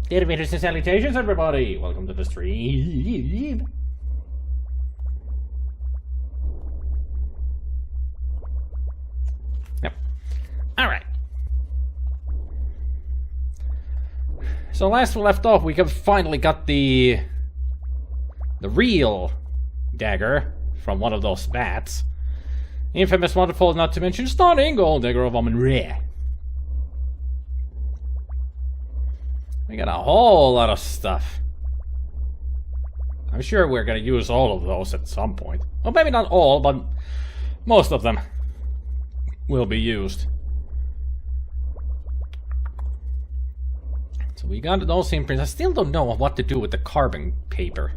Greetings and salutations, everybody! Welcome to the stream. Yep. Alright. So last we left off, we finally got the real dagger from one of those bats. Infamous waterfall, not to mention stunning old Dagger of Amon-Ra. We got a whole lot of stuff. I'm sure we're gonna use all of those at some point. Well, maybe not all, but most of them will be used. So we got those imprints. I still don't know what to do with the carbon paper.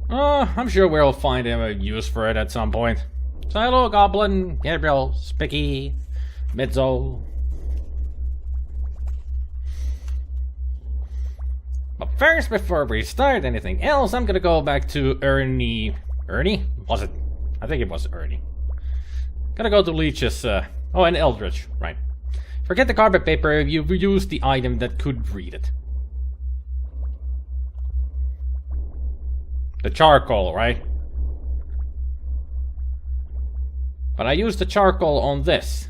I'm sure we'll find a use for it at some point. So hello, Goblin, Gabriel, Spicky, Mezzo. But first, before we start anything else, I'm gonna go back to Ernie. Ernie? Was it? I think it was Ernie. Gotta go to Leech's, oh, and Eldritch, right. Forget the carpet paper, you used the item that could read it. The charcoal, right? But I used the charcoal on this.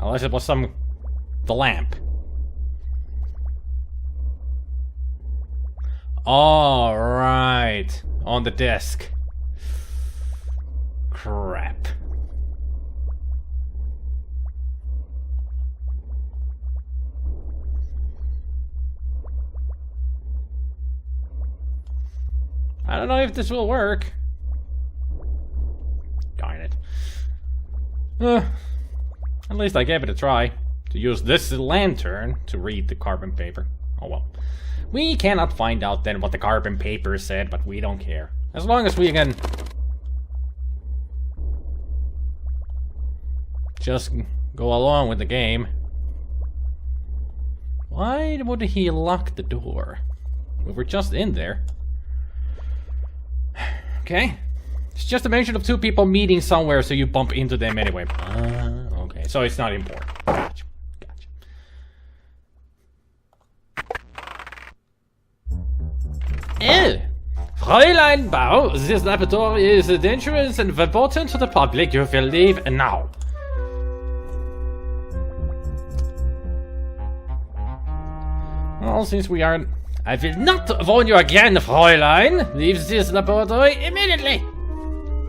Unless it was the lamp. All right, on the desk. Crap. I don't know if this will work. Darn it. At least I gave it a try. To use this lantern to read the carbon paper. Oh well. We cannot find out then what the carbon paper said, but we don't care. As long as we can just go along with the game. Why would he lock the door? We were just in there. Okay. It's just a mention of two people meeting somewhere, so you bump into them anyway. Okay, so it's not important. Gotcha. Fräulein Bau, this laboratory is dangerous and verboten to the public. You will leave now. Well, since we are... I will not warn you again, Fräulein. Leave this laboratory immediately.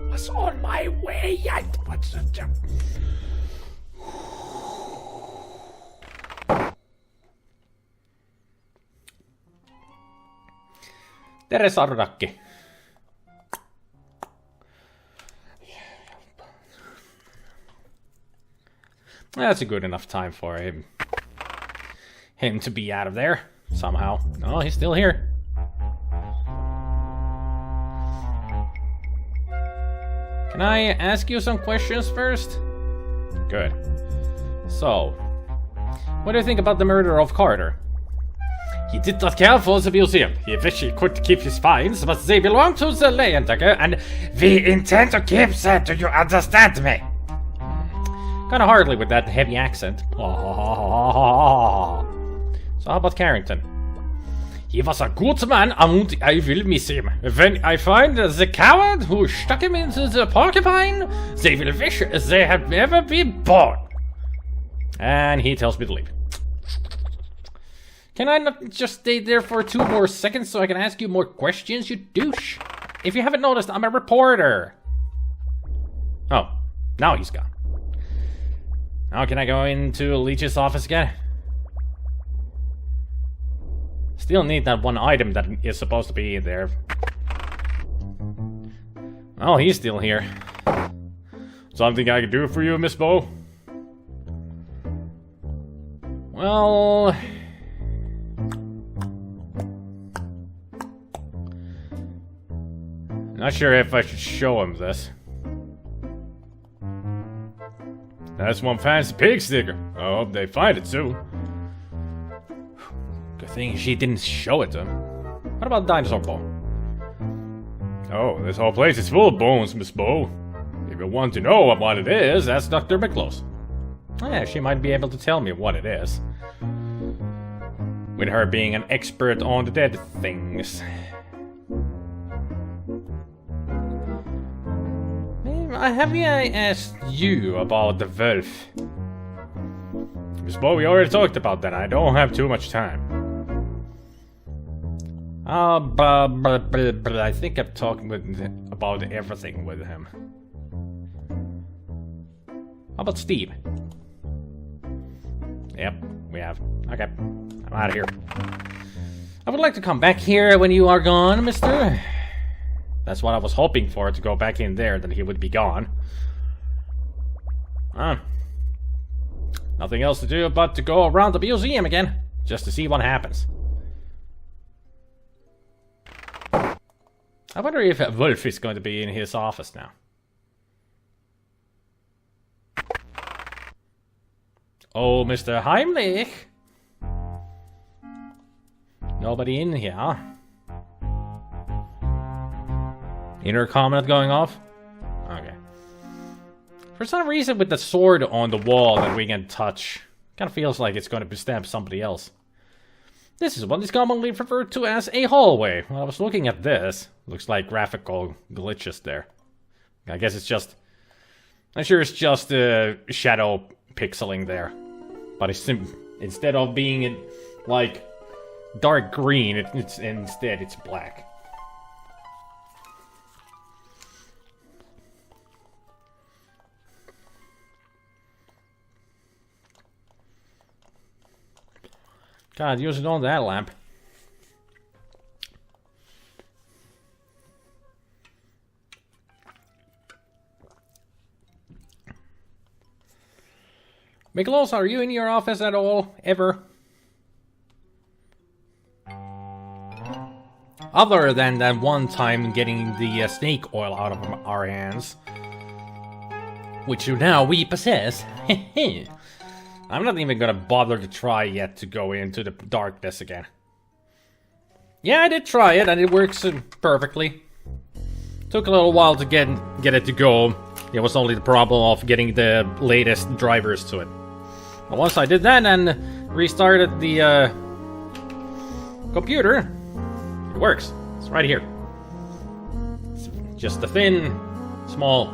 Was on my way yet. What's the jump? Tere, Sarrakki. That's a good enough time for him to be out of there somehow. Oh, he's still here. Can I ask you some questions first? Good. So, what do you think about the murder of Carter? He did not care for the museum. He wished he could keep his finds, but they belong to the Leyendecker, and we intend to keep them. Do you understand me? Kinda hardly with that heavy accent. So how about Carrington? He was a good man, and I will miss him. When I find the coward who stuck him into the porcupine, they will wish they had never been born. And he tells me to leave. Can I not just stay there for 2 more seconds so I can ask you more questions, you douche? If you haven't noticed, I'm a reporter. Oh, now he's gone. Now can I go into Leech's office again? Still need that one item that is supposed to be there. Oh, he's still here. Something I can do for you, Miss Bo? Well... Not sure if I should show him this. That's one fancy pig sticker. I hope they find it soon. Good thing she didn't show it to him. What about dinosaur bone? Oh, this whole place is full of bones, Miss Bo. If you want to know what it is, ask Dr. Miklos. Yeah, she might be able to tell me what it is. With her being an expert on the dead things. Have I asked you about the wolf? Because, well, we already talked about that. I don't have too much time. But I think I've talked about everything with him. How about Steve? Yep, we have. Okay, I'm out of here. I would like to come back here when you are gone, mister. That's what I was hoping for, to go back in there, then he would be gone. Nothing else to do but to go around the museum again, just to see what happens. I wonder if Wolf is going to be in his office now. Oh, Mr. Heimlich. Nobody in here, huh? Intercom not going off? Okay. For some reason with the sword on the wall that we can touch, kind of feels like it's going to stab somebody else. This is what is commonly referred to as a hallway. When I was looking at this, looks like graphical glitches there. I guess it's just... I'm sure it's just shadow pixeling there. But it's instead of being like dark green, instead it's black. God, use it on that lamp. Miklos, are you in your office at all? Ever? Other than that one time getting the snake oil out of our hands. Which now we possess. I'm not even gonna bother to try yet to go into the darkness again. Yeah, I did try it and it works perfectly. Took a little while to get it to go. It was only the problem of getting the latest drivers to it. But once I did that and restarted the computer, it works. It's right here. It's just a thin, small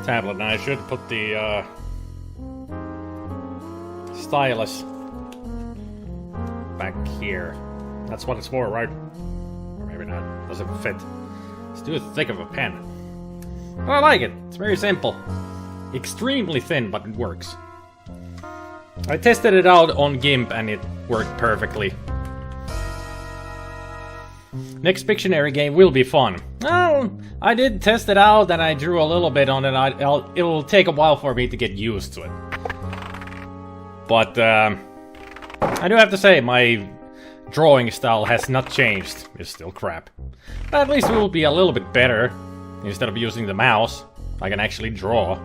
tablet. And I should put the stylus back here. That's what it's for, right? Or maybe not. Doesn't fit. It's too thick of a pen. But I like it. It's very simple. Extremely thin, but it works. I tested it out on GIMP and it worked perfectly. Next Pictionary game will be fun. Well, I did test it out and I drew a little bit on it. It'll take a while for me to get used to it. But I do have to say, my drawing style has not changed. It's still crap. But at least it will be a little bit better. Instead of using the mouse, I can actually draw.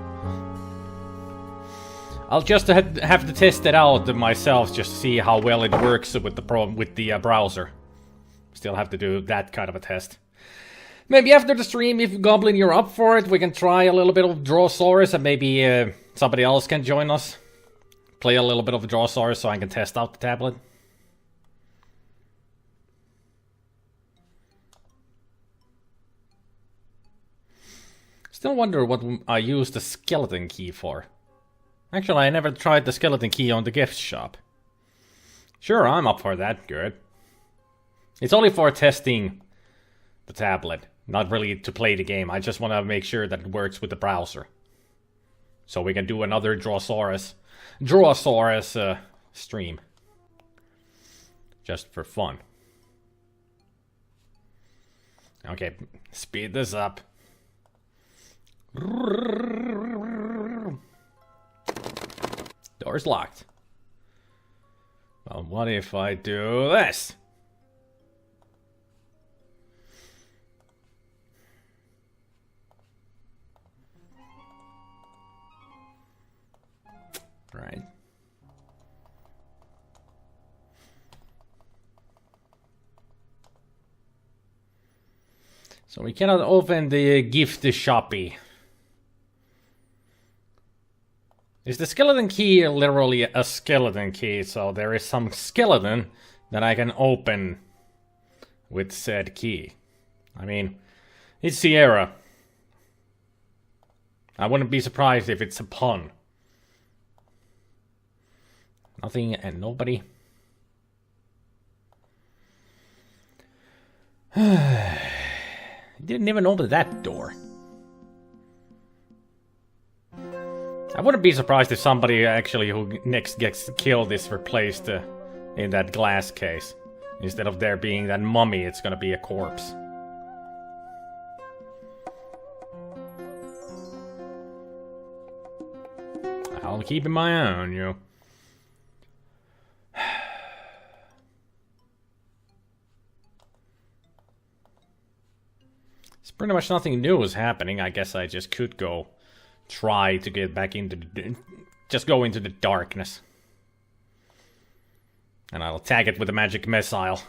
I'll just have to test it out myself just to see how well it works with the browser. Still have to do that kind of a test. Maybe after the stream, if Goblin you're up for it, we can try a little bit of Drawsaurus and maybe somebody else can join us. Play a little bit of Drawsaurus so I can test out the tablet. Still wonder what I used the skeleton key for. Actually, I never tried the skeleton key on the gift shop. Sure, I'm up for that. Good. It's only for testing the tablet, not really to play the game. I just want to make sure that it works with the browser. So we can do another Drawsaurus stream. Just for fun. Okay, speed this up. Door's locked. Well, what if I do this? Right. So we cannot open the gift shoppy. Is the skeleton key literally a skeleton key? So there is some skeleton that I can open with said key. I mean, it's Sierra. I wouldn't be surprised if it's a pun. Nothing and nobody. Didn't even open that door. I wouldn't be surprised if somebody actually who next gets killed is replaced in that glass case. Instead of there being that mummy, it's gonna be a corpse. I'll keep in my own, you know. It's pretty much nothing new is happening. I guess I just could go try to get back into the... just go into the darkness. And I'll attack it with a magic missile.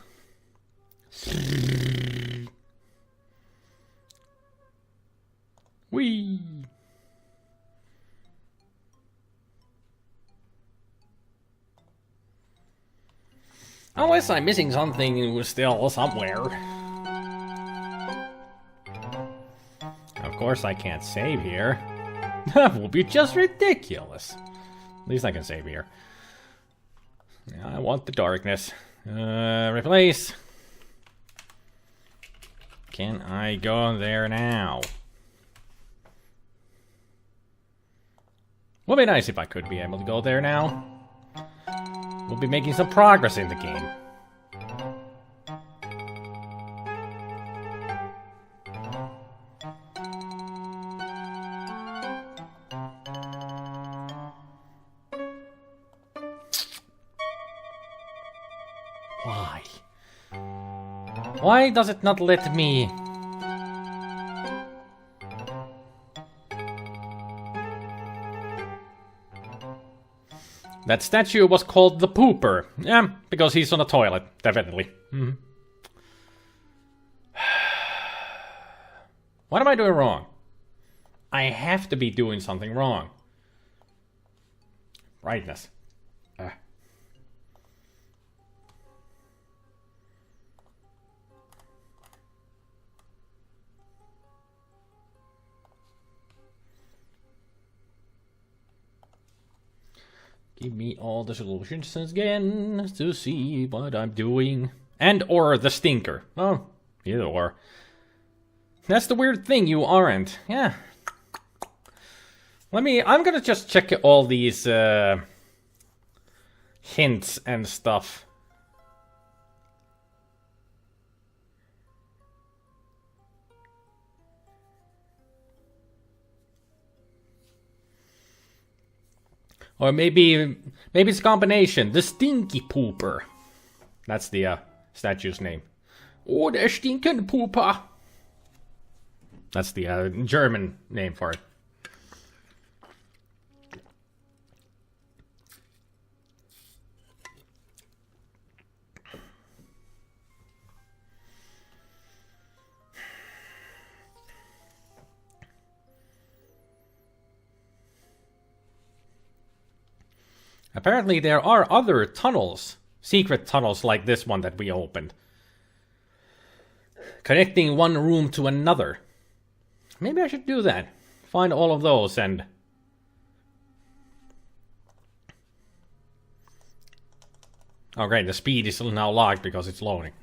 Whee! Unless I'm missing something still somewhere. Of course I can't save here. That will be just ridiculous. At least I can save here. I want the darkness. Replace. Can I go there now? Would be nice if I could be able to go there now. We'll be making some progress in the game. Why? Why does it not let me? That statue was called the Pooper. Yeah, because he's on a toilet, definitely. Mm-hmm. What am I doing wrong? I have to be doing something wrong. Brightness. Give me all the solutions again to see what I'm doing. And or the stinker. Oh, either or. That's the weird thing, you aren't. Yeah. I'm gonna just check all these hints and stuff. Or maybe it's a combination. The Stinky Pooper. That's the statue's name. Oh, der Stinken Pooper. That's the German name for it. Apparently there are other tunnels, secret tunnels like this one that we opened, connecting one room to another. Maybe I should do that. Find all of those and... Oh great, the speed is now locked because it's loading.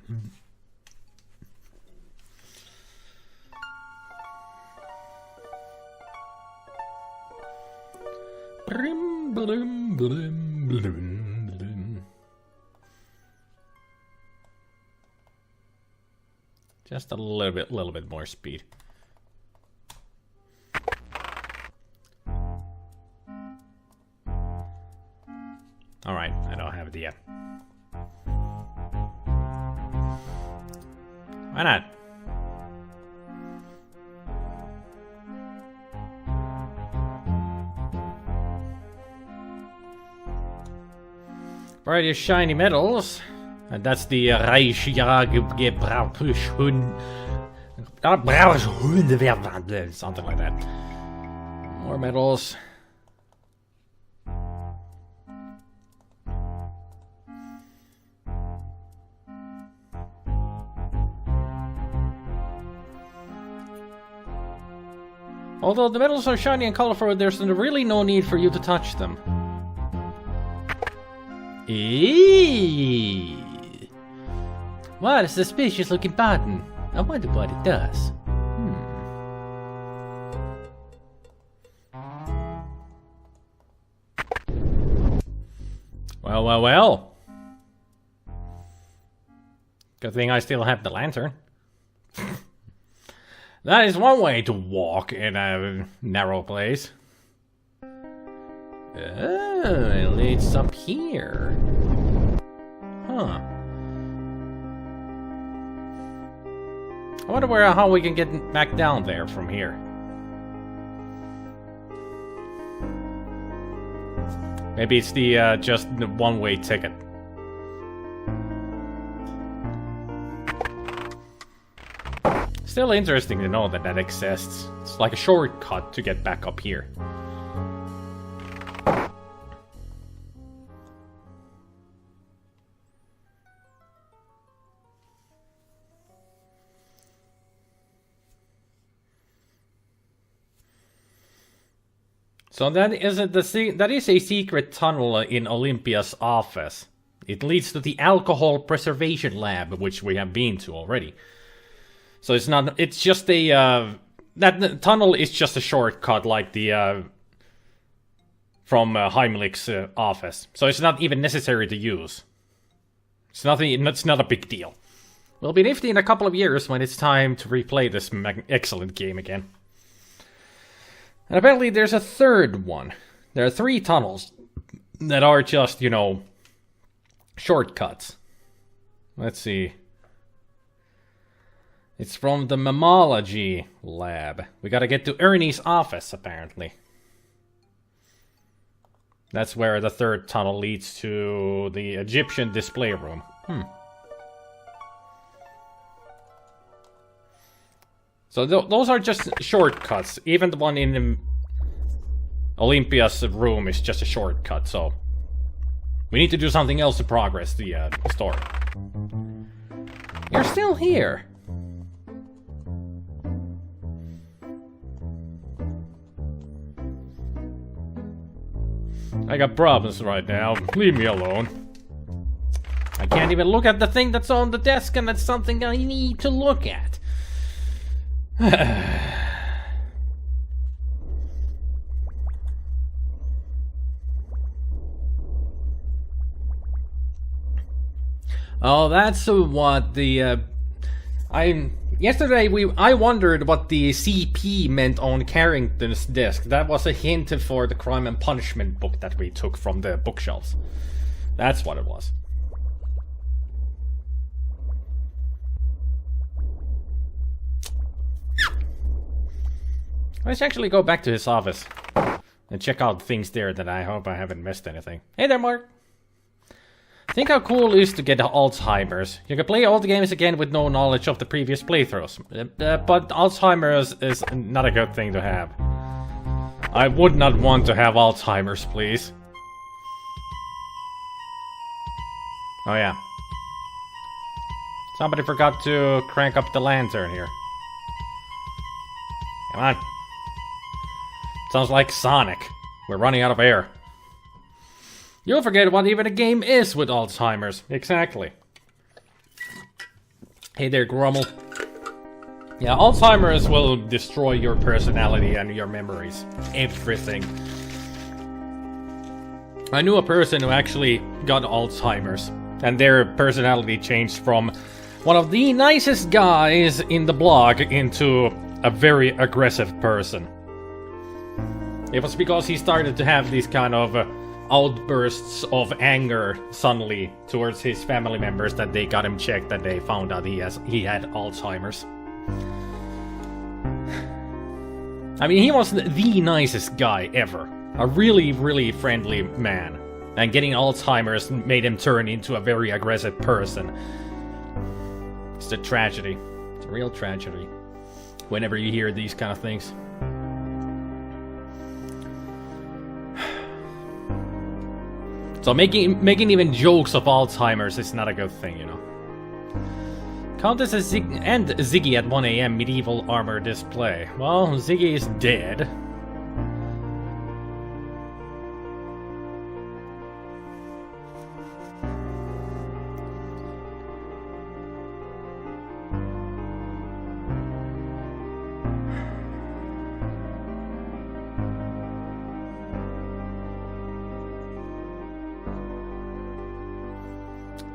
Just a little bit more speed. All right, I don't have it yet. Why not? Variety of shiny metals. And that's the something like that. More metals. Although the metals are shiny and colorful, there's really no need for you to touch them. Eeeeee! What a suspicious looking button. I wonder what it does. Well. Good thing I still have the lantern. That is one way to walk in a narrow place. Oh, it leads up here. Huh. I wonder how we can get back down there from here. Maybe it's the just the one-way ticket. Still interesting to know that that exists. It's like a shortcut to get back up here. So that is a secret tunnel in Olympia's office. It leads to the alcohol preservation lab, which we have been to already. So it's just a that tunnel is just a shortcut, like the from Heimlich's office. So it's not even necessary to use. It's nothing. It's not a big deal. We'll be nifty in a couple of years when it's time to replay this excellent game again. And apparently there's a third one. There are 3 tunnels that are just, you know, shortcuts. Let's see. It's from the mammalogy lab. We gotta get to Ernie's office, apparently. That's where the third tunnel leads to the Egyptian display room. So those are just shortcuts. Even the one in Olympia's room is just a shortcut, so... we need to do something else to progress the story. You're still here. I got problems right now. Leave me alone. I can't even look at the thing that's on the desk, and that's something I need to look at. Oh, that's what the yesterday I wondered what the CP meant on Carrington's desk. That was a hint for the Crime and Punishment book that we took from the bookshelves. That's what it was. Let's actually go back to his office and check out things there that I hope I haven't missed anything. Hey there, Mark. Think how cool it is to get Alzheimer's. You can play all the games again with no knowledge of the previous playthroughs. But Alzheimer's is not a good thing to have. I would not want to have Alzheimer's, please. Oh yeah. Somebody forgot to crank up the lantern here. Come on. Sounds like Sonic. We're running out of air. You'll forget what even a game is with Alzheimer's. Exactly. Hey there, Grummel. Yeah, Alzheimer's will destroy your personality and your memories. Everything. I knew a person who actually got Alzheimer's, and their personality changed from one of the nicest guys in the blog into a very aggressive person. It was because he started to have these kind of outbursts of anger suddenly towards his family members that they got him checked, that they found out he had Alzheimer's. I mean, he was the nicest guy ever. A really, really friendly man. And getting Alzheimer's made him turn into a very aggressive person. It's a tragedy. It's a real tragedy. Whenever you hear these kind of things. So making even jokes of Alzheimer's is not a good thing, you know. Countess and Ziggy at 1 AM medieval armor display. Well, Ziggy is dead.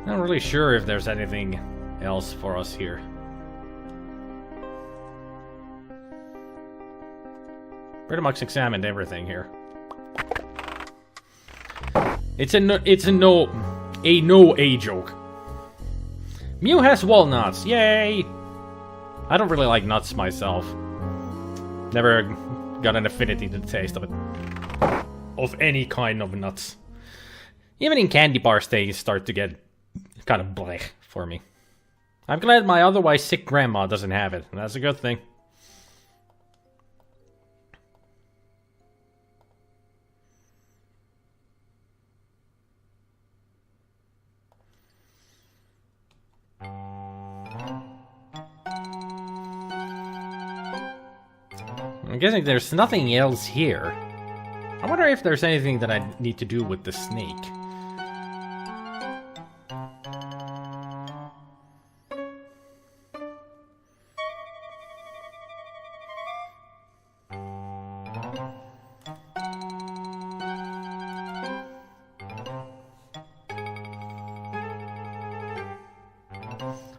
Not really sure if there's anything else for us here. Pretty much examined everything here. It's a no joke. Mew has walnuts, yay! I don't really like nuts myself. Never got an affinity to the taste of it. Of any kind of nuts. Even in candy bars they start to get kind of blech for me. I'm glad my otherwise sick grandma doesn't have it. That's a good thing. I'm guessing there's nothing else here. I wonder if there's anything that I need to do with the snake.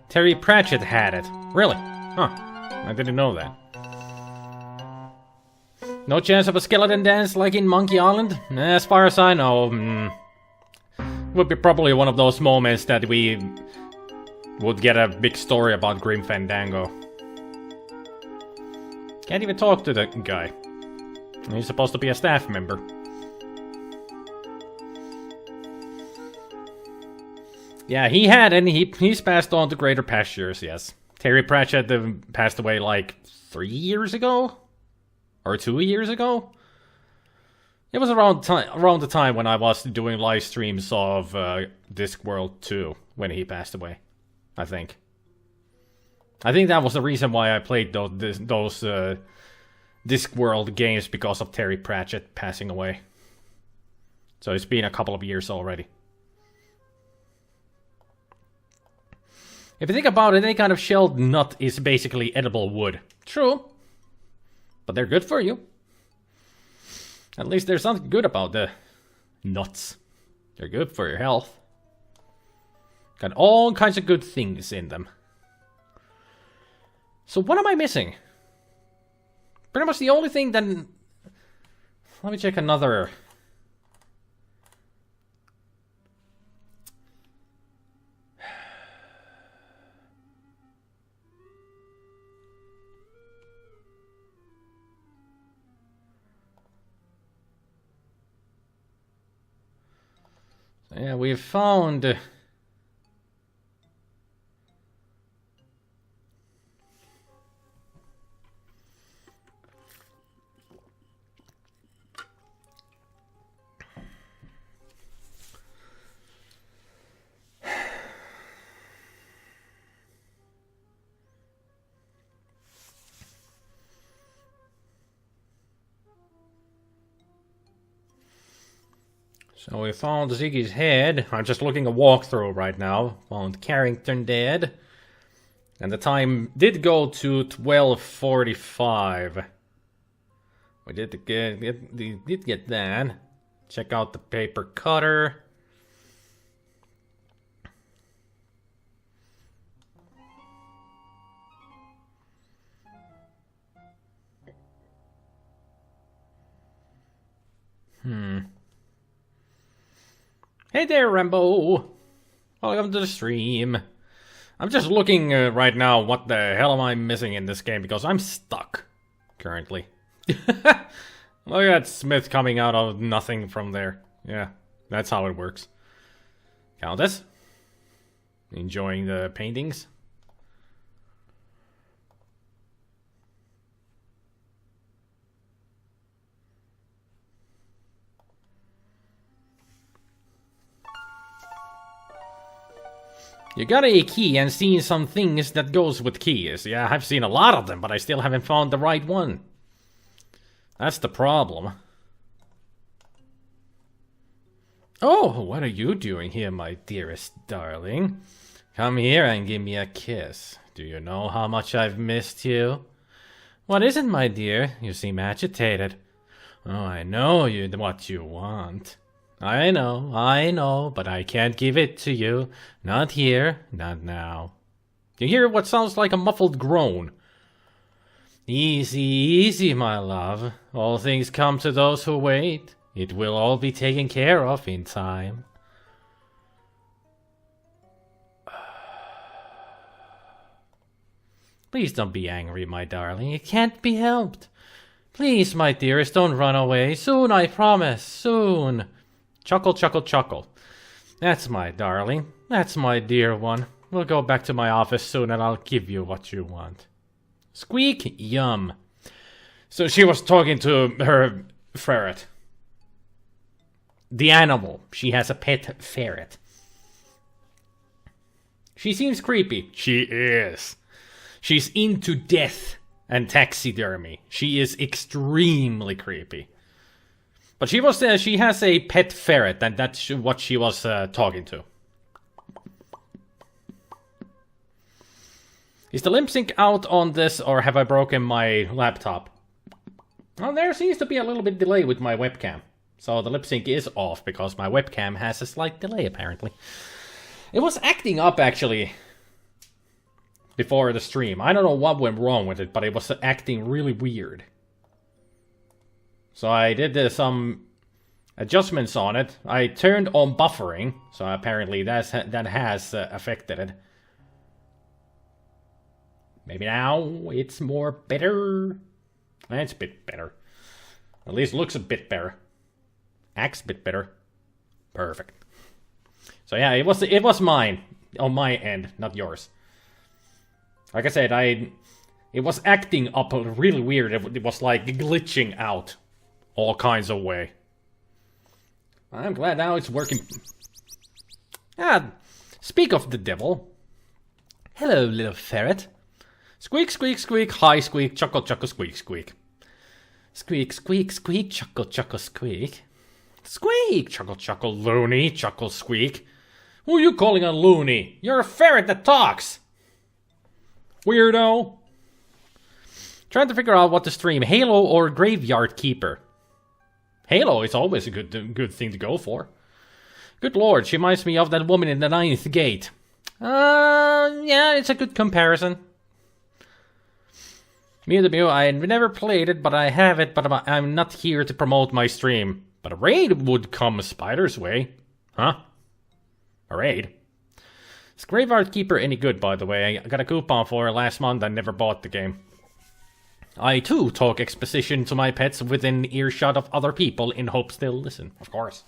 Terry Pratchett had it. Really? Huh. I didn't know that. No chance of a skeleton dance like in Monkey Island? As far as I know, would be probably one of those moments that we would get a big story about Grim Fandango. Can't even talk to the guy. He's supposed to be a staff member. Yeah, he had, and he's passed on to greater pastures, yes. Terry Pratchett passed away like 3 years ago? Or 2 years ago? It was around the time when I was doing live streams of Discworld 2, when he passed away, I think. I think that was the reason why I played those Discworld games, because of Terry Pratchett passing away. So it's been a couple of years already. If you think about it, any kind of shelled nut is basically edible wood. True. But they're good for you. At least there's something good about the nuts. They're good for your health. Got all kinds of good things in them. So what am I missing? Pretty much the only thing that... Let me check another... Yeah, we've found... So we found Ziggy's head. I'm just looking a walkthrough right now. Found Carrington dead. And the time did go to 12:45. We did get that. Check out the paper cutter. Hey there, Rambo! Welcome to the stream. I'm just looking right now what the hell am I missing in this game, because I'm stuck, currently. Look at Smith coming out of nothing from there. Yeah, that's how it works. Countess? Enjoying the paintings? You got a key and seen some things that goes with keys. Yeah, I've seen a lot of them, but I still haven't found the right one. That's the problem. Oh, what are you doing here, my dearest darling? Come here and give me a kiss. Do you know how much I've missed you? What is it, my dear? You seem agitated. Oh, I know what you want. I know, but I can't give it to you. Not here, not now. You hear what sounds like a muffled groan. Easy, easy, my love. All things come to those who wait. It will all be taken care of in time. Please don't be angry, my darling. It can't be helped. Please, my dearest, don't run away. Soon, I promise. Soon. Chuckle, chuckle, chuckle. That's my darling. That's my dear one. We'll go back to my office soon and I'll give you what you want. Squeak, yum. So she was talking to her ferret. The animal. She has a pet ferret. She seems creepy. She is. She's into death and taxidermy. She is extremely creepy. But she has a pet ferret, and that's what she was talking to. Is the lip sync out on this, or have I broken my laptop? Well, there seems to be a little bit delay with my webcam. So the lip sync is off, because my webcam has a slight delay, apparently. It was acting up, actually, before the stream. I don't know what went wrong with it, but it was acting really weird. So I did some adjustments on it. I turned on buffering, so apparently that has affected it. Maybe now it's more better. It's a bit better. At least looks a bit better. Acts a bit better. Perfect. So yeah, it was mine on my end, not yours. Like I said, it was acting up really weird. It was like glitching out all kinds of way. I'm glad now it's working. Ah, speak of the devil. Hello, little ferret. Squeak, squeak, squeak. Hi, squeak. Chuckle, chuckle, squeak, squeak. Squeak, squeak, squeak. Chuckle, chuckle, squeak. Squeak! Chuckle, chuckle, loony. Chuckle, squeak. Who are you calling a loony? You're a ferret that talks. Weirdo. Trying to figure out what to stream, Halo or Graveyard Keeper. Halo is always a good thing to go for. Good lord, she reminds me of that woman in the Ninth Gate. Yeah, it's a good comparison. Mew the Mew, I never played it, but I have it, but I'm not here to promote my stream. But a raid would come Spider's way. Huh? A raid? Is Graveyard Keeper any good, by the way? I got a coupon for it last month and never bought the game. I, too, talk exposition to my pets within earshot of other people in hopes they'll listen, of course.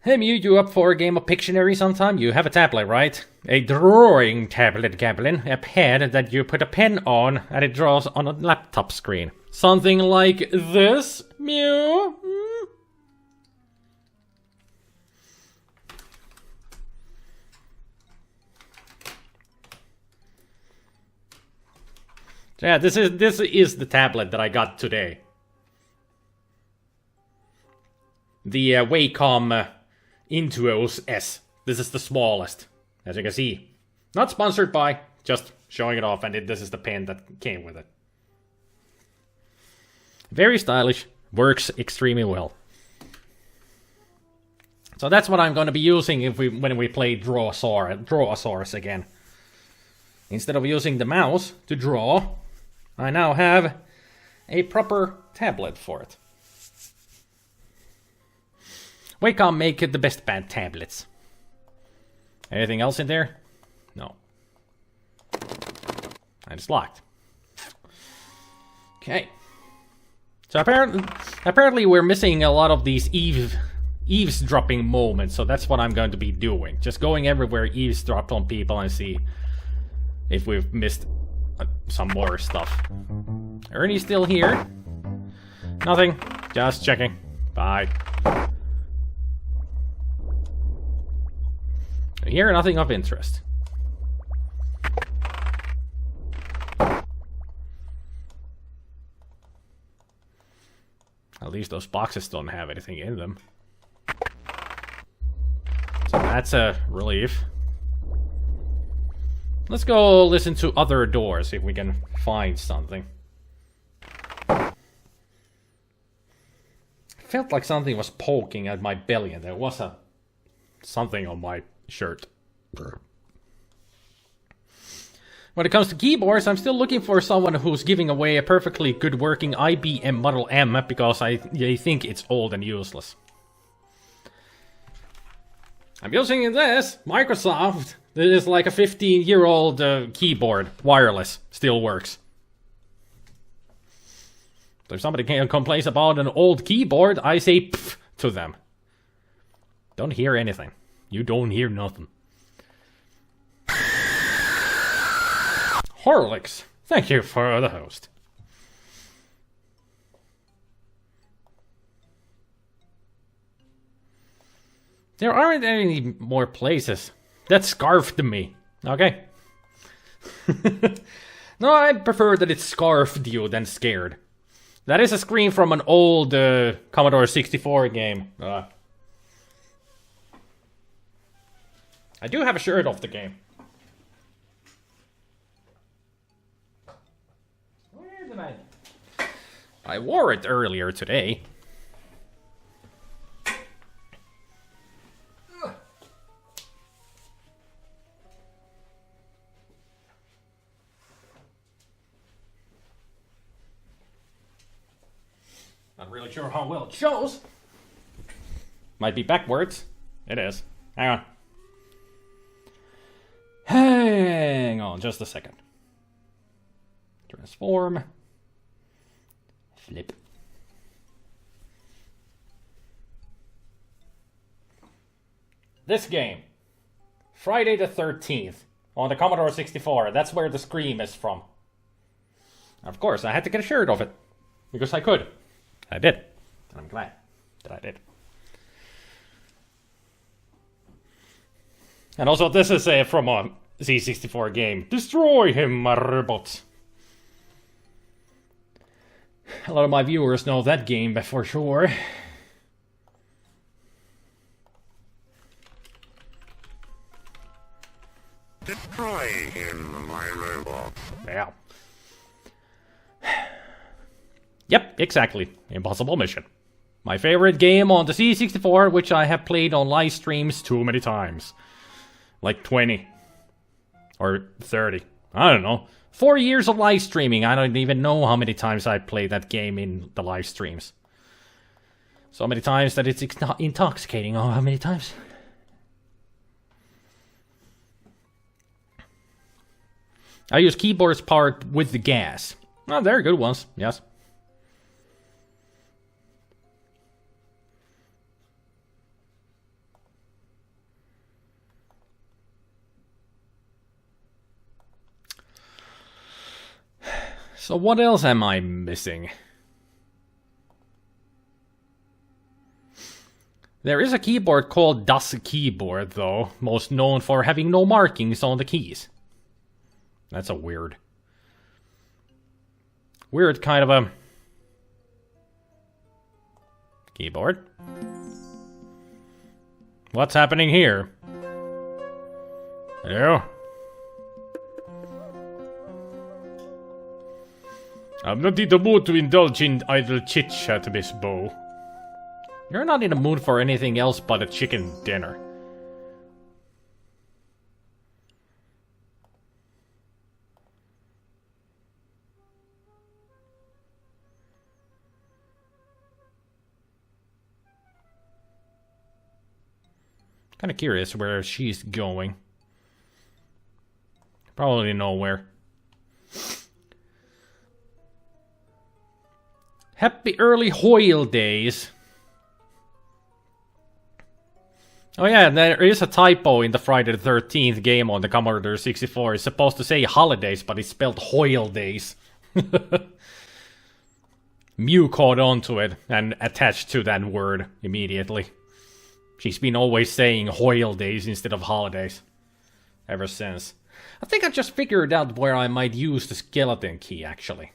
Hey Mew, you up for a game of Pictionary sometime? You have a tablet, right? A drawing tablet, Gablin. A pad that you put a pen on and it draws on a laptop screen. Something like this, Mew? Yeah, this is the tablet that I got today. The Wacom Intuos S. This is the smallest, as you can see. Not sponsored by, just showing it off, and this is the pen that came with it. Very stylish, works extremely well. So that's what I'm going to be using when we play Drawasaurus again. Instead of using the mouse to draw, I now have a proper tablet for it. Wacom make the best bad tablets. Anything else in there? No. And it's locked. Okay. So apparently we're missing a lot of these eavesdropping moments, so that's what I'm going to be doing. Just going everywhere, eavesdrop on people and see if we've missed some more stuff. Ernie's still here. Nothing. Just checking. Bye. Here, nothing of interest. At least those boxes don't have anything in them. So that's a relief. Let's go listen to other doors, see if we can find something. Felt like something was poking at my belly and there was something on my shirt. When it comes to keyboards, I'm still looking for someone who's giving away a perfectly good working IBM Model M because they think it's old and useless. I'm using this, Microsoft. This is like a 15-year-old keyboard, wireless, still works. So if somebody complains about an old keyboard, I say pff to them. Don't hear anything. You don't hear nothing. Horlicks, thank you for the host. There aren't any more places. That scarfed me. Okay. No, I prefer that it scarfed you than scared. That is a screen from an old Commodore 64 game. I do have a shirt of the game. Where did I wore it earlier today. Not really sure how well it shows. Might be backwards. It is. Hang on. Hang on just a second. Transform. Flip. This game. Friday the 13th. On the Commodore 64. That's where the scream is from. Of course, I had to get a shirt of it. Because I could. I did. And I'm glad that I did. And also, this is from a C64 game. Destroy him, my robots. A lot of my viewers know that game for sure. Destroy him, my robot. Yeah. Yep, exactly. Impossible mission. My favorite game on the C64, which I have played on live streams too many times. Like 20. Or 30. I don't know. 4 years of live streaming. I don't even know how many times I played that game in the live streams. So many times that it's intoxicating. Oh, how many times? I use keyboards powered with the gas. Oh, they're good ones, yes. So what else am I missing? There is a keyboard called doozy keyboard, though, most known for having no markings on the keys. That's a weird kind of a keyboard. What's happening here? Hello? I'm not in the mood to indulge in idle chit-chat, Miss Bo. You're not in the mood for anything else but a chicken dinner. Kind of curious where she's going. Probably nowhere. Happy early Hoyle days. Oh yeah, there is a typo in the Friday the 13th game on the Commodore 64. It's supposed to say holidays, but it's spelled Hoyle days. Mew caught on to it and attached to that word immediately. She's been always saying Hoyle days instead of holidays. Ever since. I think I just figured out where I might use the skeleton key, actually.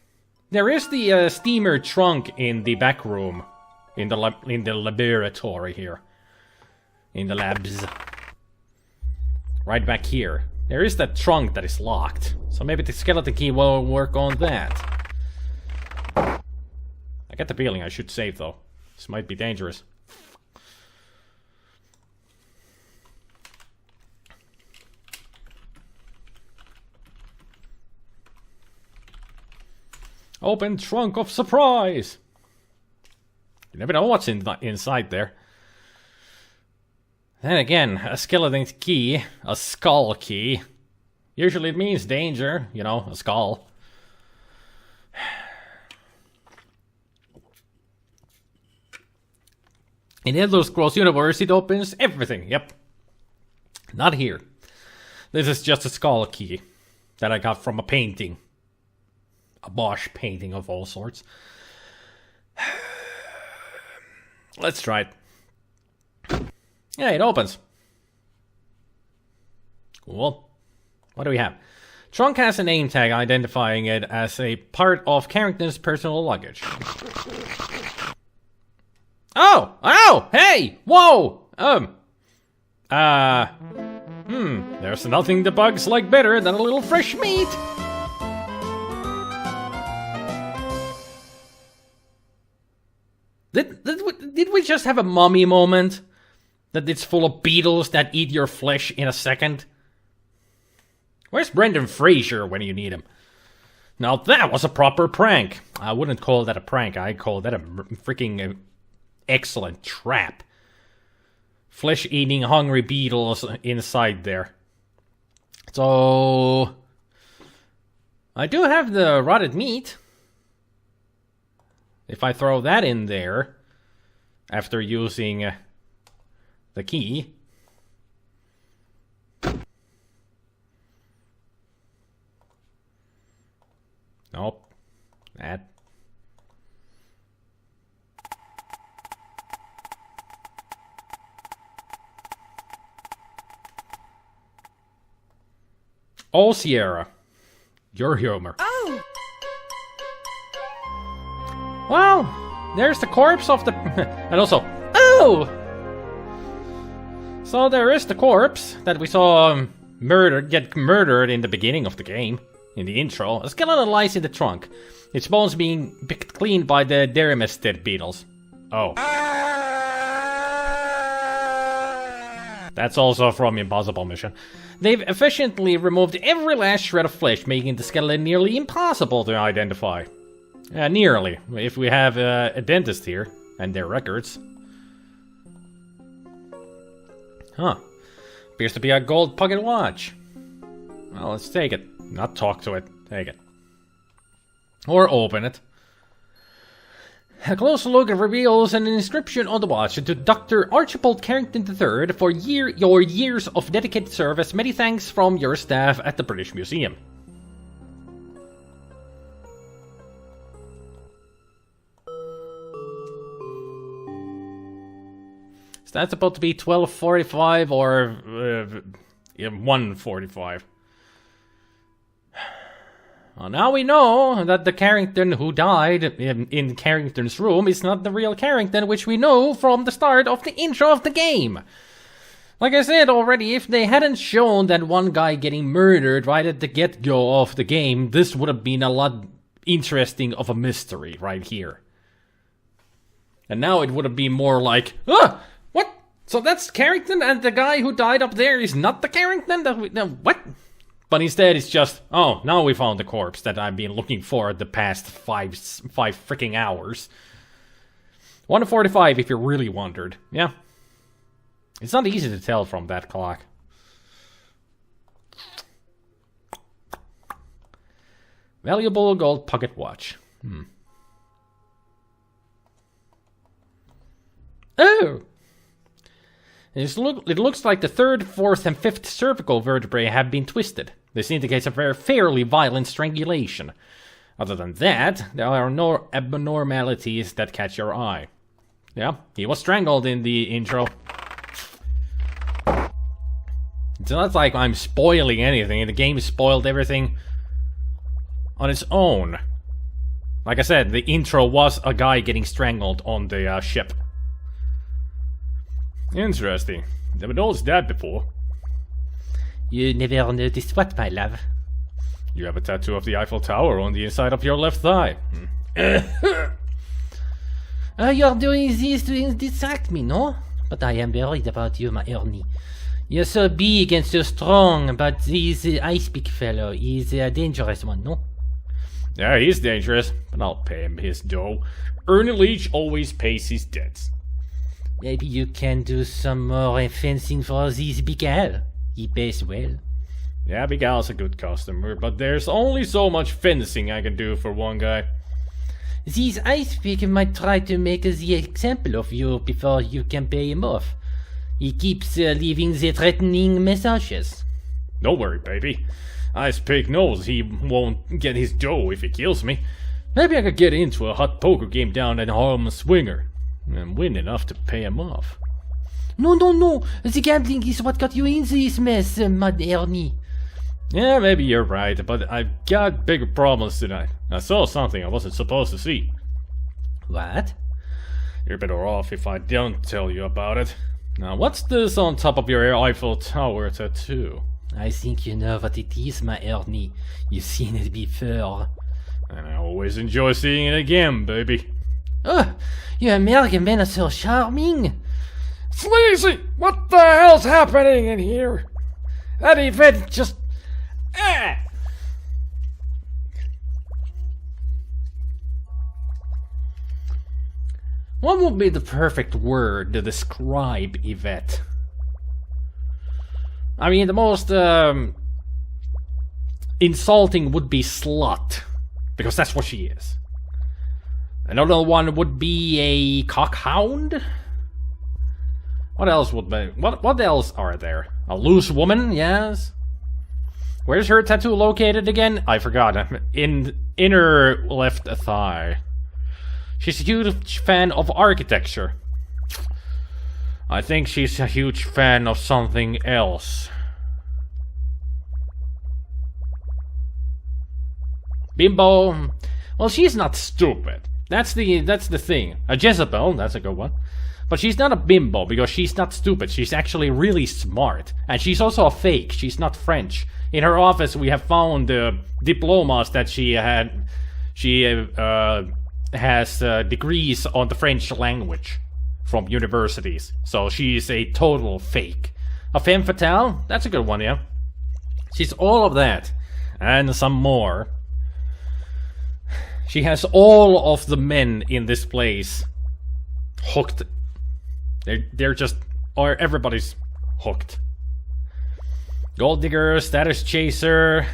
There is the steamer trunk in the back room. In the laboratory here. In the labs. Right back here. There is that trunk that is locked. So maybe the skeleton key will work on that. I get the feeling I should save, though. This might be dangerous. Open trunk of surprise! You never know what's inside there. Then again, a skeleton key, a skull key. Usually it means danger, you know, a skull. In Elder Scrolls universe, it opens everything, yep. Not here. This is just a skull key that I got from a painting. A Bosch painting of all sorts. Let's try it. Yeah, it opens. Cool. What do we have? Trunk has a name tag identifying it as a part of character's personal luggage. Oh! Oh! Hey! Whoa! There's nothing the bugs like better than a little fresh meat. Did we just have a mummy moment? That it's full of beetles that eat your flesh in a second? Where's Brendan Fraser when you need him? Now that was a proper prank. I wouldn't call that a prank. I'd call that a freaking excellent trap. Flesh-eating hungry beetles inside there. So... I do have the rotted meat. If I throw that in there... After using the key. Nope. That. Oh, Sierra. Your humor. Oh! Well... There's the corpse of the... and also... Oh! So there is the corpse that we saw get murdered in the beginning of the game. In the intro. A skeleton lies in the trunk. Its bones being picked clean by the Dermestid beetles. Oh. That's also from Impossible Mission. They've efficiently removed every last shred of flesh, making the skeleton nearly impossible to identify. Nearly, if we have a dentist here, and their records. Huh. Appears to be a gold pocket watch. Well, let's take it. Not talk to it. Take it. Or open it. A close look reveals an inscription on the watch to Dr. Archibald Carrington III for your years of dedicated service. Many thanks from your staff at the British Museum. That's supposed to be 12:45 or 1:45. Well, now we know that the Carrington who died in Carrington's room is not the real Carrington, which we know from the start of the intro of the game. Like I said already, if they hadn't shown that one guy getting murdered right at the get-go of the game, this would have been a lot interesting of a mystery right here. And now it would have been more like, ah! What? So that's Carrington, and the guy who died up there is not the Carrington? What? But instead it's just, oh, now we found the corpse that I've been looking for the past five freaking hours. 1:45 if you really wondered. Yeah. It's not easy to tell from that clock. Valuable gold pocket watch. Oh! It looks like the third, fourth, and fifth cervical vertebrae have been twisted. This indicates a fairly violent strangulation. Other than that, there are no abnormalities that catch your eye. Yeah, he was strangled in the intro. It's not like I'm spoiling anything. The game spoiled everything on its own. Like I said, the intro was a guy getting strangled on the ship. Interesting. Never noticed that before. You never noticed what, my love? You have a tattoo of the Eiffel Tower on the inside of your left thigh. You're doing this to distract me, no? But I am worried about you, my Ernie. You're so big and so strong, but this ice pick fellow is a dangerous one, no? Yeah, he's dangerous, but I'll pay him his dough. Ernie Leach always pays his debts. Maybe you can do some more fencing for this big Al. He pays well. Yeah, Big Al's a good customer, but there's only so much fencing I can do for one guy. This ice pick might try to make the example of you before you can pay him off. He keeps leaving the threatening messages. Don't worry, baby. Ice Pick knows he won't get his dough if he kills me. Maybe I could get into a hot poker game down at Harlem Swinger and win enough to pay him off. No. The gambling is what got you in this mess, Mud Ernie. Yeah, maybe you're right, but I've got bigger problems tonight. I saw something I wasn't supposed to see. What? You're better off if I don't tell you about it. Now, what's this on top of your Eiffel Tower tattoo? I think you know what it is, my Ernie. You've seen it before. And I always enjoy seeing it again, baby. Oh, you American men are so charming. Sleazy, what the hell's happening in here? That event just... What would be the perfect word to describe Yvette? I mean, the most insulting would be slut, because that's what she is. Another one would be a cockhound. What else would be? What else are there? A loose woman, yes. Where's her tattoo located again? I forgot. In inner left thigh. She's a huge fan of architecture. I think she's a huge fan of something else. Bimbo. Well, she's not stupid. That's the thing. A Jezebel, that's a good one. But she's not a bimbo because she's not stupid. She's actually really smart. And she's also a fake. She's not French. In her office, we have found diplomas that she had. She has degrees on the French language from universities. So she's a total fake. A femme fatale? That's a good one, yeah. She's all of that. And some more. She has all of the men in this place hooked. They're just... or everybody's hooked. Gold digger, status chaser.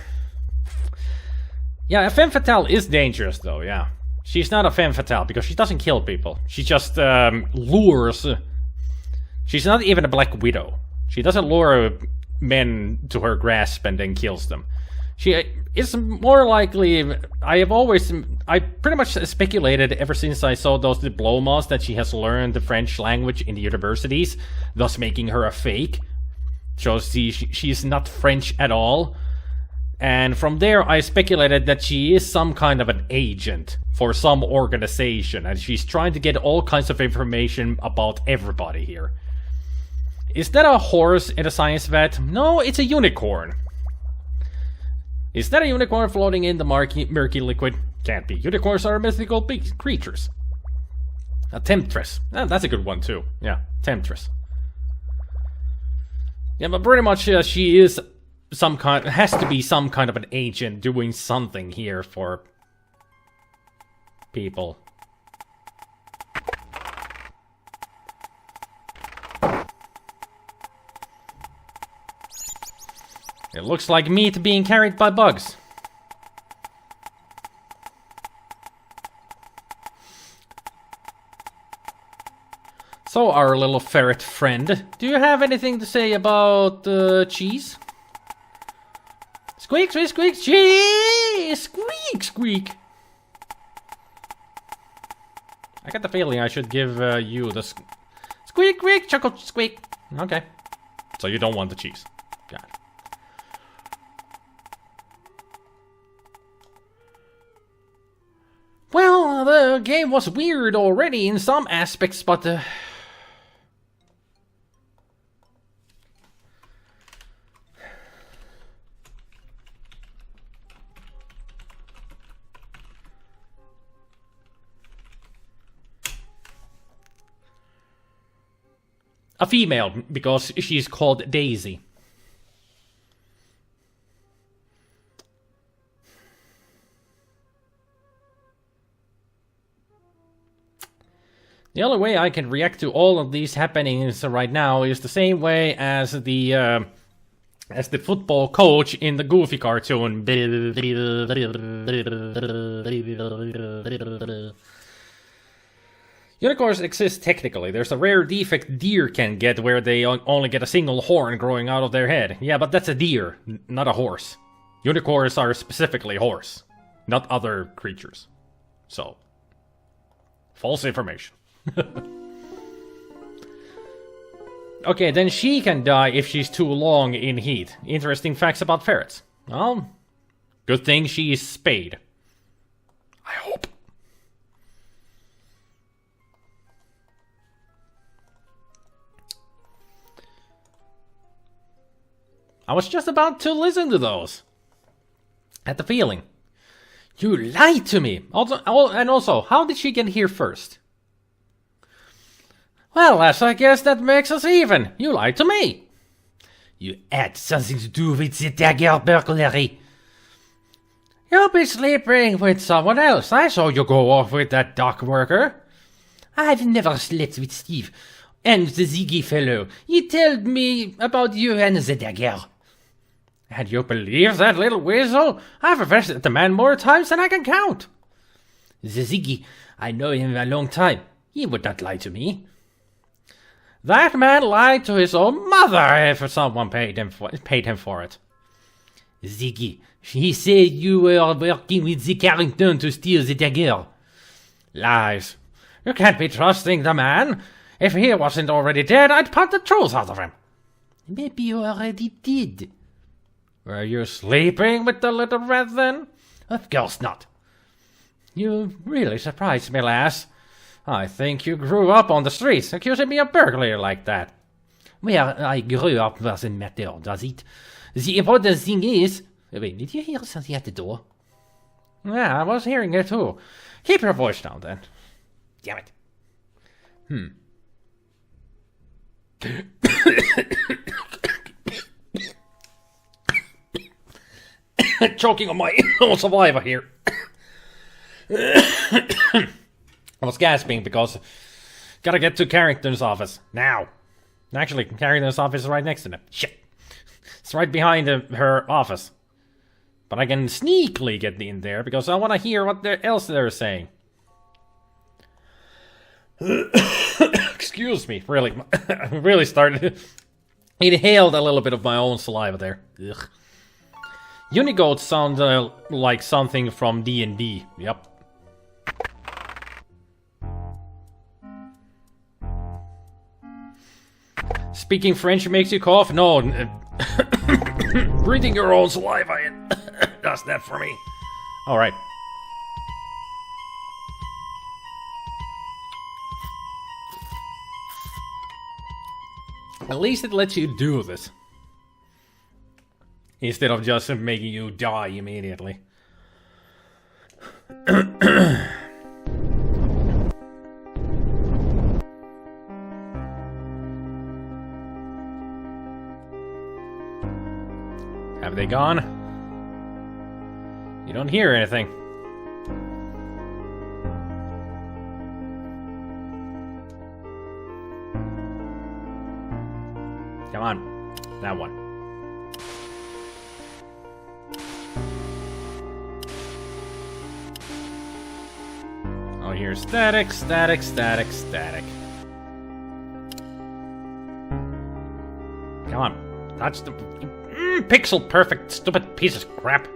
Yeah, a femme fatale is dangerous though, yeah. She's not a femme fatale because she doesn't kill people. She just lures. She's not even a black widow. She doesn't lure men to her grasp and then kills them. She is more likely... I pretty much speculated ever since I saw those diplomas that she has learned the French language in the universities, thus making her a fake. So she's not French at all. And from there I speculated that she is some kind of an agent for some organization, and she's trying to get all kinds of information about everybody here. Is that a horse in a science vet? No, it's a unicorn. Is that a unicorn floating in the murky liquid? Can't be. Unicorns are mythical creatures. A temptress. That's a good one too. Yeah, temptress. Yeah, but pretty much she is some kind... has to be some kind of an agent doing something here for people. It looks like meat being carried by bugs. So, our little ferret friend, do you have anything to say about cheese? Squeak, squeak, squeak, cheese! Squeak, squeak! I got the feeling I should give you the squeak, squeak, chuckle, squeak. Okay. So you don't want the cheese. Gotcha. the game was weird already in some aspects, but... a female, because she's called Daisy. The only way I can react to all of these happenings right now is the same way as the football coach in the Goofy cartoon. Unicorns exist technically. There's a rare defect deer can get where they only get a single horn growing out of their head. Yeah, but that's a deer, not a horse. Unicorns are specifically horse, not other creatures. So, false information. Okay, then she can die if she's too long in heat. Interesting facts about ferrets. Well, good thing she's spayed. I hope. I was just about to listen to those. Had the feeling. You lied to me. Also, how did she get here first? Well, lass, I guess that makes us even. You lied to me. You had something to do with the Dagger burglary. You'll be sleeping with someone else. I saw you go off with that dock worker. I've never slept with Steve. And the Ziggy fellow. He told me about you and the Dagger. And you believe that little weasel? I've arrested the man more times than I can count. The Ziggy, I know him a long time. He would not lie to me. That man lied to his own mother if someone paid him for it. Ziggy, he said you were working with the Carrington to steal the dagger. Lies. You can't be trusting the man. If he wasn't already dead, I'd put the truth out of him. Maybe you already did. Were you sleeping with the little rat then? Of course not. You really surprised me, lass. I think you grew up on the streets, accusing me of burglary like that. Where I grew up doesn't matter, does it? The important thing is... Wait, did you hear something at the door? Yeah, I was hearing it too. Keep your voice down then. Damn it. Choking on my own saliva here. I was gasping because gotta get to Carrington's office now. Actually, Carrington's office is right next to them. Shit. It's right behind her office. But I can sneakily get in there because I want to hear what else they're saying. Excuse me, really. I really started... inhaled a little bit of my own saliva there. Ugh. Unigoats sound like something from D&D. Yep. Speaking French makes you cough? No. Breathing your own saliva in does that for me. Alright. At least it lets you do this. Instead of just making you die immediately. Have they gone? You don't hear anything. Come on. That one. Oh, here's static, static, static, static. Come on. That's the... pixel perfect, stupid piece of crap.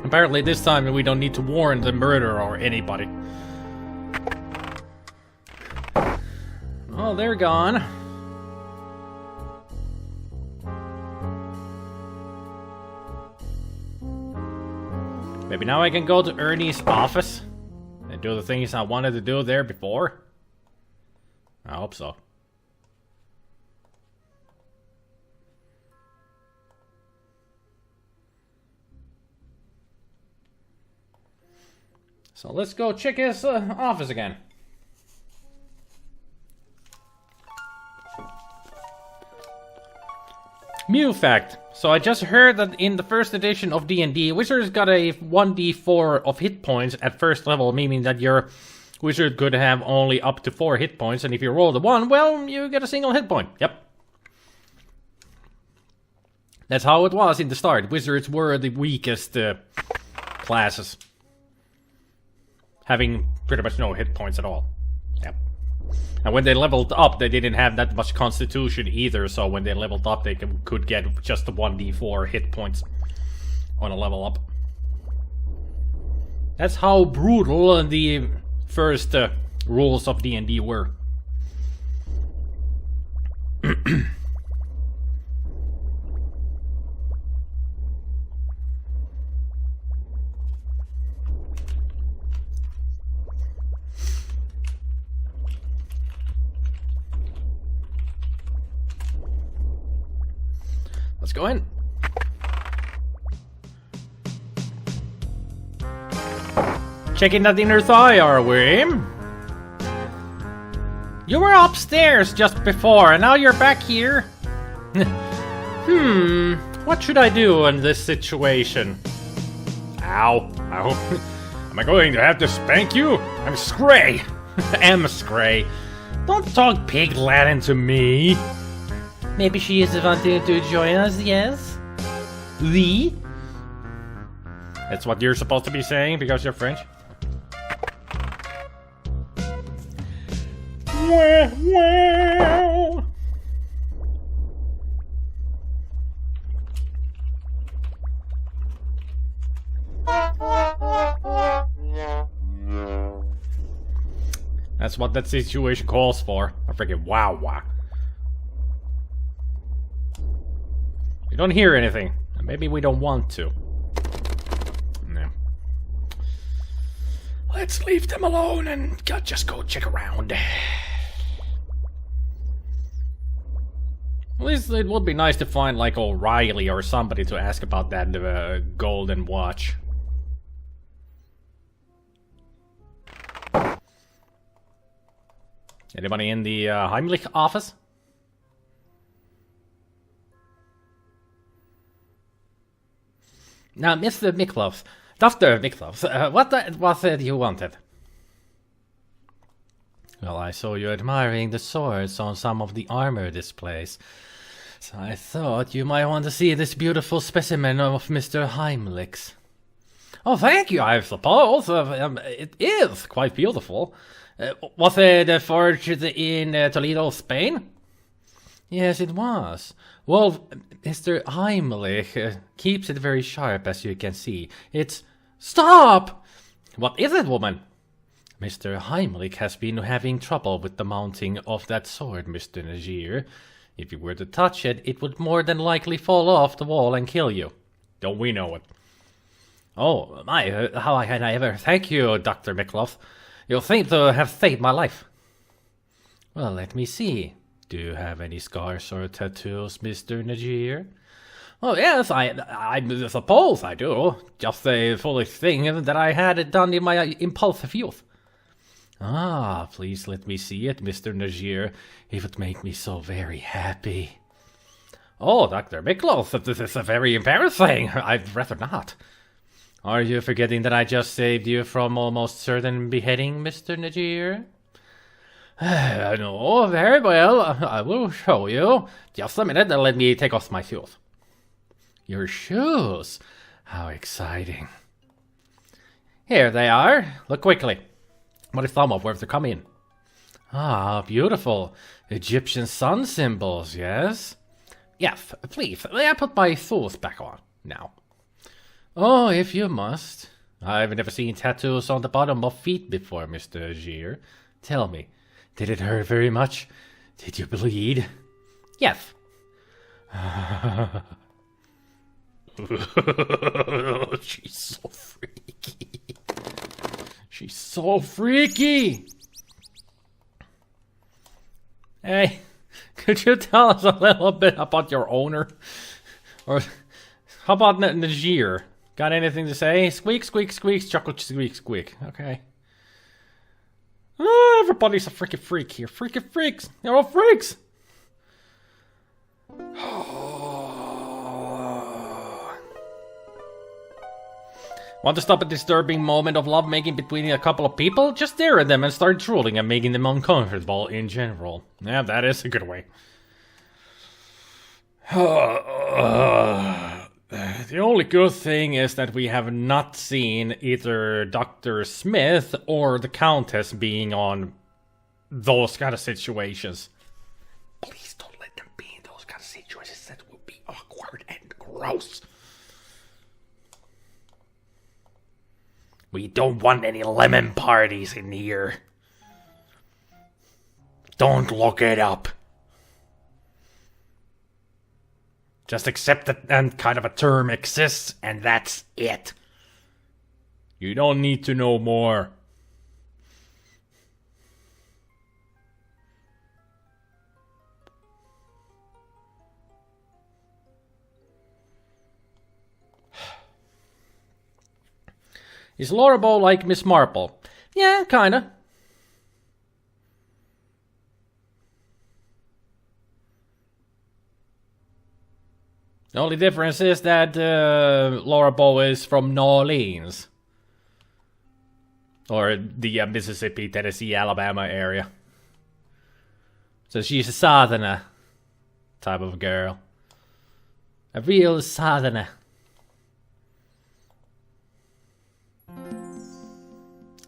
Apparently this time we don't need to warn the murderer or anybody. Oh, they're gone. Maybe now I can go to Ernie's office and do the things I wanted to do there before. I hope so. So let's go check his office again. Mew fact. So I just heard that in the first edition of D&D, wizards got a 1d4 of hit points at first level, meaning that your wizard could have only up to 4 hit points, and if you roll the 1, well, you get a single hit point. Yep. That's how it was in the start. Wizards were the weakest classes, having pretty much no hit points at all. Yep. And when they leveled up, they didn't have that much constitution either, so when they leveled up, they could get just the 1d4 hit points on a level up. That's how brutal the first rules of D&D were. Let's go in. Checking that inner thigh, are we? You were upstairs just before, and now you're back here. What should I do in this situation? Ow. Ow. Am I going to have to spank you? I'm Scray. I'm Scray. Don't talk pig Latin to me. Maybe she is wanting to join us, yes? Lee? That's what you're supposed to be saying because you're French? Wow. That's what that situation calls for. A freaking wow. We don't hear anything. Maybe we don't want to. No. Let's leave them alone and just go check around. At least it would be nice to find like O'Reilly or somebody to ask about that golden watch. Anybody in the Heimlich office? Now, Mr. Miklos, Dr. Miklos, what was it you wanted? Well, I saw you admiring the swords on some of the armor displays, so I thought you might want to see this beautiful specimen of Mr. Heimlich's. Oh, thank you, I suppose. It is quite beautiful. Was it forged in Toledo, Spain? Yes, it was. Well, Mr. Heimlich keeps it very sharp, as you can see. It's... Stop! What is it, woman? Mr. Heimlich has been having trouble with the mounting of that sword, Mr. Najir. If you were to touch it, it would more than likely fall off the wall and kill you. Don't we know it? Oh, my, how can I ever thank you, Dr. Miklos? You seem to have saved my life. Well, let me see. Do you have any scars or tattoos, Mr. Najir? Oh, yes, I suppose I do. Just a foolish thing that I had done in my impulsive youth. Ah, please let me see it, Mr. Najir. It would make me so very happy. Oh, Dr. Miklos, this is very embarrassing. I'd rather not. Are you forgetting that I just saved you from almost certain beheading, Mr. Najir? No, very well. I will show you. Just a minute and let me take off my shoes. Your shoes? How exciting. Here they are. Look quickly. What is some of where to come in? Ah, beautiful. Egyptian sun symbols, yes? Yes, please. May I put my shoes back on now? Oh, if you must. I've never seen tattoos on the bottom of feet before, Mr. Najir. Tell me, did it hurt very much? Did you bleed? Yes. She's so freaky. She's so freaky. Hey, could you tell us a little bit about your owner? Or how about Najir? Got anything to say? Squeak, squeak, squeak, chocolate, squeak, squeak. Okay. Oh, everybody's a freaking freak here. Freaking freaks. They're all freaks. Want to stop a disturbing moment of lovemaking between a couple of people? Just stare at them and start drooling and making them uncomfortable in general. Yeah, that is a good way. The only good thing is that we have not seen either Dr. Smith or the Countess being on those kind of situations. Please don't let them be in those kind of situations. That would be awkward and gross. We don't want any lemon parties in here. Don't look it up. Just accept that and kind of a term exists, and that's it. You don't need to know more. Is Laura Bow like Miss Marple? Yeah, kinda. The only difference is that Laura Bow is from New Orleans. Or the Mississippi, Tennessee, Alabama area. So she's a southerner type of girl. A real southerner.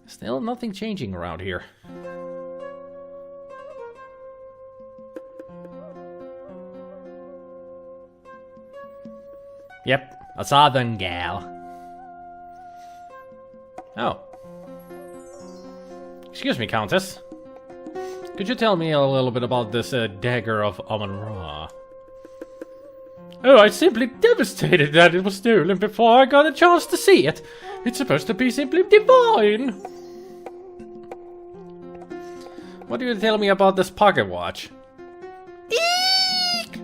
Still nothing changing around here. Yep, a southern gal. Oh. Excuse me, Countess. Could you tell me a little bit about this Dagger of Amon-Ra? Oh, I simply devastated that it was stolen before I got a chance to see it. It's supposed to be simply divine. What do you tell me about this pocket watch? Eek!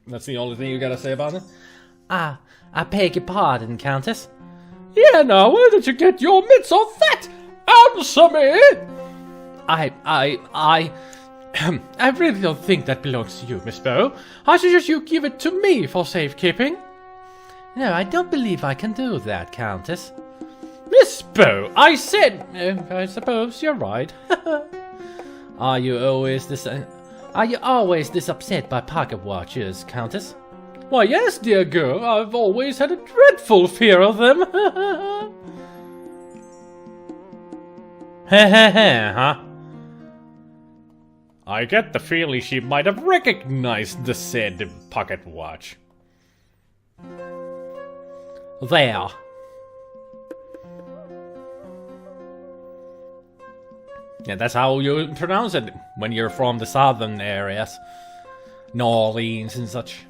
That's the only thing you gotta say about it? I beg your pardon, Countess. Yeah, now, where did you get your mitts on that? Answer me! I really don't think that belongs to you, Miss Bow. I suggest you give it to me for safekeeping. No, I don't believe I can do that, Countess. Miss Bow, I said... I suppose you're right. Are you always this upset by pocket watches, Countess? Why, yes, dear girl. I've always had a dreadful fear of them. Huh? I get the feeling she might have recognized the said pocket watch. There. Yeah, that's how you pronounce it when you're from the southern areas. New Orleans and such.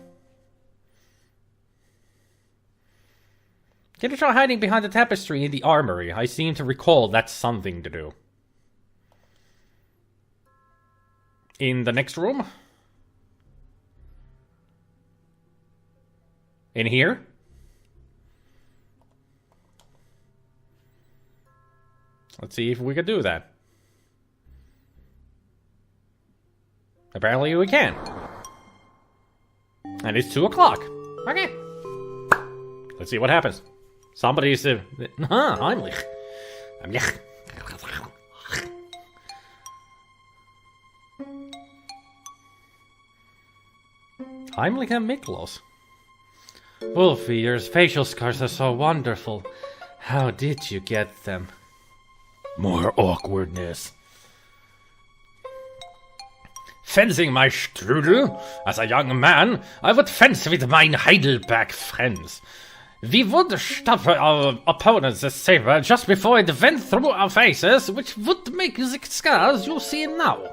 Can you try hiding behind the tapestry in the armory? I seem to recall that's something to do. In the next room? In here? Let's see if we can do that. Apparently we can. And it's 2 o'clock. Okay. Let's see what happens. Somebody's... Heimlich. Heimlich. Heimlich and Miklos. Wolfie, your facial scars are so wonderful. How did you get them? More awkwardness. Fencing, my strudel. As a young man, I would fence with mine Heidelberg friends. We would stop our opponents, saber, just before it went through our faces, which would make the scars you see now.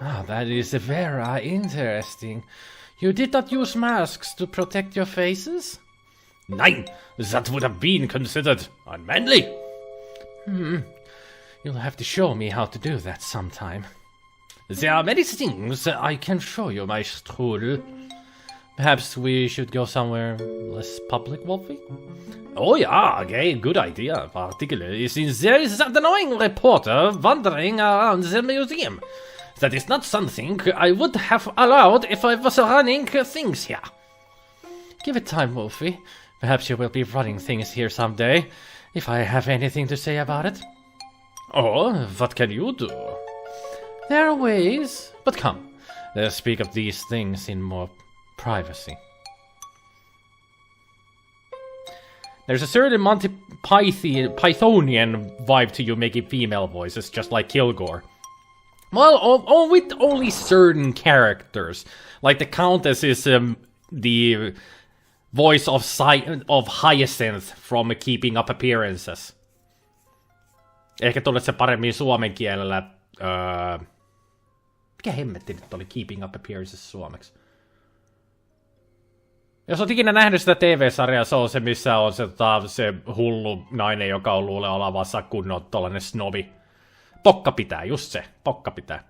Ah, that is very interesting. You did not use masks to protect your faces? Nein, that would have been considered unmanly. You'll have to show me how to do that sometime. There are many things I can show you, my strudel. Perhaps we should go somewhere less public, Wolfie? Oh yeah, okay, good idea. Particularly since there is that annoying reporter wandering around the museum. That is not something I would have allowed if I was running things here. Give it time, Wolfie. Perhaps you will be running things here someday, if I have anything to say about it. Oh, what can you do? There are ways, but come, let's speak of these things in more privacy. There's a certain Monty Pythonian vibe to you making female voices, just like Kilgore. Well, with only certain characters. Like the Countess is the voice of Hyacinth from Keeping Up Appearances. Ehkä tulet se paremmin suomen kielellä. Mikä hemmetti nyt oli Keeping Up Appearances suomeksi? Jos oot ikinä nähnyt sitä TV-sarjaa, se on se, missä on se hullu nainen, joka luulee olevansa kunnon tollanen snobi. Pokka pitää, just se. Pokka pitää.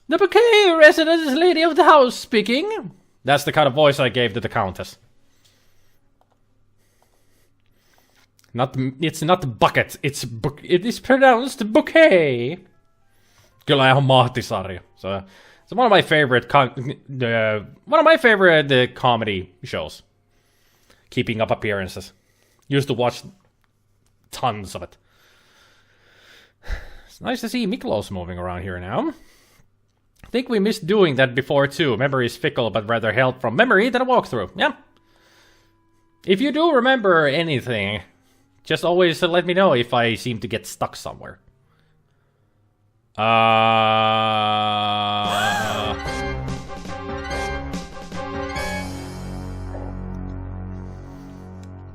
The bouquet resident is lady of the house speaking. That's the kind of voice I gave to the Countess. It's not bucket, it is pronounced bouquet. Kyllä ihan mahtisarja. So it's one of my favorite comedy shows. Keeping Up Appearances. Used to watch tons of it. It's nice to see Miklos moving around here now. I think we missed doing that before too. Memory is fickle, but rather held from memory than a walkthrough. Yeah. If you do remember anything, just always let me know if I seem to get stuck somewhere. Is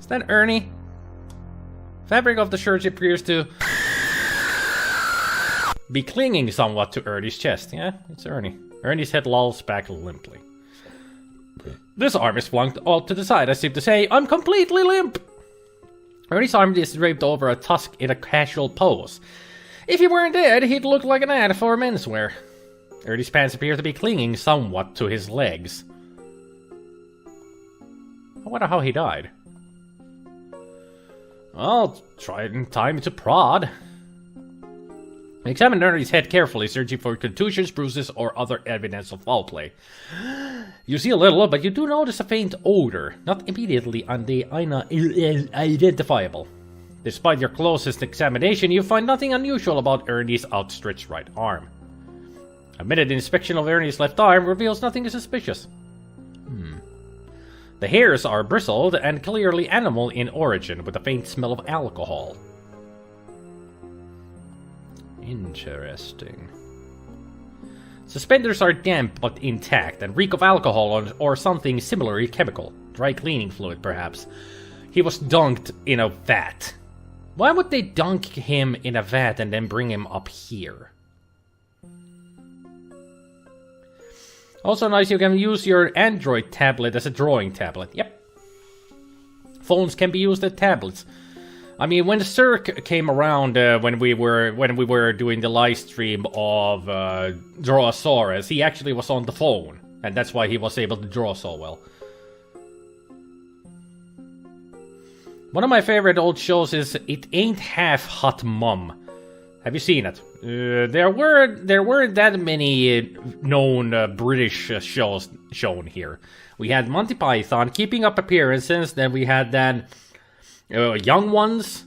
that Ernie? Fabric of the shirt appears to be clinging somewhat to Ernie's chest. Yeah, it's Ernie. Ernie's head lolls back limply. This arm is flung all to the side as if to say, I'm completely limp! Ernie's arm is draped over a tusk in a casual pose. If he weren't dead, he'd look like an ad for menswear. Ernie's pants appear to be clinging somewhat to his legs. I wonder how he died. I'll try in time to prod. Examine Ernie's head carefully, searching for contusions, bruises, or other evidence of foul play. You see a little, but you do notice a faint odor, not immediately identifiable. Despite your closest examination, you find nothing unusual about Ernie's outstretched right arm. A minute inspection of Ernie's left arm reveals nothing suspicious. The hairs are bristled and clearly animal in origin, with a faint smell of alcohol. Interesting. Suspenders are damp but intact and reek of alcohol or something similarly chemical. Dry cleaning fluid, perhaps. He was dunked in a vat. Why would they dunk him in a vat and then bring him up here? Also nice, you can use your Android tablet as a drawing tablet. Yep. Phones can be used as tablets. I mean, when Cirque came around when we were doing the live stream of Drawasaurus, he actually was on the phone, and that's why he was able to draw so well. One of my favorite old shows is It Ain't Half Hot Mum. Have you seen it? There weren't that many known British shows shown here. We had Monty Python, Keeping Up Appearances, then we had Young Ones.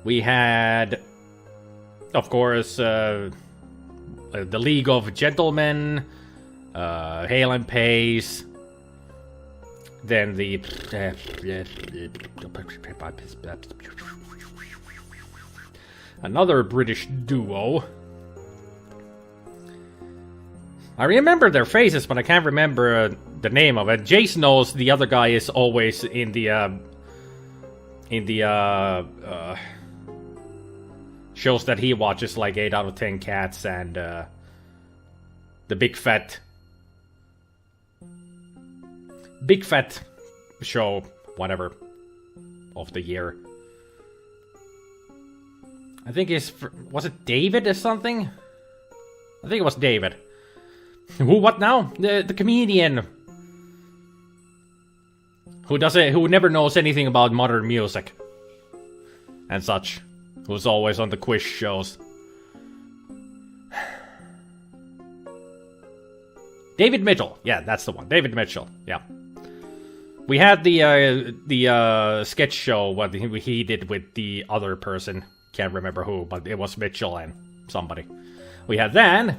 We had, of course, the League of Gentlemen, Hale and Pace. Then the another British duo. I remember their faces, but I can't remember the name of it. Jace knows the other guy is always in the shows that he watches, like 8 out of 10 Cats and the big fat show, whatever, of the year. I think was it David or something? I think it was David. Who? What now? The comedian who never knows anything about modern music and such, who's always on the quiz shows. David Mitchell. Yeah, that's the one. David Mitchell. Yeah. We had the sketch show what he did with the other person. Can't remember who, but it was Mitchell and somebody. We had that.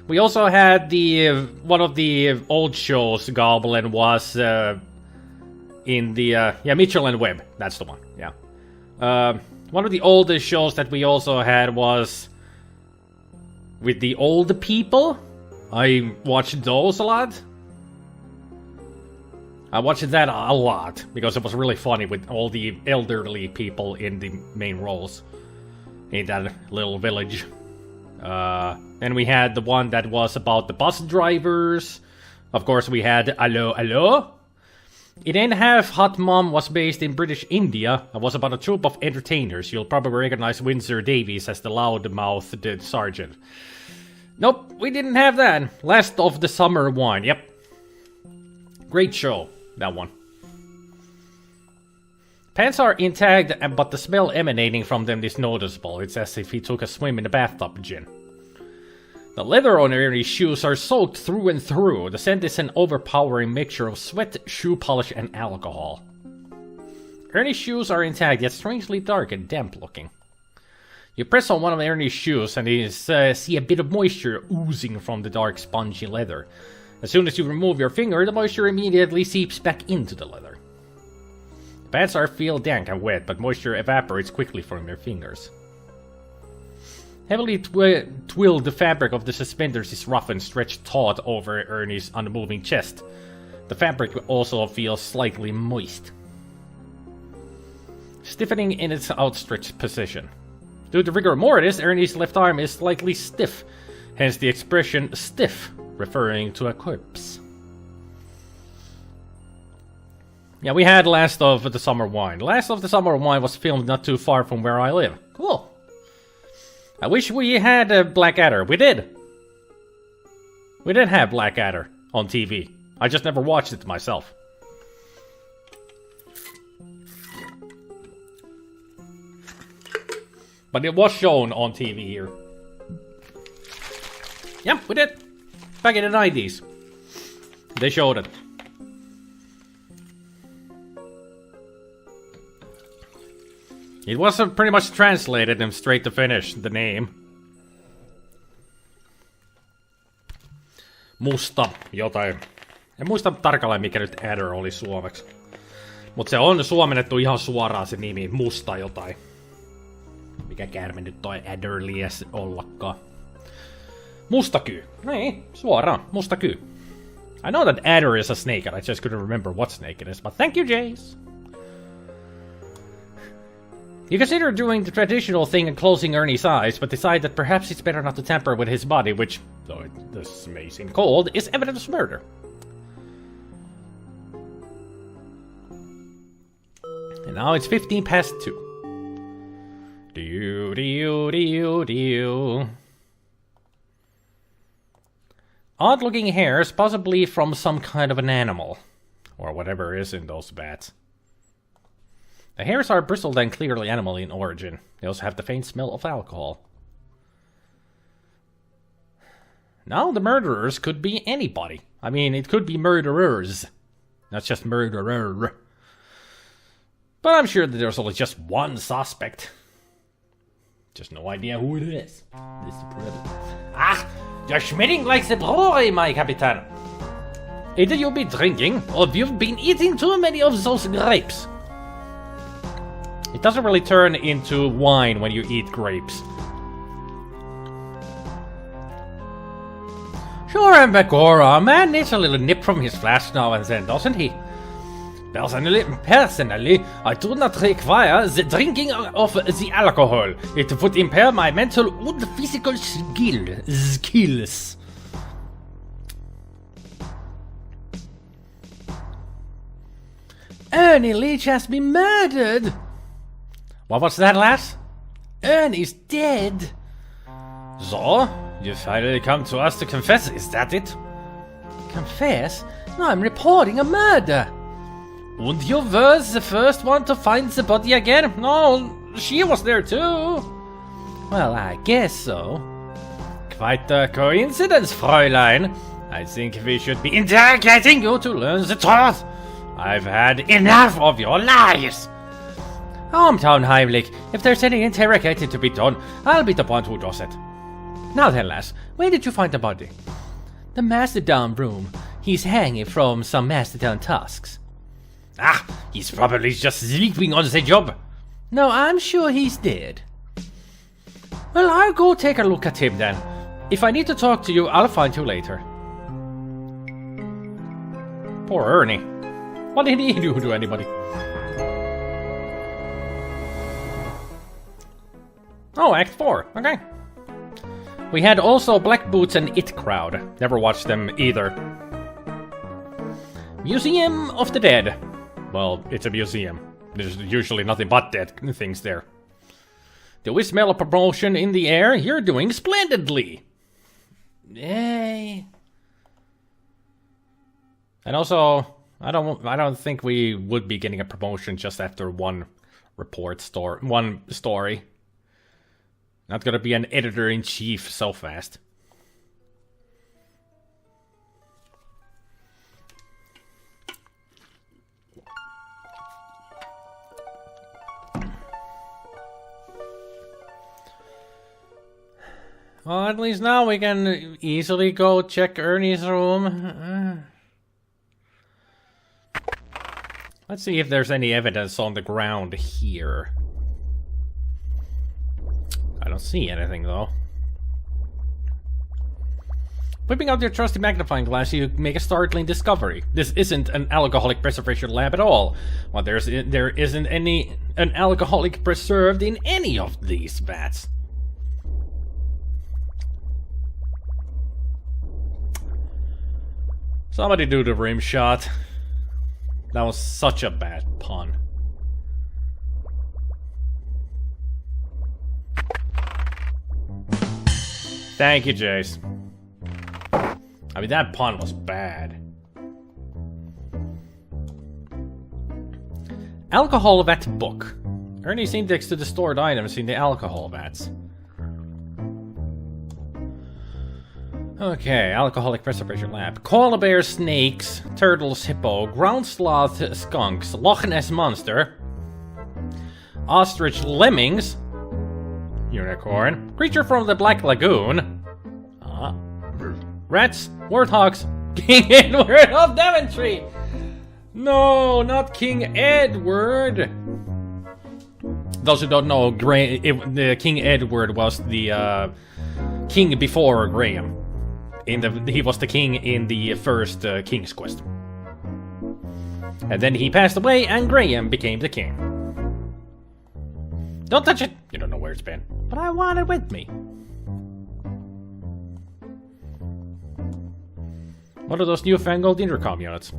We also had the one of the old shows. Goblin was in the Mitchell and Webb. That's the one. Yeah. One of the oldest shows that we also had was with the old people. I watched those a lot. I watched that a lot because it was really funny with all the elderly people in the main roles in that little village. Then we had the one that was about the bus drivers. Of course, we had Allo Allo. It ain't half Hot Mom was based in British India. It was about a troupe of entertainers. You'll probably recognize Windsor Davies as the loud-mouthed sergeant. Nope, we didn't have that. Last of the Summer Wine. Yep. Great show, that one. Pants are intact, but the smell emanating from them is noticeable. It's as if he took a swim in a bathtub gin. The leather on Ernie's shoes are soaked through and through. The scent is an overpowering mixture of sweat, shoe polish, and alcohol. Ernie's shoes are intact, yet strangely dark and damp looking. You press on one of Ernie's shoes and you see a bit of moisture oozing from the dark, spongy leather. As soon as you remove your finger, the moisture immediately seeps back into the leather. The pants feel dank and wet, but moisture evaporates quickly from your fingers. Heavily twilled, the fabric of the suspenders is rough and stretched taut over Ernie's unmoving chest. The fabric also feels slightly moist, stiffening in its outstretched position. Due to rigor mortis, Ernie's left arm is slightly stiff, hence the expression stiff, referring to a corpse. Yeah, we had Last of the Summer Wine. Last of the Summer Wine was filmed not too far from where I live. Cool. I wish we had Blackadder. We did. We did have Blackadder on TV. I just never watched it myself. But it was shown on TV here. Yep, we did. Back in the 90s. They showed it. It was pretty much translated and straight to finish, the name. Musta jotain. En muista tarkalleen mikä nyt Adder oli suomeksi. Mut se on suomennettu ihan suoraan se nimi, Musta jotain. Mikä käärme nyt toi Adder lies ollakaan. Mustakyy. Niin, suoraan. Mustakyy. I know that Adder is a snake and I just couldn't remember what snake it is, but thank you, Jace. You consider doing the traditional thing and closing Ernie's eyes, but decide that perhaps it's better not to tamper with his body, which, though this may seem cold, is evidence of murder. And now it's 15 past 2. Do. Odd-looking hairs, possibly from some kind of an animal. Or whatever is in those bats. The hairs are bristled and clearly animal in origin. They also have the faint smell of alcohol. Now the murderers could be anybody. I mean, it could be murderers. Not just murderer. But I'm sure that there's only just one suspect. Just no idea who it is. This is the problem. Ah! You're smelling like the brewery, my Capitan. Either you'll be drinking, or you've been eating too many of those grapes. It doesn't really turn into wine when you eat grapes. Sure, Begorra, a man needs a little nip from his flask now and then, doesn't he? Personally, I do not require the drinking of the alcohol. It would impair my mental and physical skills. Ernie Leach has been murdered. What was that, lass? Ernie's dead. So, you finally come to us to confess, is that it? Confess? No, I'm reporting a murder. And you were the first one to find the body again? No, she was there too. Well, I guess so. Quite a coincidence, Fräulein. I think we should be interrogating you to learn the truth. I've had enough of your lies. Calm down, Heimlich. If there's any interrogating to be done, I'll be the one who does it. Now then, lass, where did you find the body? The Mastodon room. He's hanging from some Mastodon tusks. Ah, he's probably just sleeping on the job. No, I'm sure he's dead. Well, I'll go take a look at him then. If I need to talk to you, I'll find you later. Poor Ernie. What did he do to anybody? Oh, Act 4. Okay. We had also Black Boots and It Crowd. Never watched them either. Museum of the Dead. Well, it's a museum. There's usually nothing but dead things there. Do we smell a promotion in the air? You're doing splendidly. Yay. And also, I don't think we would be getting a promotion just after one story. Not gonna be an editor-in-chief so fast. Well, at least now we can easily go check Ernie's room. Let's see if there's any evidence on the ground here. I don't see anything, though. Whipping out your trusty magnifying glass, you make a startling discovery. This isn't an alcoholic preservation lab at all. Well, there isn't an alcoholic preserved in any of these vats. Somebody do the rim shot. That was such a bad pun. Thank you, Jace. I mean, that pun was bad. Alcohol vat book. Ernie's index to the stored items in the alcohol vats. Okay, alcoholic preservation lab. Koala bear, snakes, turtles, hippo, ground sloth, skunks, Loch Ness monster, ostrich, lemmings, unicorn, creature from the Black Lagoon, rats, warthogs, King Edward of Daventry. No, not King Edward. Those who don't know, King Edward was the king before Graham. He was the king in the first King's Quest. And then he passed away and Graham became the king. Don't touch it! You don't know where it's been. But I want it with me. What are those newfangled intercom units?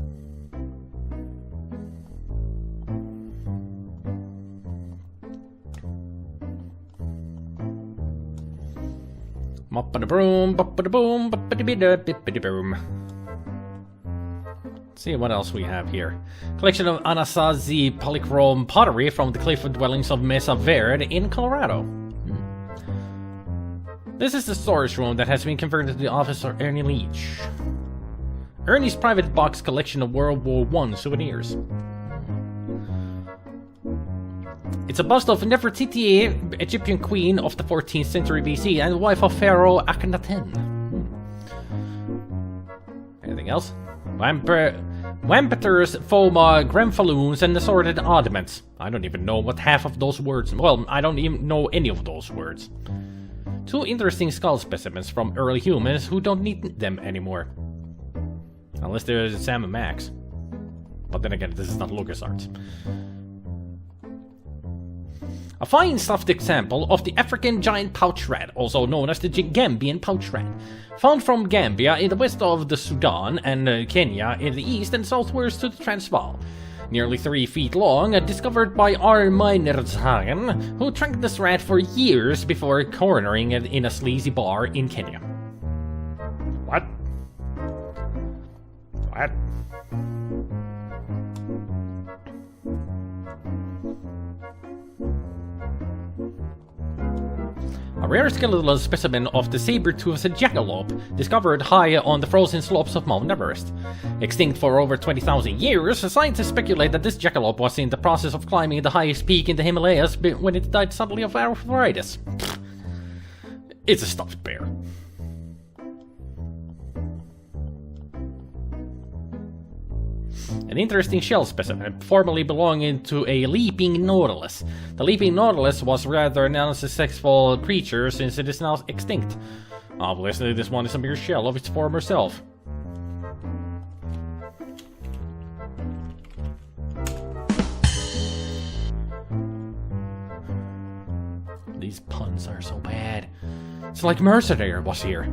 Boom, boom, boom. See what else we have here. Collection of Anasazi polychrome pottery from the cliff dwellings of Mesa Verde in Colorado. This is the storage room that has been converted to the office of Ernie Leach. Ernie's private box collection of World War I souvenirs. It's a bust of Nefertiti, Egyptian queen of the 14th century BC and wife of Pharaoh Akhenaten. Anything else? Wampeters, Foma, Grenfalloons, and assorted oddments. I don't even know what half of those words... Well, I don't even know any of those words. Two interesting skull specimens from early humans who don't need them anymore. Unless there's Sam and Max. But then again, this is not LucasArts. A fine stuffed example of the African giant pouch rat, also known as the Gambian pouch rat. Found from Gambia in the west of the Sudan and Kenya in the east and southwest to the Transvaal. Nearly 3 feet long, discovered by R. Meinershagen, who tracked this rat for years before cornering it in a sleazy bar in Kenya. What? What? A rare skeletal specimen of the saber-toothed jackalope, discovered high on the frozen slopes of Mount Everest. Extinct for over 20,000 years, scientists speculate that this jackalope was in the process of climbing the highest peak in the Himalayas when it died suddenly of arthritis. It's a stuffed bear. An interesting shell specimen, formerly belonging to a leaping nautilus. The leaping nautilus was rather an unsuccessful creature since it is now extinct. Obviously, this one is a mere shell of its former self. These puns are so bad. It's like Mercenaire was here.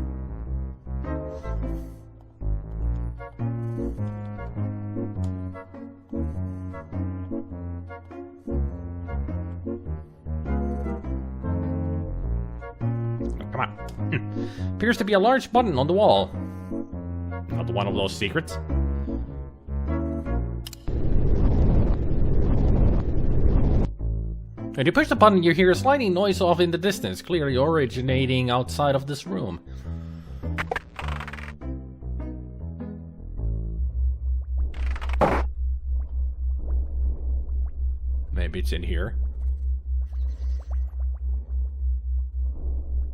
Come on. Appears to be a large button on the wall. Not one of those secrets. When you push the button, you hear a sliding noise off in the distance, clearly originating outside of this room. Maybe it's in here.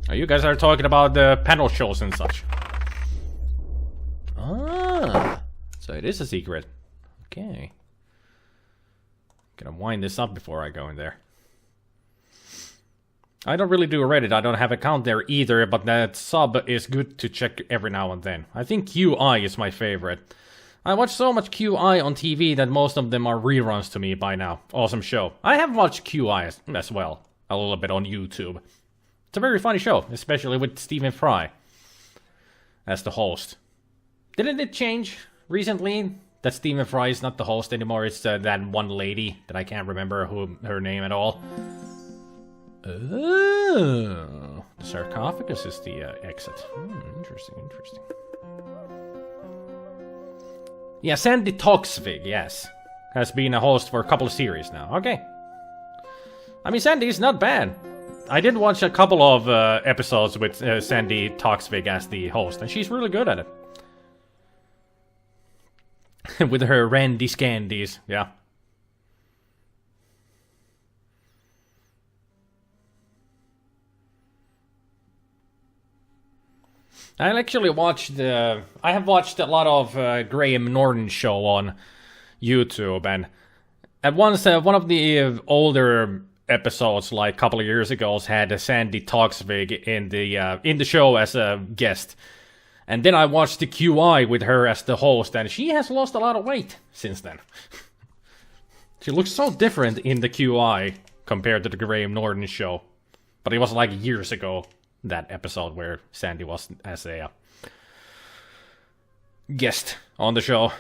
Oh, you guys are talking about the panel shows and such. Ah, so it is a secret. Okay. Gonna wind this up before I go in there. I don't really do Reddit, I don't have an account there either, but that sub is good to check every now and then. I think QI is my favorite. I watch so much QI on TV that most of them are reruns to me by now. Awesome show. I have watched QI as well, a little bit on YouTube. It's a very funny show, especially with Stephen Fry as the host. Didn't it change recently that Stephen Fry is not the host anymore? It's that one lady that I can't remember her name at all. Oh, the sarcophagus is the exit. Interesting, interesting. Yeah, Sandy Toksvig, yes. Has been a host for a couple of series now. Okay. I mean, Sandy is not bad. I did watch a couple of episodes with Sandy Toksvig as the host, and she's really good at it. With her Randy Scandies, yeah. I actually watched I have watched a lot of Graham Norton's show on YouTube, and at once one of the older episodes, like a couple of years ago, had Sandy Toksvig in the show as a guest, and then I watched the QI with her as the host, and she has lost a lot of weight since then. She looks so different in the QI compared to the Graham Norton show, but it was like years ago. That episode where Sandy was as a guest on the show.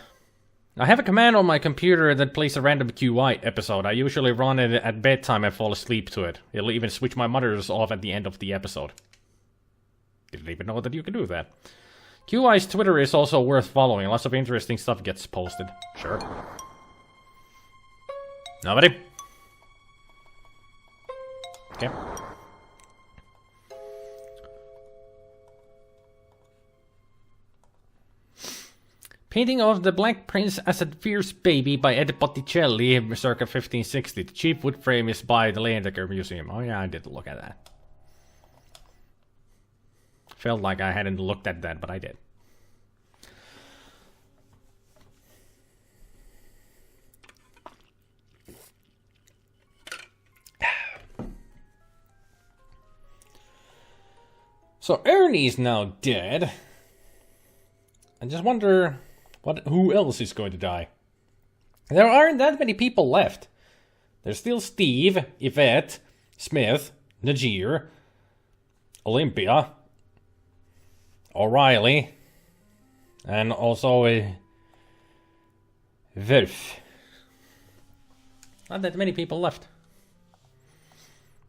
I have a command on my computer that plays a random QI episode. I usually run it at bedtime and fall asleep to it. It'll even switch my monitors off at the end of the episode. Didn't even know that you can do that. QI's Twitter is also worth following. Lots of interesting stuff gets posted. Sure. Nobody? Okay. Painting of the Black Prince as a Fierce Baby by Ed Botticelli, circa 1560. The chief wood frame is by the Leyendecker Museum. Oh yeah, I did look at that. Felt like I hadn't looked at that, but I did. So Ernie's now dead. I just wonder who else is going to die. There aren't that many people left. There's still Steve, Yvette, Smith, Najir, Olympia, O'Reilly, and also Wolf. Not that many people left.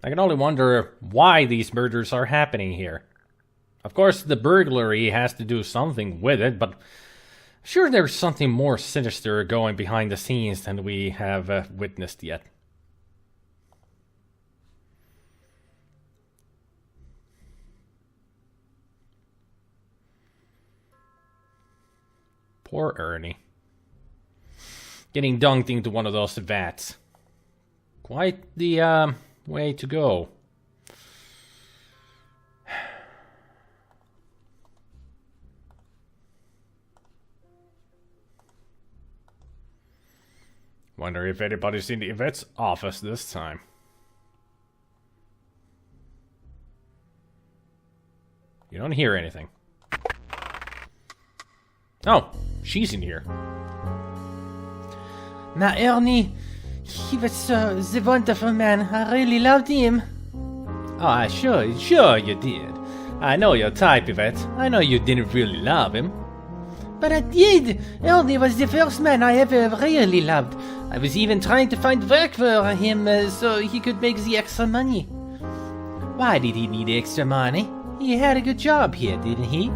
I can only wonder why these murders are happening here. Of course, the burglary has to do something with it, but sure there's something more sinister going behind the scenes than we have witnessed yet. Poor Ernie. Getting dunked into one of those vats. Quite the way to go. Wonder if anybody's in the Yvette's office this time. You don't hear anything. Oh, she's in here. Now, Ernie, he was the wonderful man. I really loved him. Oh, sure you did. I know your type, Yvette. I know you didn't really love him. But I did. Ernie was the first man I ever really loved. I was even trying to find work for him so he could make the extra money. Why did he need extra money? He had a good job here, didn't he?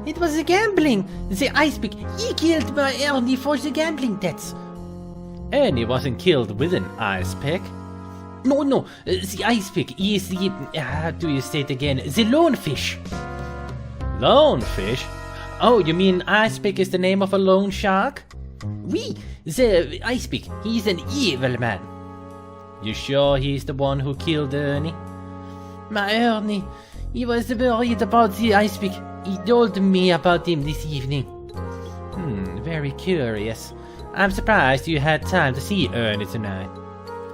It was the gambling. The ice pick. He killed my Ernie for the gambling debts. Ernie wasn't killed with an ice pick. No, the ice pick is the, how do you say it again? The lonefish. Lonefish? Oh, you mean ice pick is the name of a loan shark? Oui, the ice pick, he's an evil man. You sure he's the one who killed Ernie? My Ernie, he was worried about the ice pick. He told me about him this evening. Very curious. I'm surprised you had time to see Ernie tonight.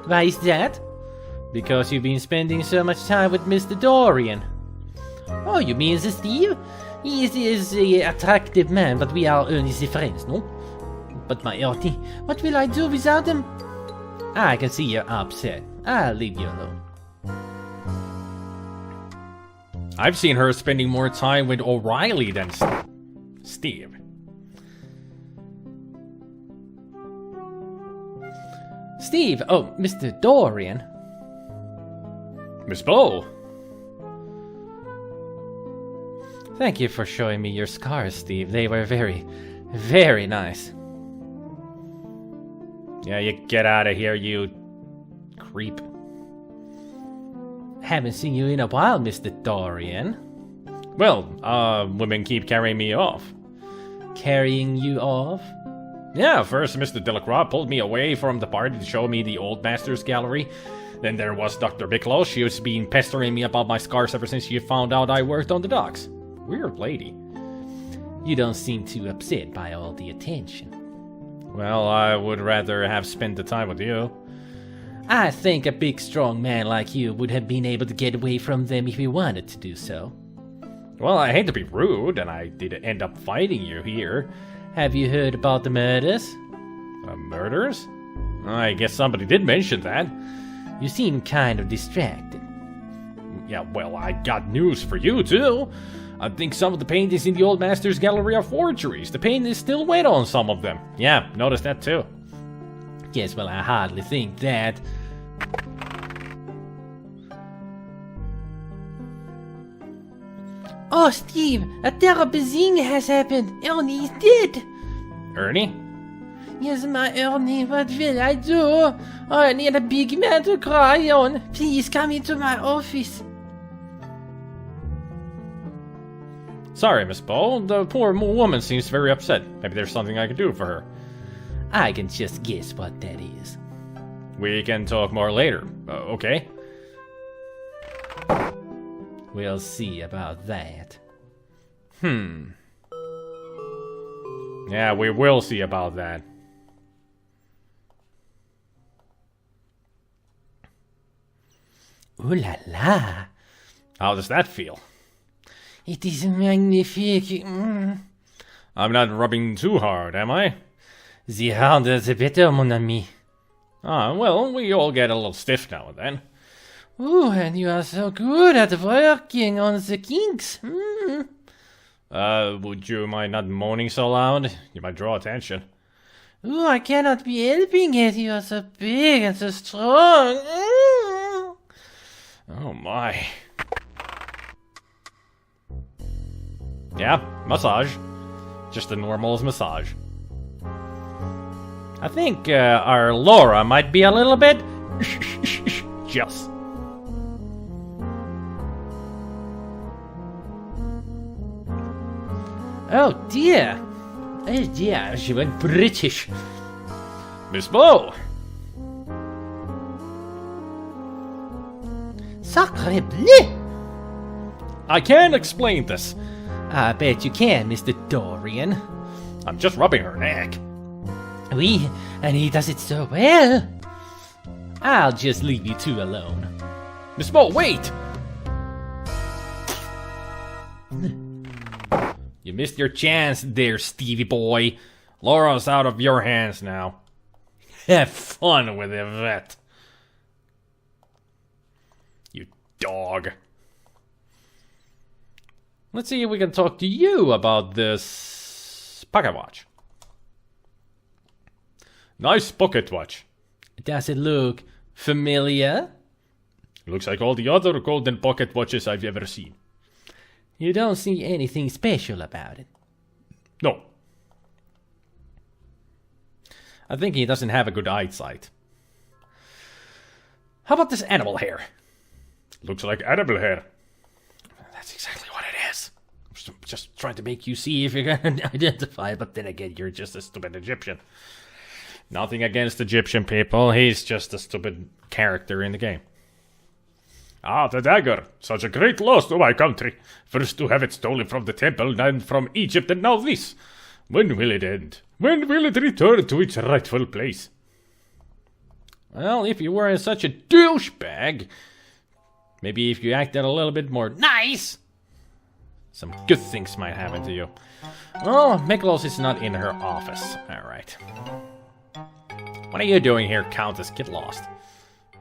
Why is that? Because you've been spending so much time with Mr. Dorian. Oh, you mean the Steve? He is an attractive man, but we are only the friends, no? But my Ernie, what will I do without him? I can see you're upset. I'll leave you alone. I've seen her spending more time with O'Reilly than Steve. Steve? Oh, Mr. Dorian. Miss Bow. Thank you for showing me your scars, Steve. They were very, very nice. Yeah, you get out of here, you creep. Haven't seen you in a while, Mr. Dorian. Well, women keep carrying me off. Carrying you off? Yeah, first Mr. Delacroix pulled me away from the party to show me the Old Masters Gallery. Then there was Dr. Bicklow. She was been pestering me about my scars ever since she found out I worked on the docks. Weird lady. You don't seem too upset by all the attention. Well, I would rather have spent the time with you. I think a big, strong man like you would have been able to get away from them if he wanted to do so. Well, I hate to be rude, and I did end up fighting you here. Have you heard about the murders? Murders? I guess somebody did mention that. You seem kind of distracted. Yeah, well, I got news for you, too. I think some of the paintings in the Old Masters Gallery are forgeries. The paint is still wet on some of them. Yeah, noticed that, too. Yes, well, I hardly think that. Oh, Steve, a terrible thing has happened. Ernie is dead. Ernie? Yes, my Ernie, what will I do? Oh, I need a big man to cry on. Please come into my office. Sorry, Miss Bow. The poor woman seems very upset. Maybe there's something I can do for her. I can just guess what that is. We can talk more later, okay? We'll see about that. Yeah, we will see about that. Ooh la la. How does that feel? It is magnifique. Mm. I'm not rubbing too hard, am I? The harder the better, mon ami. Ah, well, we all get a little stiff now and then. Ooh, and you are so good at working on the kinks. Mm. Would you mind not moaning so loud? You might draw attention. Ooh, I cannot be helping it. You are so big and so strong. Mm. Oh my. Yeah, massage. Just a normal massage. I think our Laura might be a little bit jealous. Oh dear. Oh dear, she went British. Miss Bo! Sacre bleu! I can't explain this. I bet you can, Mr. Dorian. I'm just rubbing her neck. Oui, and he does it so well. I'll just leave you two alone. Miss Bo, wait! You missed your chance there, Stevie boy. Laura's out of your hands now. Have fun with Yvette. You dog. Let's see if we can talk to you about this pocket watch. Nice pocket watch. Does it look familiar? Looks like all the other golden pocket watches I've ever seen. You don't see anything special about it. No. I think he doesn't have a good eyesight. How about this animal hair? Looks like animal hair. That's exactly what it is. I'm just trying to make you see if you can identify, but then again, you're just a stupid Egyptian. Nothing against Egyptian people, he's just a stupid character in the game. Ah, the dagger. Such a great loss to my country. First to have it stolen from the temple, then from Egypt, and now this. When will it end? When will it return to its rightful place? Well, if you weren't such a douchebag, maybe if you acted a little bit more nice, some good things might happen to you. Oh, Miklos is not in her office. Alright. What are you doing here, Countess? Get lost.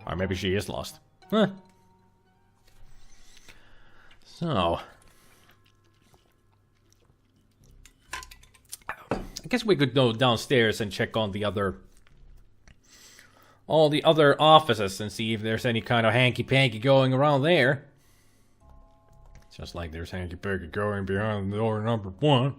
Or maybe she is lost. Huh. So, I guess we could go downstairs and check on all the other offices and see if there's any kind of hanky-panky going around there. Just like there's hanky-panky going behind door number 1.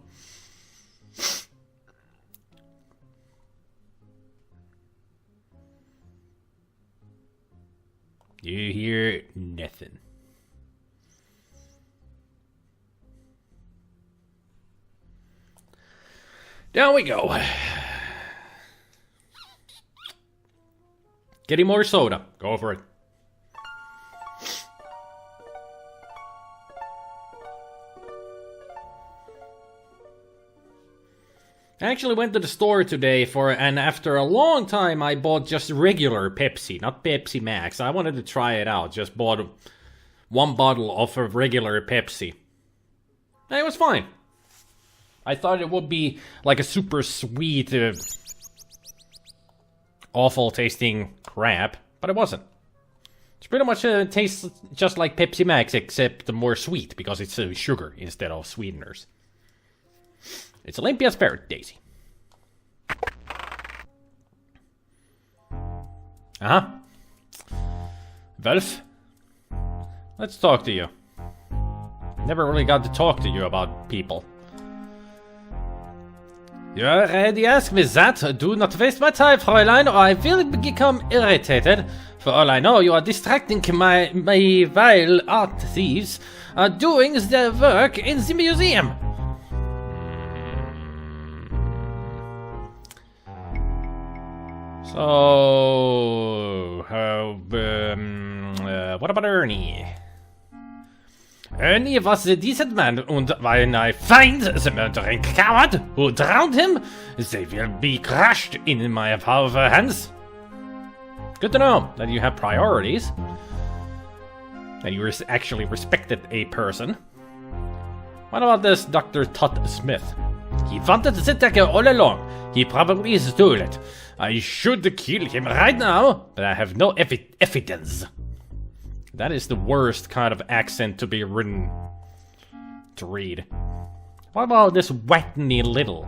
You hear nothing. Down we go. Getting more soda. Go for it. I actually went to the store today and after a long time I bought just regular Pepsi, not Pepsi Max. I wanted to try it out. Just bought one bottle of a regular Pepsi. And it was fine. I thought it would be like a super sweet, awful tasting crap, but it wasn't. It's pretty much tastes just like Pepsi Max, except more sweet, because it's sugar instead of sweeteners. It's Olympia's favorite, Daisy. Uh-huh. Wolf, let's talk to you. Never really got to talk to you about people. You already asked me that. Do not waste my time, Fräulein, or I will become irritated. For all I know, you are distracting my vile art thieves doing their work in the museum. So, what about Ernie? Ernie was a decent man, and when I find the murdering coward who drowned him, they will be crushed in my powerful hands. Good to know that you have priorities. That you actually respected a person. What about this Dr. Tut Smith? He wanted the dagger all along. He probably stole it. I should kill him right now, but I have no evidence. That is the worst kind of accent to be written. To read. What about this Whitney Little?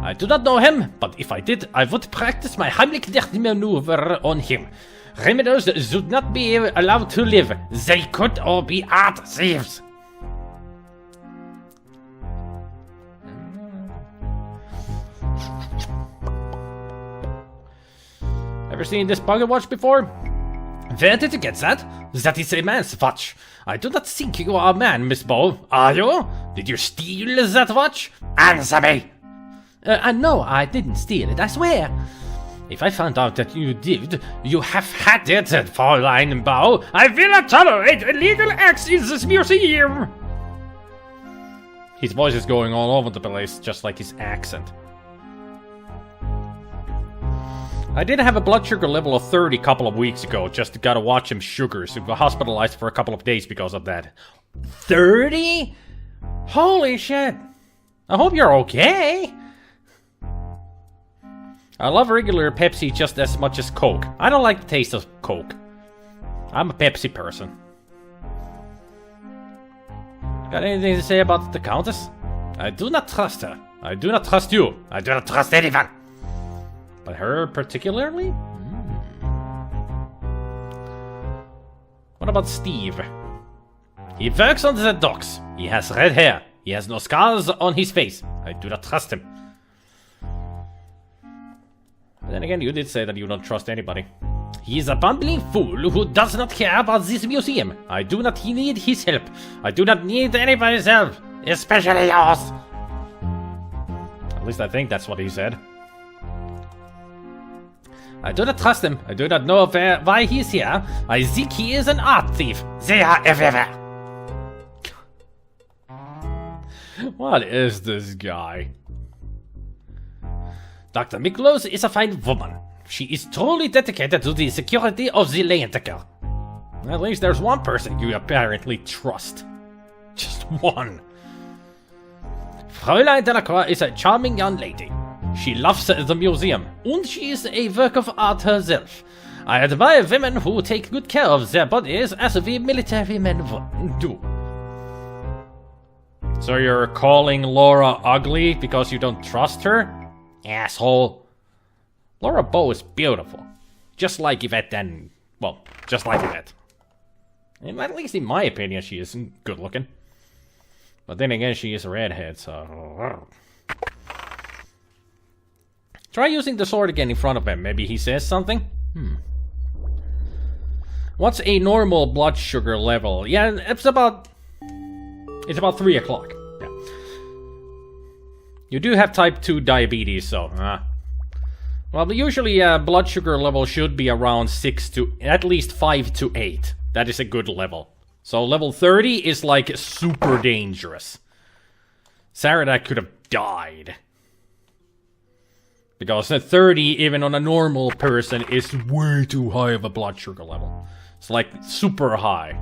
I do not know him, but if I did, I would practice my Heimlich maneuver on him. Criminals should not be allowed to live. They could all be art thieves. Ever seen this pocket watch before? Where did you get that? That is a man's watch. I do not think you are a man, Miss Bow. Are you? Did you steal that watch? Answer me! No, I didn't steal it, I swear. If I found out that you did, you have had it, Fräulein Bow. I will not tolerate illegal acts in this museum. His voice is going all over the place, just like his accent. I did have a blood sugar level of 30 a couple of weeks ago, just gotta watch him sugars. He got hospitalized for a couple of days because of that. 30? Holy shit. I hope you're okay. I love regular Pepsi just as much as Coke. I don't like the taste of Coke. I'm a Pepsi person. Got anything to say about the Countess? I do not trust her. I do not trust you. I do not trust anyone. But her particularly? What about Steve? He works on the docks. He has red hair. He has no scars on his face. I do not trust him. But then again, you did say that you don't trust anybody. He is a bumbling fool who does not care about this museum. I do not need his help. I do not need anybody's help, especially yours. At least I think that's what he said. I do not trust him. I do not know why he's here. I think he is an art thief. They are everywhere. What is this guy? Dr. Miklos is a fine woman. She is truly dedicated to the security of the Leyendecker. At least there's one person you apparently trust. Just one. Fräulein Delacroix is a charming young lady. She loves the museum, and she is a work of art herself. I admire women who take good care of their bodies as we military men do. So you're calling Laura ugly because you don't trust her? Asshole. Laura Bow is beautiful. Just like Yvette and... well, just like Yvette. And at least in my opinion, she isn't good looking. But then again, she is a redhead, so... Try using the sword again in front of him. Maybe he says something? What's a normal blood sugar level? Yeah, it's about 3 o'clock. Yeah. You do have type 2 diabetes, so... well, usually blood sugar level should be around 6 to... at least 5 to 8. That is a good level. So level 30 is like super dangerous. Saradak could have died. Because 30, even on a normal person, is way too high of a blood sugar level. It's like super high.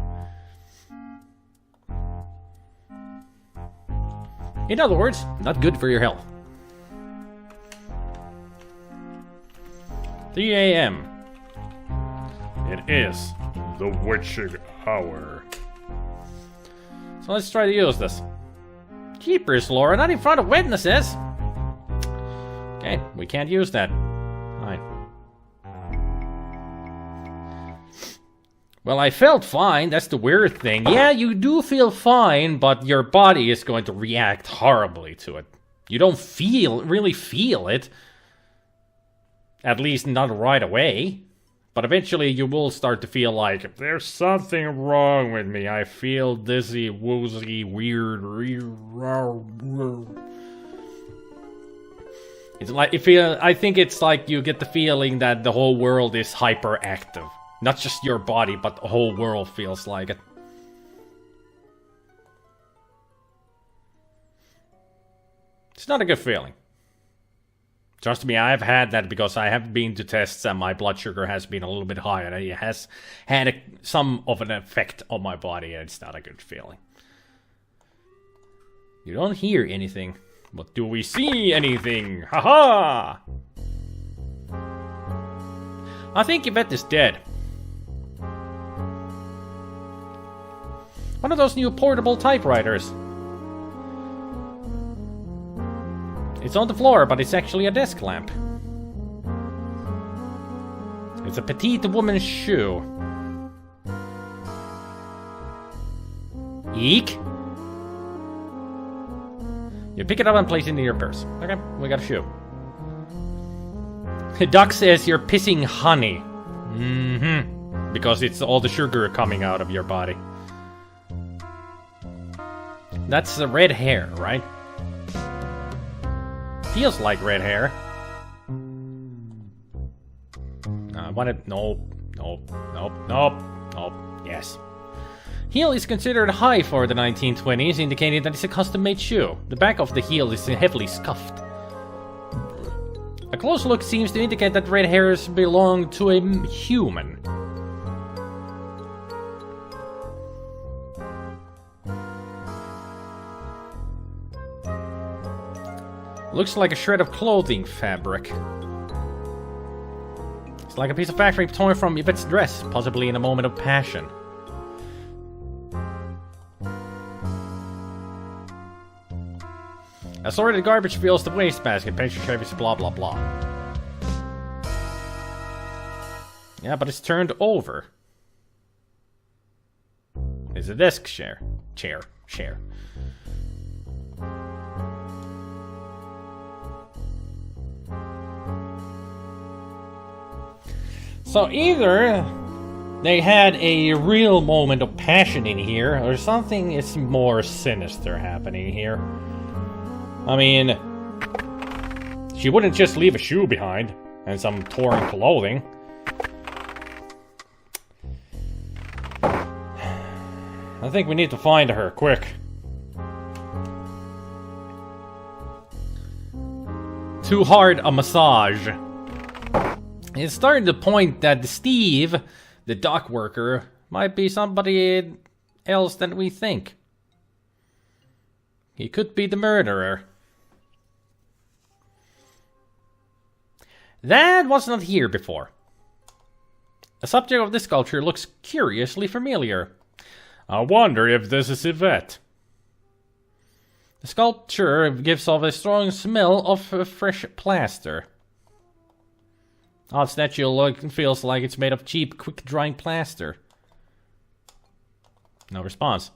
In other words, not good for your health. 3 a.m. It is the witching hour. So let's try to use this. Keepers, Laura, not in front of witnesses. Okay, we can't use that. Fine. Well, I felt fine. That's the weird thing. Yeah, you do feel fine, but your body is going to react horribly to it. You don't really feel it. At least not right away. But eventually you will start to feel like, there's something wrong with me. I feel dizzy, woozy, weird. It's like, I think it's like you get the feeling that the whole world is hyperactive. Not just your body, but the whole world feels like it. It's not a good feeling. Trust me, I've had that because I have been to tests and my blood sugar has been a little bit high and it has had some of an effect on my body and it's not a good feeling. You don't hear anything. But do we see anything? Haha! I think Yvette is dead. One of those new portable typewriters. It's on the floor, but it's actually a desk lamp. It's a petite woman's shoe. Eek! You pick it up and place it in your purse. Okay, we got a shoe. Duck says you're pissing honey. Mm-hmm. Because it's all the sugar coming out of your body. That's the red hair, right? Feels like red hair. I wanted... Nope. Yes. Heel is considered high for the 1920s, indicating that it's a custom-made shoe. The back of the heel is heavily scuffed. A close look seems to indicate that red hairs belong to a human. Looks like a shred of clothing fabric. It's like a piece of factory torn from Yvette's dress, possibly in a moment of passion. Assorted garbage fills the wastebasket, pastry shavings, blah blah blah. Yeah, but it's turned over. It's a desk chair. Chair. So either they had a real moment of passion in here, or something is more sinister happening here. I mean, she wouldn't just leave a shoe behind and some torn clothing. I think we need to find her, quick. Too hard a massage. It's starting to point that Steve, the dock worker, might be somebody else than we think. He could be the murderer. That was not here before. The subject of this sculpture looks curiously familiar. I wonder if this is Yvette. The sculpture gives off a strong smell of fresh plaster. Odd statue feels like it's made of cheap, quick-drying plaster. No response.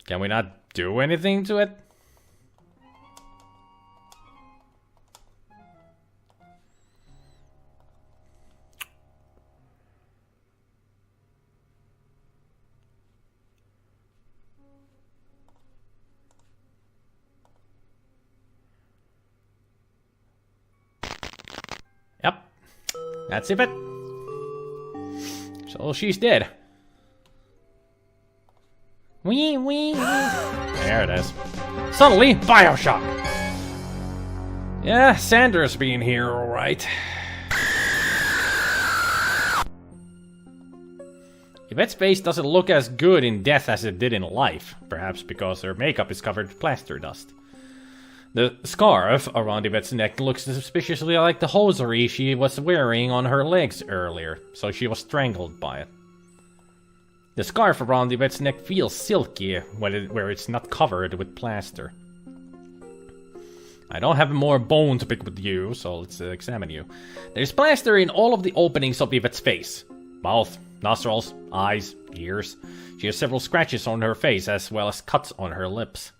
Can we not do anything to it? Yep. That's it. So she's dead. Wee. There it is. Suddenly, Bioshock. Yeah, Sanders being here, alright. Yvette's face doesn't look as good in death as it did in life, perhaps because her makeup is covered with plaster dust. The scarf around Yvette's neck looks suspiciously like the hosiery she was wearing on her legs earlier, so she was strangled by it. The scarf around Yvette's neck feels silky where it's not covered with plaster. I don't have more bone to pick with you, so let's examine you. There's plaster in all of the openings of Yvette's face. Mouth, nostrils, eyes, ears. She has several scratches on her face as well as cuts on her lips.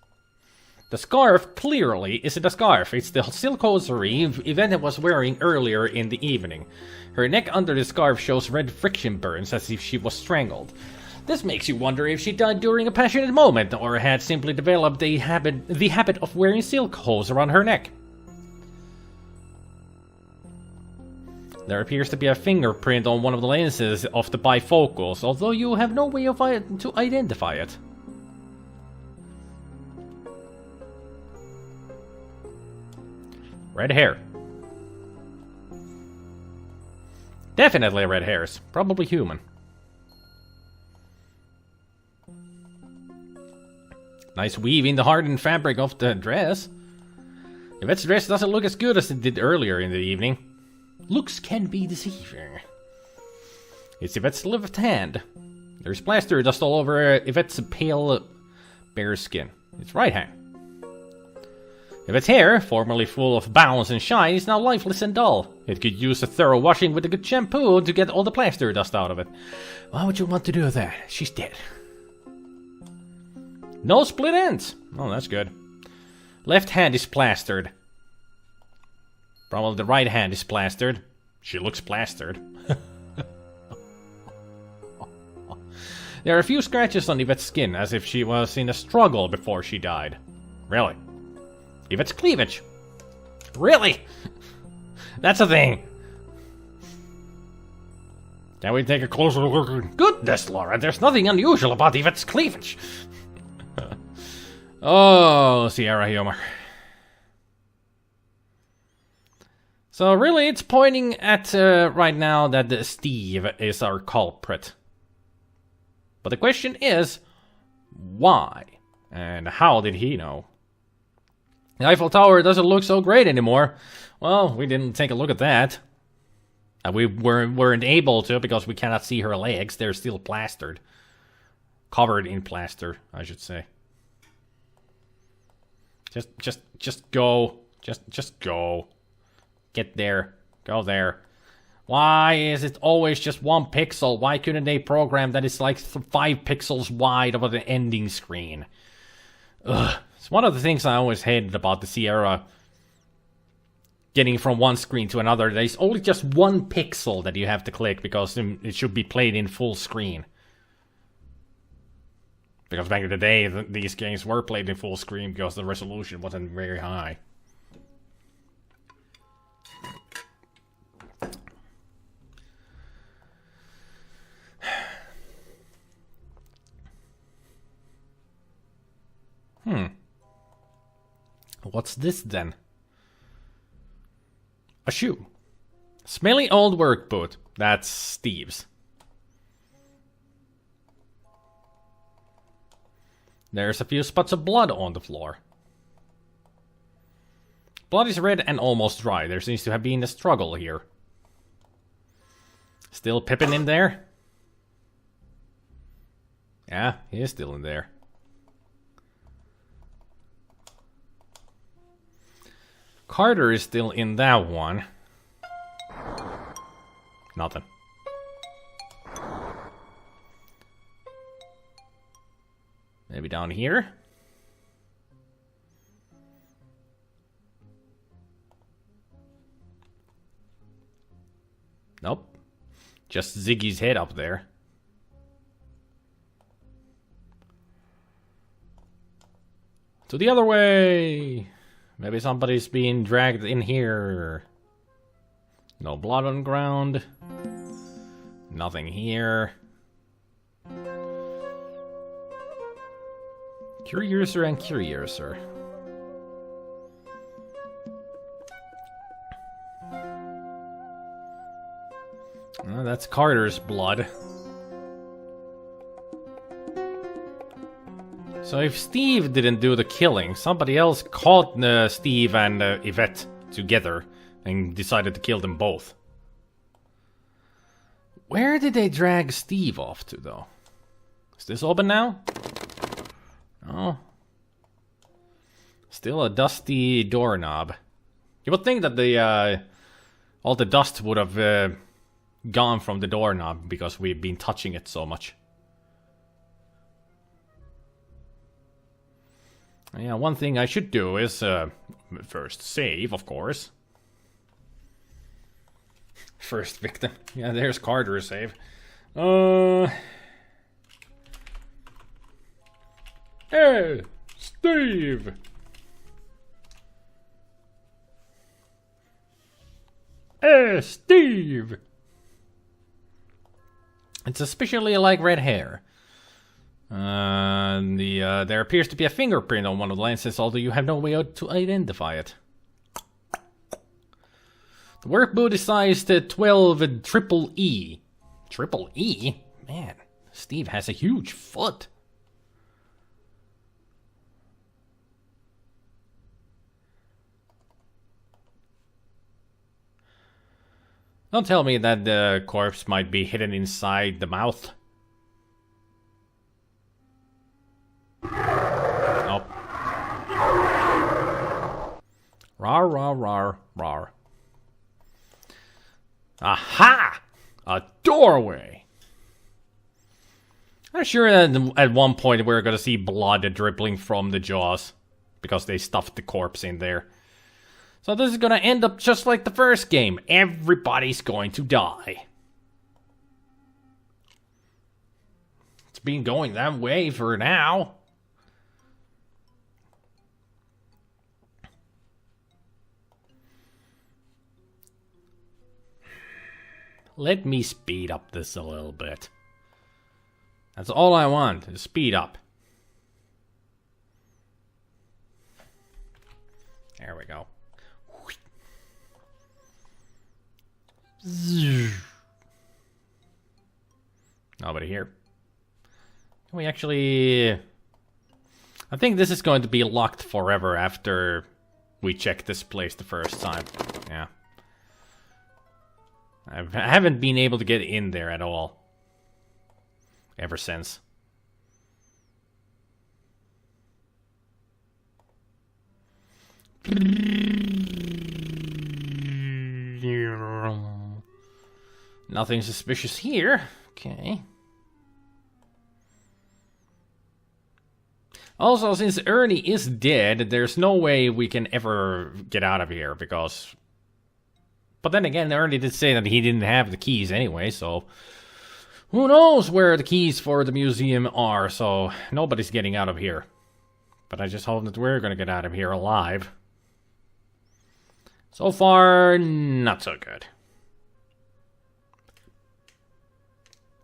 The scarf clearly isn't a scarf, it's the silk hosiery Yvette was wearing earlier in the evening. Her neck under the scarf shows red friction burns as if she was strangled. This makes you wonder if she died during a passionate moment, or had simply developed the habit of wearing silk hose around her neck. There appears to be a fingerprint on one of the lenses of the bifocals, although you have no way to identify it. Red hair. Definitely red hairs. Probably human. Nice weave in the hardened fabric of the dress. Yvette's dress doesn't look as good as it did earlier in the evening. Looks can be deceiving. It's Yvette's left hand. There's plaster dust all over Yvette's pale bare skin. It's right hand. Yvette's hair, formerly full of bounce and shine, is now lifeless and dull. It could use a thorough washing with a good shampoo to get all the plaster dust out of it. Why would you want to do that? She's dead. No split ends. Oh, that's good. Left hand is plastered. Probably the right hand is plastered. She looks plastered. There are a few scratches on Yvette's skin, as if she was in a struggle before she died. Really? Yvette's cleavage. Really? That's a thing. Can we take a closer look? Goodness, Laura, there's nothing unusual about Yvette's cleavage. Oh, Sierra humor. So really, it's pointing at right now that Steve is our culprit. But the question is, why? And how did he know? The Eiffel Tower doesn't look so great anymore. Well, we didn't take a look at that. We weren't able to because we cannot see her legs. They're still plastered. Covered in plaster, I should say. Just go. Just go. Get there. Go there. Why is it always just 1 pixel? Why couldn't they program that it's like 5 pixels wide over the ending screen? Ugh. It's one of the things I always hated about the Sierra getting from one screen to another. There's only just 1 pixel that you have to click because it should be played in full screen. Because back in the day, these games were played in full screen because the resolution wasn't very high. What's this then? A shoe. Smelly old work boot. That's Steve's. There's a few spots of blood on the floor. Blood is red and almost dry. There seems to have been a struggle here. Still Pippin in there? Yeah, he is still in there. Carter is still in that one. Nothing. Maybe down here? Nope. Just Ziggy's head up there. To the other way! Maybe somebody's being dragged in here. No blood on the ground. Nothing here. Curiouser and curiouser. Oh, that's Carter's blood. So if Steve didn't do the killing, somebody else caught Steve and Yvette together and decided to kill them both. Where did they drag Steve off to, though? Is this open now? Oh. Still a dusty doorknob. You would think that the all the dust would have gone from the doorknob because we've been touching it so much. Yeah, one thing I should do is first save, of course. First victim. Yeah, there's Carter's save. Hey, Steve! Hey, Steve! It's especially like red hair. There appears to be a fingerprint on one of the lenses, although you have no way to identify it. Work booty size 12 and triple E. Triple E? Man, Steve has a huge foot. Don't tell me that the corpse might be hidden inside the mouth. Oh. Rar, rar, rar, rar. Aha! A doorway! I'm sure that at one point we're gonna see blood dribbling from the jaws. Because they stuffed the corpse in there. So this is gonna end up just like the first game. Everybody's going to die. It's been going that way for now. Let me speed up this a little bit. That's all I want, is speed up. There we go. Nobody here. Can we actually... I think this is going to be locked forever after we check this place the first time. Yeah. I haven't been able to get in there at all. Ever since. Nothing suspicious here. Okay. Also, since Ernie is dead, there's no way we can ever get out of here, because... But then again, Ernie did say that he didn't have the keys anyway, so... Who knows where the keys for the museum are, so nobody's getting out of here. But I just hope that we're gonna get out of here alive. So far, not so good.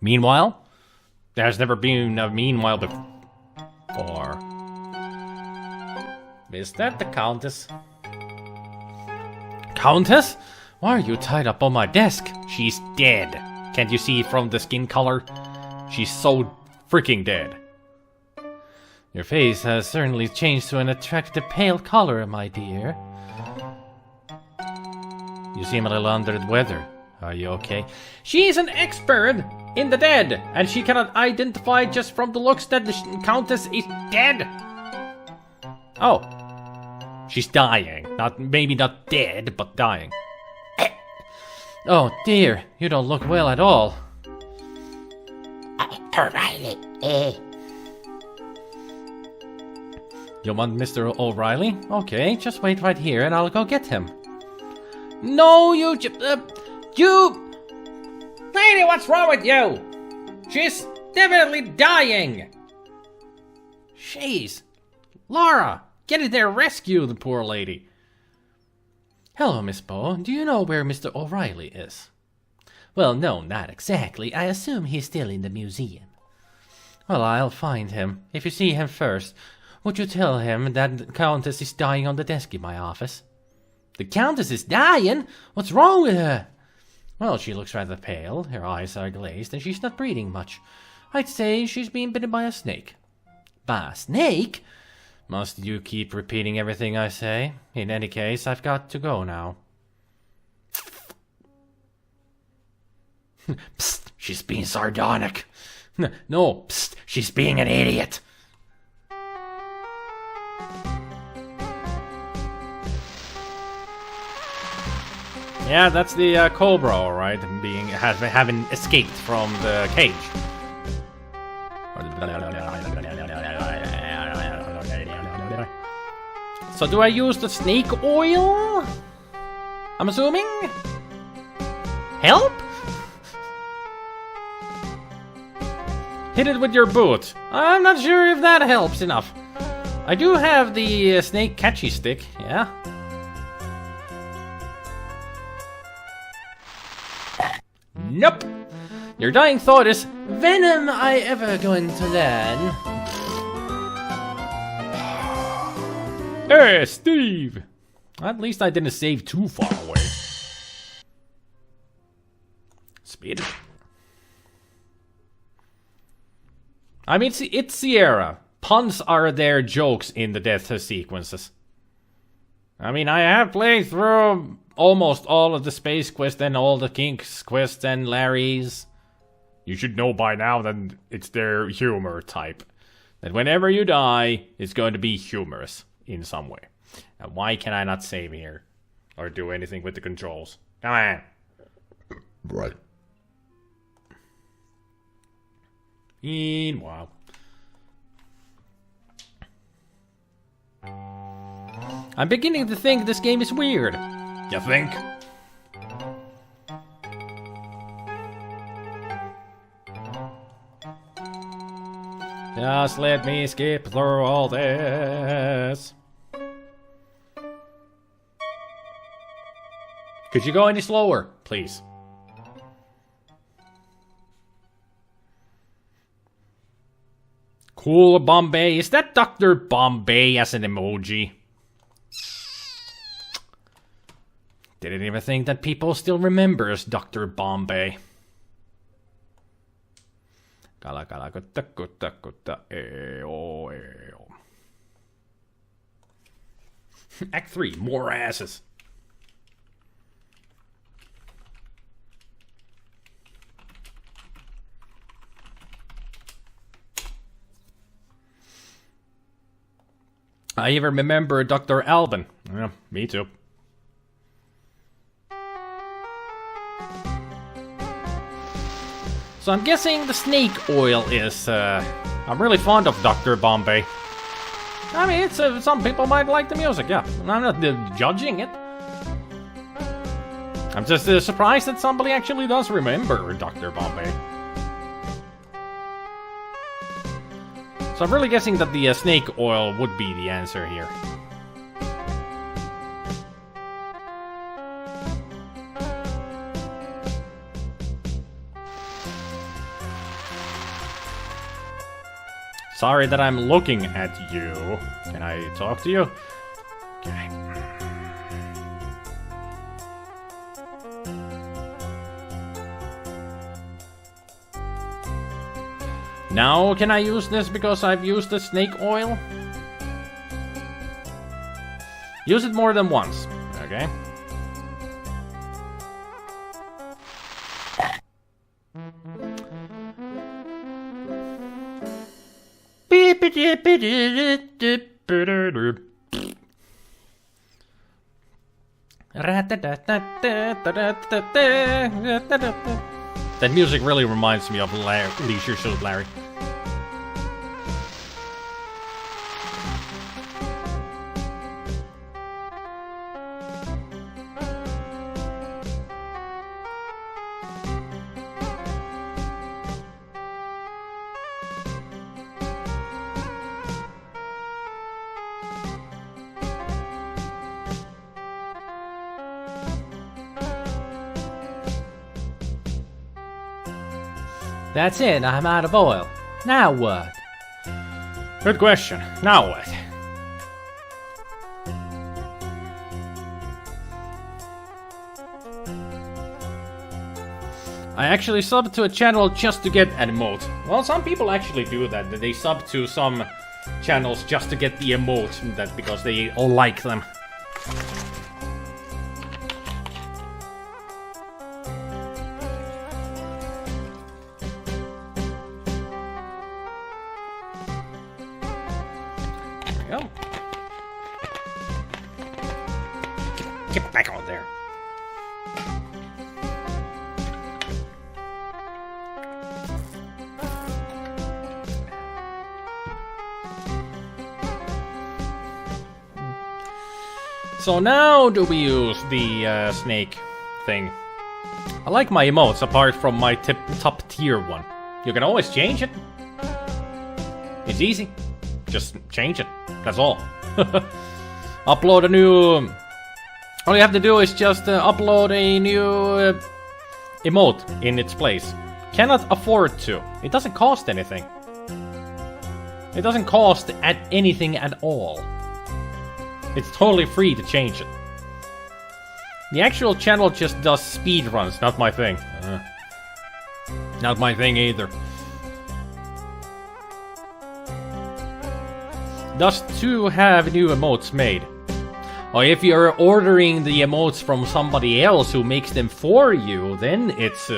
Meanwhile? There's never been a meanwhile before. Is that the Countess? Countess? Why are you tied up on my desk? She's dead. Can't you see from the skin color? She's so freaking dead. Your face has certainly changed to an attractive pale color, my dear. You seem a little under the weather. Are you okay? She's an expert in the dead, and she cannot identify just from the looks that the Countess is dead. Oh. She's dying. Maybe not dead, but dying. Oh dear, you don't look well at all. O'Reilly, You want Mr. O'Reilly? Okay, just wait right here and I'll go get him. No, you... Lady, what's wrong with you? She's definitely dying. Jeez. Laura, get in there, rescue the poor lady. Hello, Miss Bo. Do you know where Mr. O'Reilly is? Well, no, not exactly. I assume he's still in the museum. Well, I'll find him. If you see him first, would you tell him that the Countess is dying on the desk in my office? The Countess is dying? What's wrong with her? Well, she looks rather pale, her eyes are glazed, and she's not breathing much. I'd say she's been bitten by a snake. By a snake? Must you keep repeating everything I say? In any case, I've got to go now. Psst, she's being sardonic. No, psst, she's being an idiot. Yeah, that's the Cobra, all right, having escaped from the cage. So do I use the snake oil? I'm assuming? Help? Hit it with your boot. I'm not sure if that helps enough. I do have the snake catchy stick, yeah. Nope. Your dying thought is, venom I ever going to learn? Hey, Steve! At least I didn't save too far away. I mean, it's Sierra. Puns are their jokes in the death sequences. I mean, I have played through almost all of the Space Quest and all the King's Quest and Larry's. You should know by now that it's their humor type. That whenever you die, it's going to be humorous in some way. And why can I not save here? Or do anything with the controls? Come on. Right. Meanwhile. I'm beginning to think this game is weird. You think? Just let me skip through all this. Could you go any slower, please? Cool Bombay. Is that Dr. Bombay as an emoji? Didn't even think that people still remembers Dr. Bombay. Act 3, more asses. I even remember Dr. Alban. Yeah, me too. So I'm guessing the snake oil is, I'm really fond of Dr. Bombay. I mean, it's, some people might like the music, yeah. I'm not judging it. I'm just surprised that somebody actually does remember Dr. Bombay. So I'm really guessing that the snake oil would be the answer here. Sorry that I'm looking at you. Can I talk to you? Okay. Now can I use this because I've used the snake oil? Use it more than once. Okay. That music really reminds me of Leisure Suit Larry. That's it, I'm out of oil. Now what? Good question. Now what? I actually subbed to a channel just to get an emote. Well, some people actually do that. They sub to some channels just to get the emote, that because they all like them. There we go. Get back out there. So now do we use the snake thing? I like my emotes apart from my top tier one. You can always change it. It's easy. Just change it. That's all. Upload a new... All you have to do is just upload a new emote in its place. Cannot afford to. It doesn't cost anything. It doesn't cost anything at all. It's totally free to change it. The actual channel just does speedruns, not my thing. Not my thing either. does 2 have new emotes made? Or if you're ordering the emotes from somebody else who makes them for you, then it's...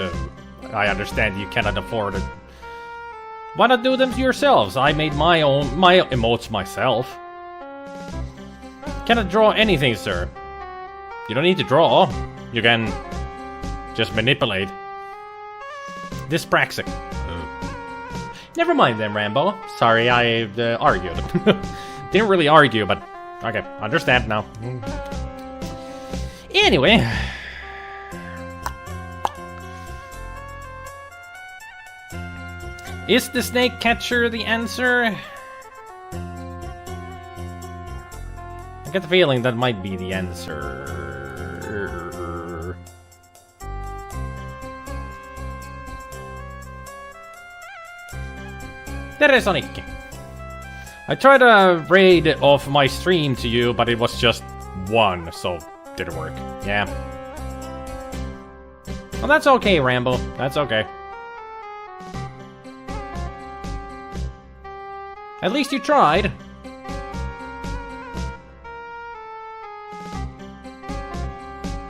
I understand you cannot afford it. Why not do them yourselves? I made my emotes myself. Cannot draw anything, sir. You don't need to draw. You can just manipulate. Dyspraxic. Never mind then, Rambo. Sorry, I argued. Didn't really argue, but okay, understand now. Anyway. Is the snake catcher the answer? I get the feeling that might be the answer. There is Sonic. I tried to raid off my stream to you, but it was just 1, so didn't work. Yeah. Well, that's okay, Rambo. That's okay. At least you tried.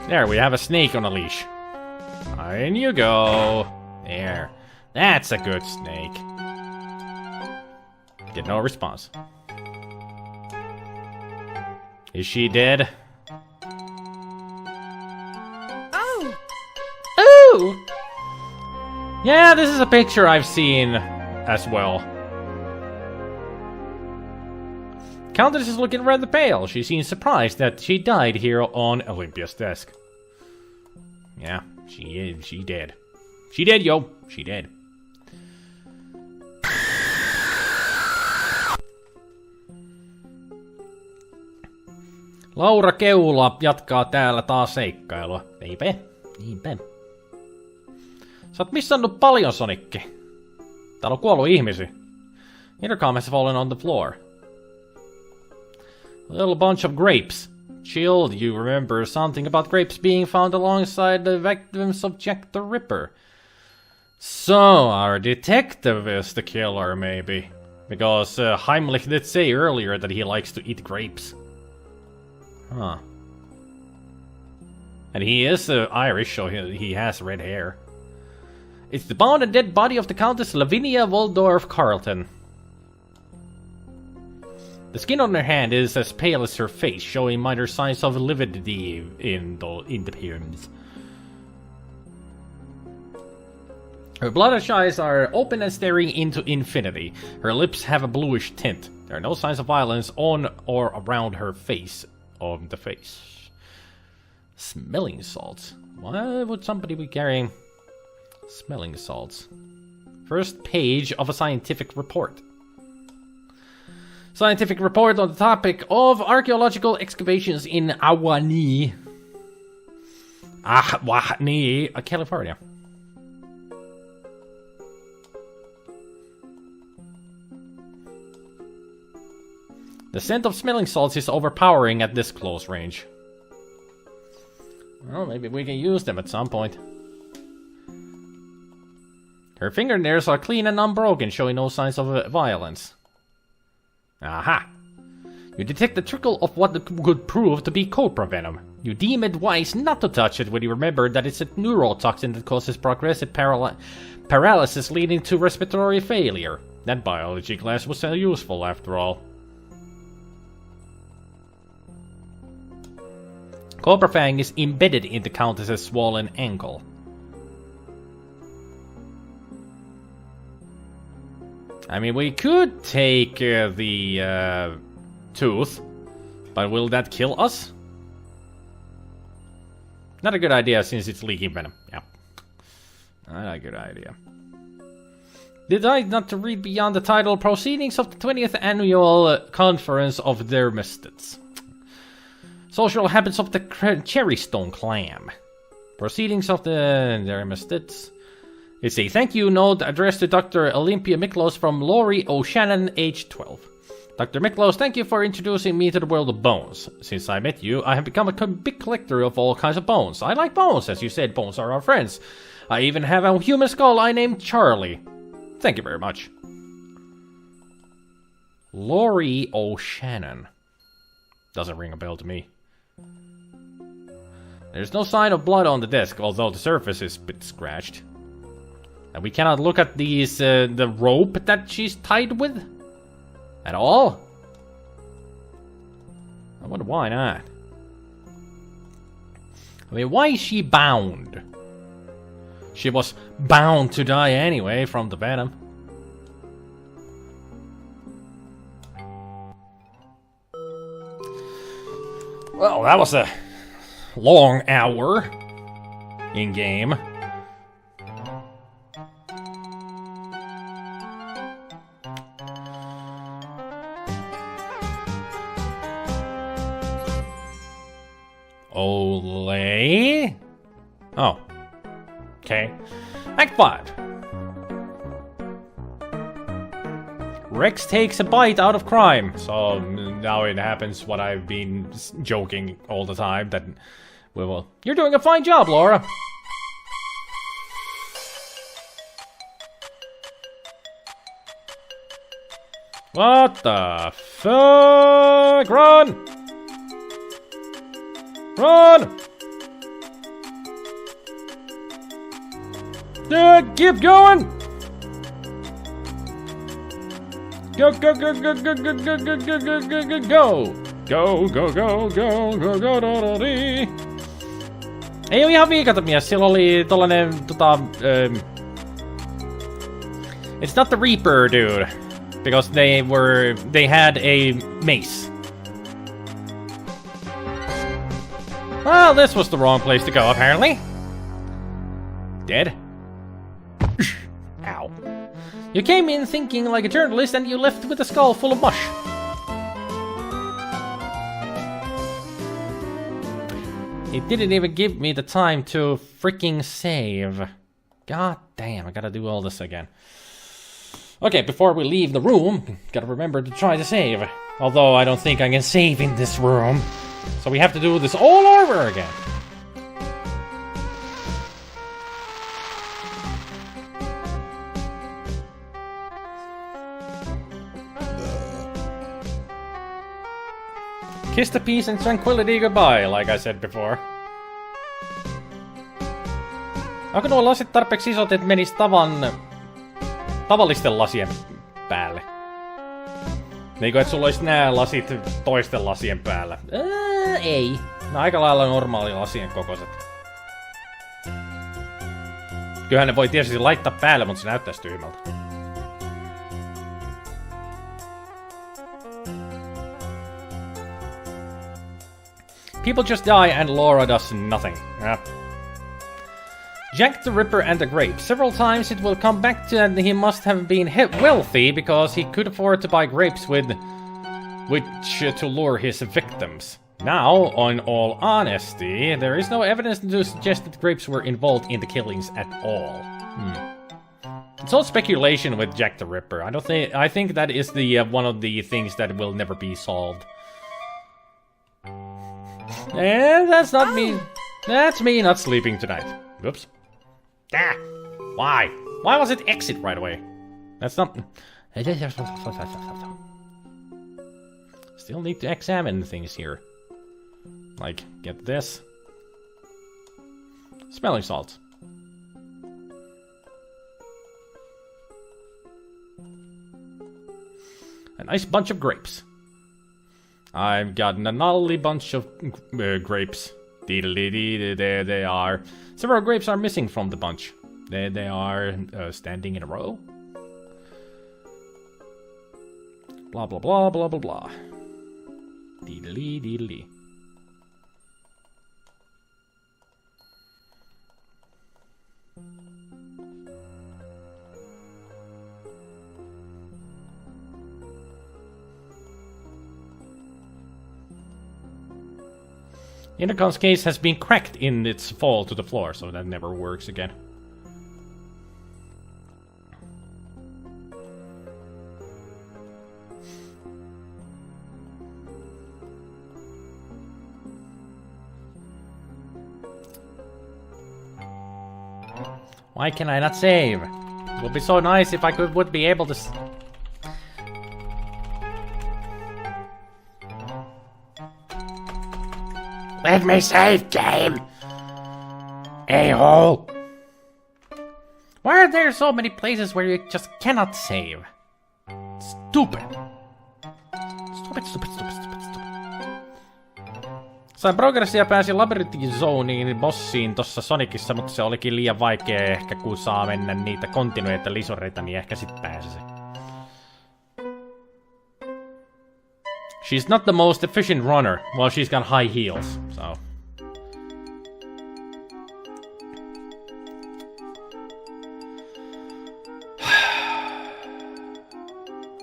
There, we have a snake on a leash. In you go. There. That's a good snake. Get no response. Is she dead? Oh! Ooh! Yeah, this is a picture I've seen as well. Countess is looking rather pale. She seems surprised that she died here on Olympia's desk. Yeah, she is. She dead. She dead, yo. She dead. Laura Keula jatkaa täällä taas seikkailua. Eipä? Niinpä. Sä oot missannut paljon, Sonicki. Täällä on kuollut ihmisiä. Intercom has fallen on the floor. A little bunch of grapes. Chill, you remember something about grapes being found alongside the victims of Jack the Ripper. So, our detective is the killer, maybe. Because Heimlich did say earlier that he likes to eat grapes. Huh. And he is Irish, so he has red hair. It's the bound and dead body of the Countess Lavinia Waldorf Carlton. The skin on her hand is as pale as her face, showing minor signs of lividity in the appearance. Her bloodshot eyes are open and staring into infinity. Her lips have a bluish tint. There are no signs of violence on or around her face. On the face. Smelling salts. Why would somebody be carrying smelling salts? First page of a scientific report. Scientific report on the topic of archaeological excavations in Ahwahnee, California. The scent of smelling salts is overpowering at this close range. Well, maybe we can use them at some point. Her fingernails are clean and unbroken, showing no signs of violence. Aha! You detect the trickle of what could prove to be cobra venom. You deem it wise not to touch it when you remember that it's a neurotoxin that causes progressive paralysis leading to respiratory failure. That biology class was useful after all. Cobra Fang is embedded in the Countess's swollen ankle. I mean, we could take the tooth, but will that kill us? Not a good idea since it's leaking venom. Yeah. Not a good idea. Did I not to read beyond the title Proceedings of the 20th Annual Conference of Dermistids? Social Habits of the Cherrystone Clam. Proceedings of the Dermistids. It's a thank you note addressed to Dr. Olympia Miklos from Laurie O'Shannon, age 12. Dr. Miklos, thank you for introducing me to the world of bones. Since I met you, I have become a big collector of all kinds of bones. I like bones, as you said, bones are our friends. I even have a human skull I named Charlie. Thank you very much. Laurie O'Shannon. Doesn't ring a bell to me. There's no sign of blood on the desk, although the surface is a bit scratched. And we cannot look at these, the rope that she's tied with at all. I wonder why not. I mean, why is she bound? She was bound to die anyway from the venom. Well, that was a long hour in game. Olay. Oh. Okay. Act 5. Rex takes a bite out of crime. So now it happens what I've been joking all the time, that we will. You're doing a fine job, Laura. What the fuck? Run! Run! Keep going! Go, go, go, go, go, go, go, go, go, go, go, go, go! Go, go, go, go, go, go, go, go. Ei oo ihan viikata mies, siellä oli tollanen it's not the Reaper dude, because they had a mace. Well, this was the wrong place to go, apparently. Dead. Ow. You came in thinking like a journalist and you left with a skull full of mush. It didn't even give me the time to freaking save. God damn, I gotta do all this again. Okay, before we leave the room, gotta remember to try to save. Although I don't think I can save in this room. So we have to do this all over again. Kiss the peace and tranquility goodbye, like I said before. Onko nuo lasit tarpeeksi isot, että menis tavallisten lasien päälle? Niinku, et sulla ois nää lasit toisten lasien päällä? Ei. No aika lailla normaali lasien kokoiset. Kyllähän ne voi tietysti laittaa päälle, mutta se näyttäis tyhmältä. People just die and Laura does nothing. Yeah. Jack the Ripper and the grapes. Several times it will come back to that he must have been wealthy because he could afford to buy grapes with which to lure his victims. Now, on all honesty, there is no evidence to suggest that grapes were involved in the killings at all. It's all speculation with Jack the Ripper. I think that is the one of the things that will never be solved. And that's not me. That's me not sleeping tonight. Whoops. Ah! Why? Why was it exit right away? That's not... Still need to examine things here. Like, get this. Smelling salts. A nice bunch of grapes. I've gotten a nolly bunch of grapes. Dee-dee-dee-dee, there they are. Several grapes are missing from the bunch. There they are, standing in a row. Blah, blah, blah, blah, blah, blah. Dee-dee-dee, dee-dee-dee. Intercom's case has been cracked in its fall to the floor, so that never works again. Why can I not save? It would be so nice if I would be able to... Let me save, game! A-hole! Why are there so many places where you just cannot save? Stupid! Stupid. Sain progressia pääsi labyrintizoniin bossiin tossa Sonicissa, mutta se olikin liian vaikea ehkä kun saa mennä niitä kontinueita lisureita, niin ehkä sit pääsisi. She's not the most efficient runner. Well, she's got high heels, so...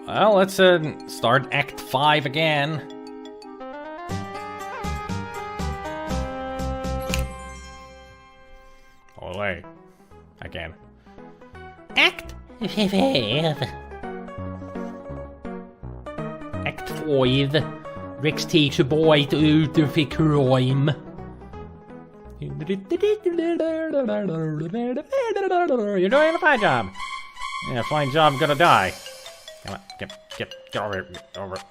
Well, let's start Act 5 again. Olé. Again. Act 5. Act 5. Rex takes a bite out of a crime. You're doing a fine job. Yeah, fine job, gonna die. Come on, get over it.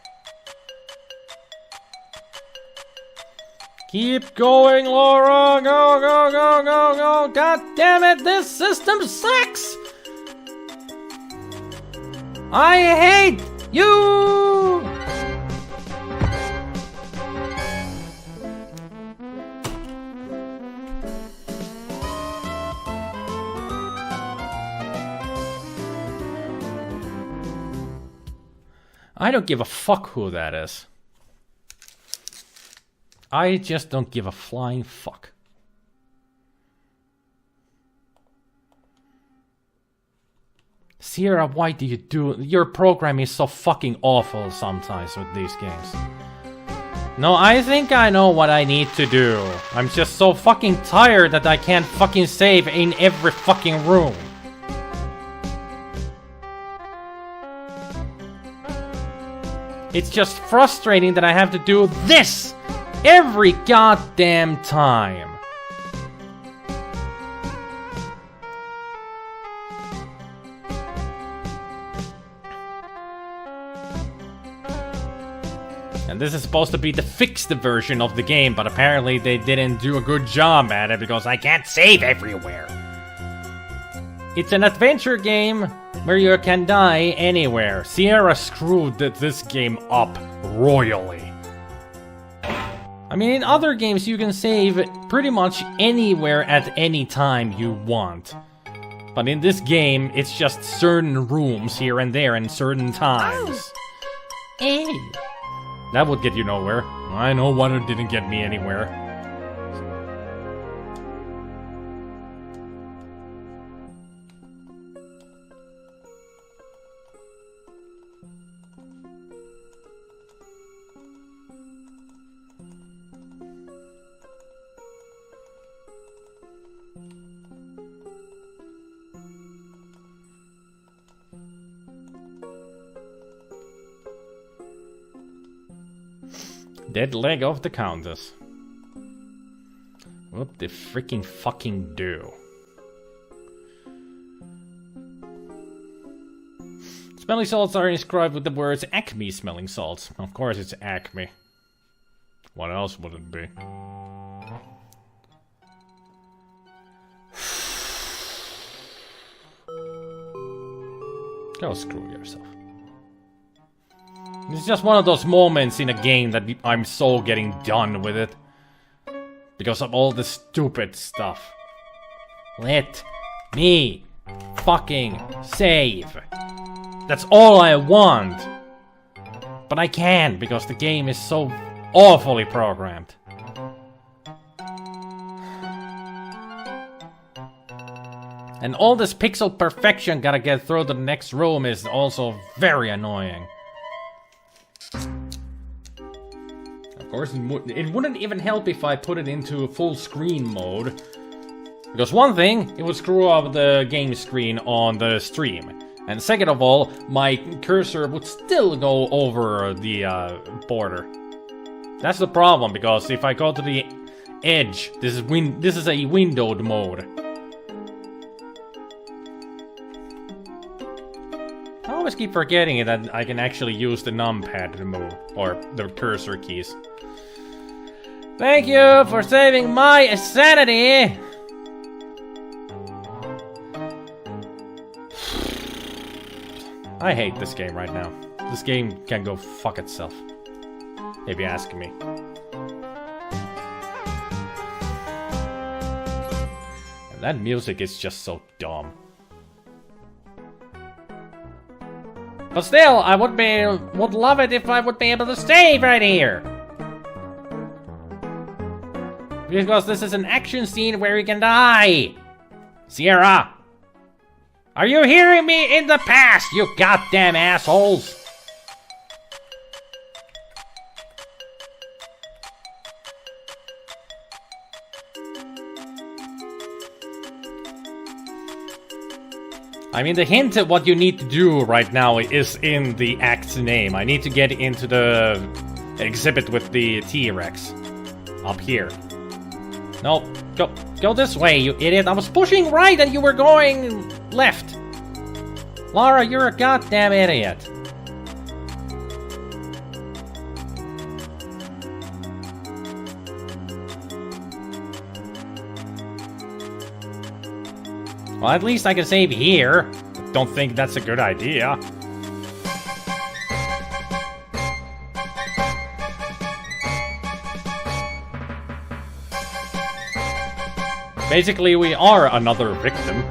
Keep going, Laura! Go! God damn it, this system sucks! I hate you! I don't give a fuck who that is. I just don't give a flying fuck. Sierra, why do you do... Your program is so fucking awful sometimes with these games. No, I think I know what I need to do. I'm just so fucking tired that I can't fucking save in every fucking room. It's just frustrating that I have to do this every goddamn time. And this is supposed to be the fixed version of the game, but apparently they didn't do a good job at it because I can't save everywhere. It's an adventure game where you can die anywhere. Sierra screwed this game up royally. I mean, in other games you can save pretty much anywhere at any time you want. But in this game, it's just certain rooms here and there and certain times. Hey. That would get you nowhere. I know water didn't get me anywhere. Dead leg of the Countess. What the freaking fucking do? Smelling salts are inscribed with the words Acme smelling salts. Of course it's Acme. What else would it be? Go screw yourself. It's just one of those moments in a game that I'm so getting done with it. Because of all the stupid stuff. Let me fucking save. That's all I want. But I can't because the game is so awfully programmed. And all this pixel perfection gotta get through to the next room is also very annoying. Of course, it wouldn't even help if I put it into full screen mode. Because one thing, it would screw up the game screen on the stream. And second of all, my cursor would still go over the border. That's the problem, because if I go to the edge, this is a windowed mode. I always keep forgetting that I can actually use the numpad to move, or the cursor keys. Thank you for saving my sanity! I hate this game right now. This game can go fuck itself. If you're asking me. And that music is just so dumb. But still, I would love it if I would be able to save right here. Because this is an action scene where you can die. Sierra! Are you hearing me in the past, you goddamn assholes? I mean, the hint at what you need to do right now is in the act's name. I need to get into the exhibit with the T-Rex. Up here. No, go this way, you idiot. I was pushing right and you were going left. Lara, you're a goddamn idiot. Well, at least I can save here. Don't think that's a good idea. Basically, we are another victim.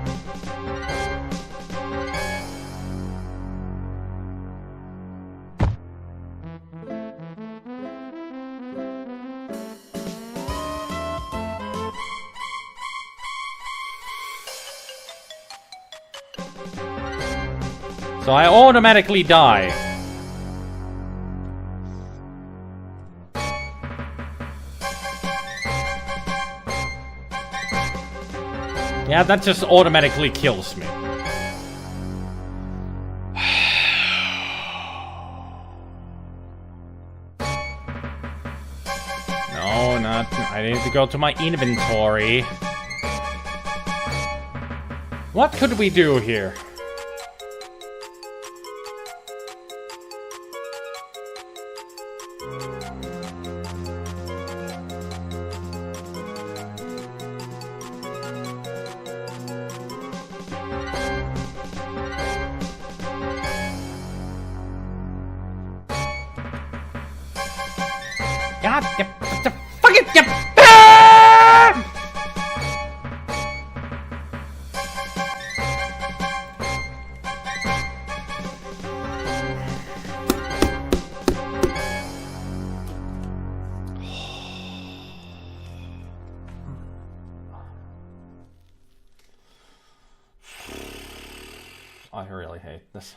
So I automatically die. Yeah, that just automatically kills me. No, not... I need to go to my inventory. What could we do here? God, the fucking I really hate this.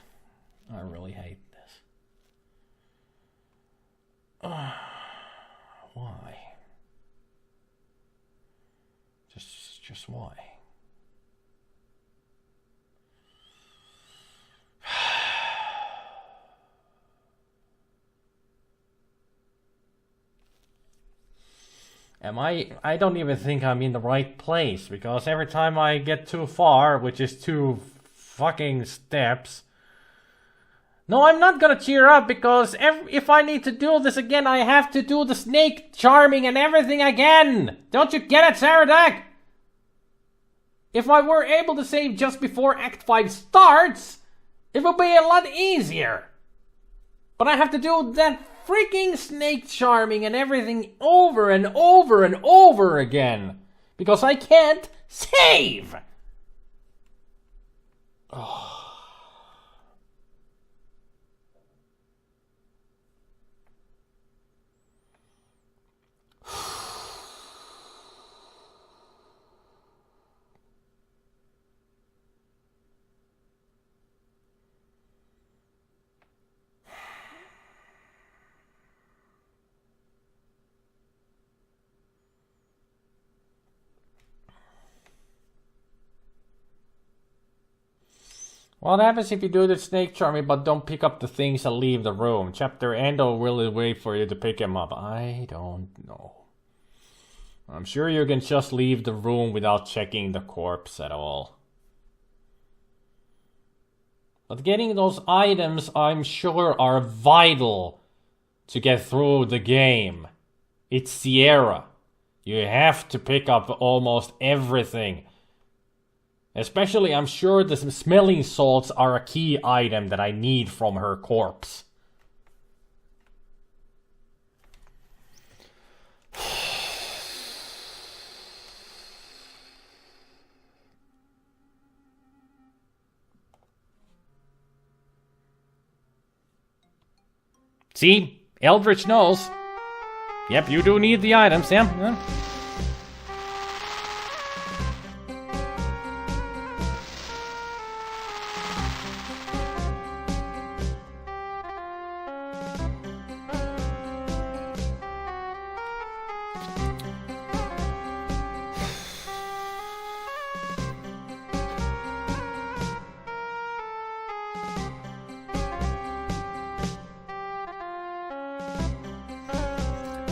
I really hate this. Why? Just why? I don't even think I'm in the right place, because every time I get too far, which is 2 fucking steps. No, I'm not gonna cheer up, because if I need to do this again, I have to do the snake charming and everything again! Don't you get it, Saradak? If I were able to save just before Act 5 starts, it would be a lot easier. But I have to do that freaking snake charming and everything over and over and over again, because I can't save! Oh. What happens if you do the snake charming but don't pick up the things and leave the room? Chapter end or will it wait for you to pick him up? I don't know. I'm sure you can just leave the room without checking the corpse at all. But getting those items, I'm sure, are vital to get through the game. It's Sierra. You have to pick up almost everything. Especially, I'm sure the smelling salts are a key item that I need from her corpse. See? Eldritch knows. Yep, you do need the items, yeah.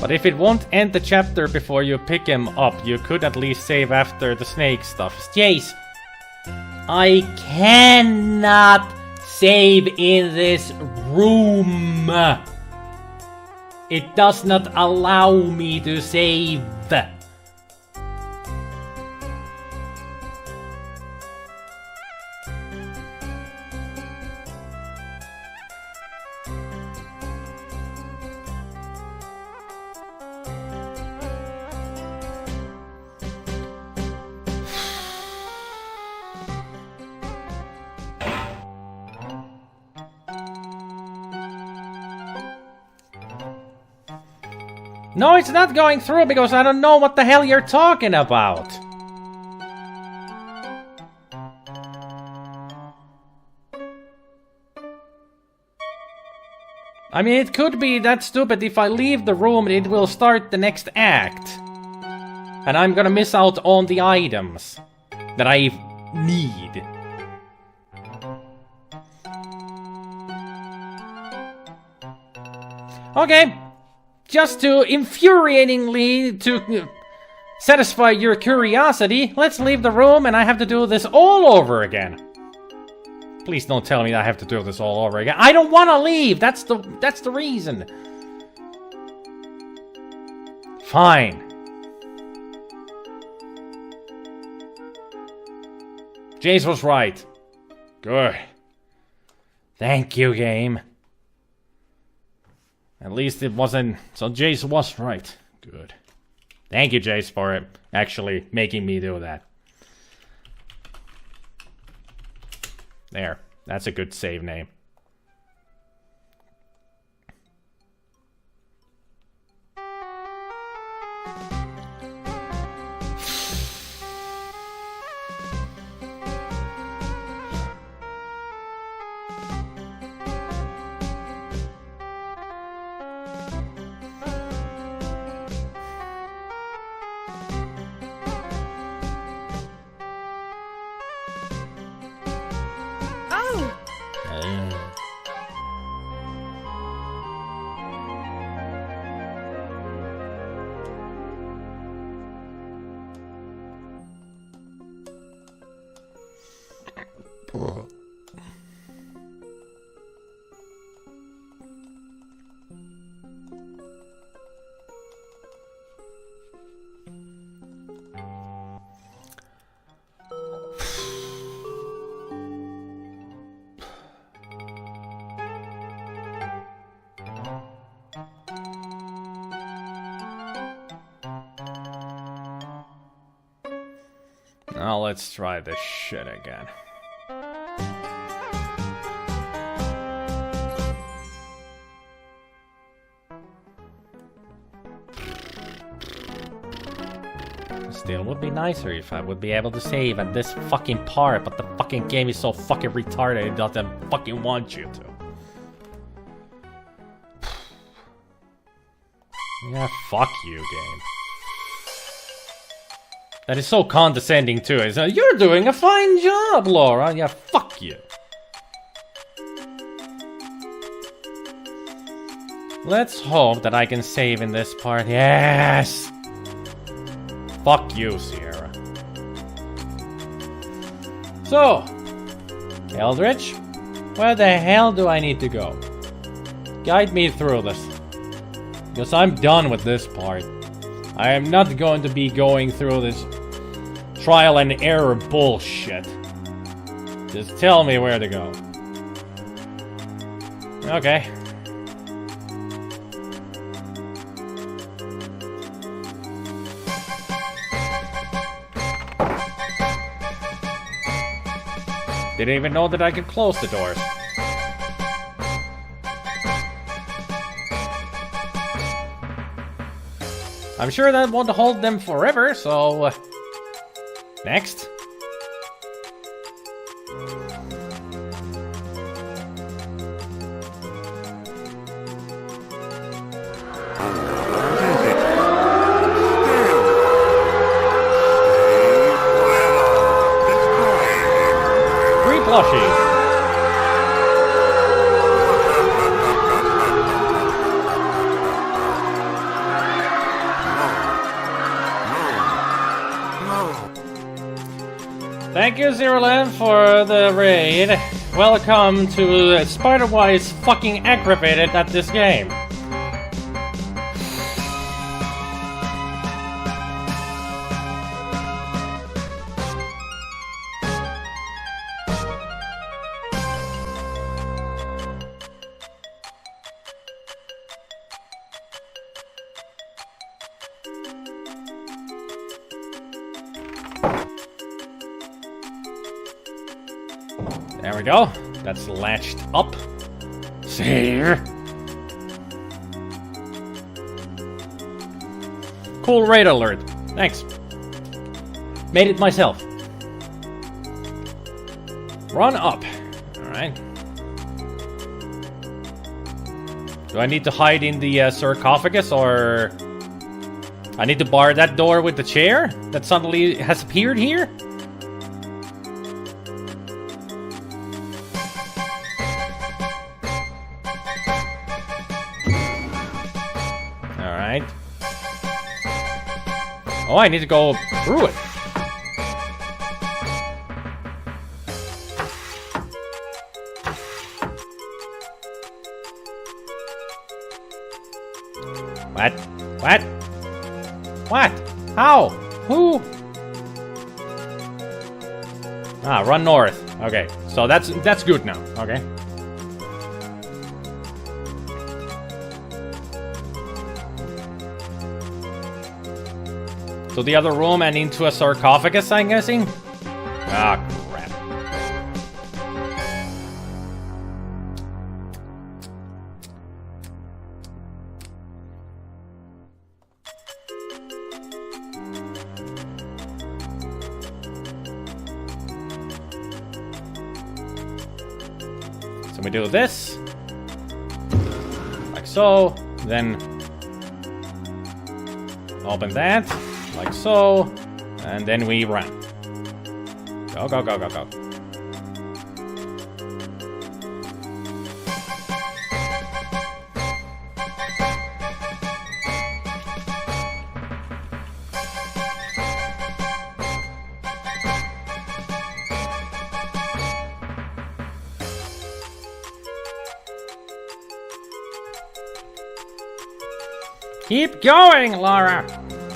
But if it won't end the chapter before you pick him up, you could at least save after the snake stuff. Jace, I cannot save in this room. It does not allow me to save. No, it's not going through because I don't know what the hell you're talking about. I mean, it could be that stupid if I leave the room and it will start the next act. And I'm gonna miss out on the items that I need. Okay. Just to infuriatingly to satisfy your curiosity, let's leave the room and I have to do this all over again. Please don't tell me I have to do this all over again. I don't want to leave. That's the reason. Fine. Jace was right. Good. Thank you, game. At least it wasn't... So Jace was right. Good. Thank you, Jace, for it. Actually making me do that. There. That's a good save name. Now let's try this shit again. Still would be nicer if I would be able to save at this fucking part, but the fucking game is so fucking retarded it doesn't fucking want you to. Yeah, fuck you, game. That is so condescending too. It's like, you're doing a fine job, Laura. Yeah, fuck you. Let's hope that I can save in this part. Yes! Fuck you, Sierra. So, Eldritch, where the hell do I need to go? Guide me through this. Because I'm done with this part. I am not going to be going through this trial and error bullshit. Just tell me where to go. Okay. Didn't even know that I could close the doors. I'm sure that won't hold them forever, so... next. Three plushies. Thank you, Zeroland, for the raid. Welcome to SpiderMwa is fucking aggravated at this game. There we go. That's latched up. Save. Cool raid alert. Thanks. Made it myself. Run up. Alright. Do I need to hide in the sarcophagus, or... I need to bar that door with the chair that suddenly has appeared here? Alright. Oh, I need to go through it. What? What? What? How? Who? Ah, run north. Okay, so that's good now. Okay. So the other room and into a sarcophagus, I'm guessing? Ah, crap. So we do this. Like so. Then open that. Like so, and then we run. Go, go, go, go, go. Keep going, Laura!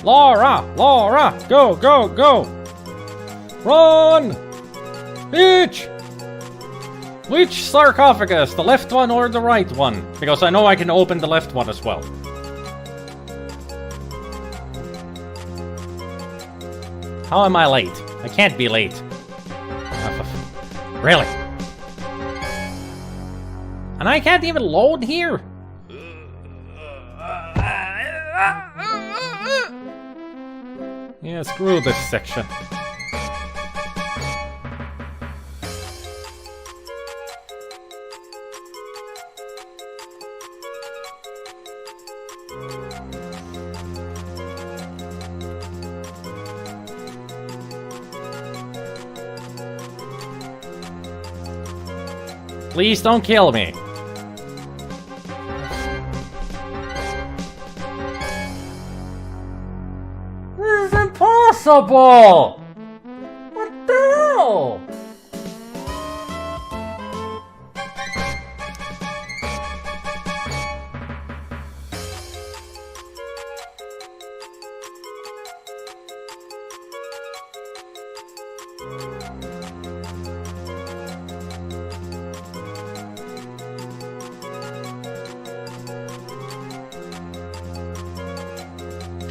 Laura! Laura! Go, go, go! Run! Bitch! Which sarcophagus? The left one or the right one? Because I know I can open the left one as well. How am I late? I can't be late. Really? And I can't even load here? Yeah, screw this section. Please don't kill me. Impossible! What the hell?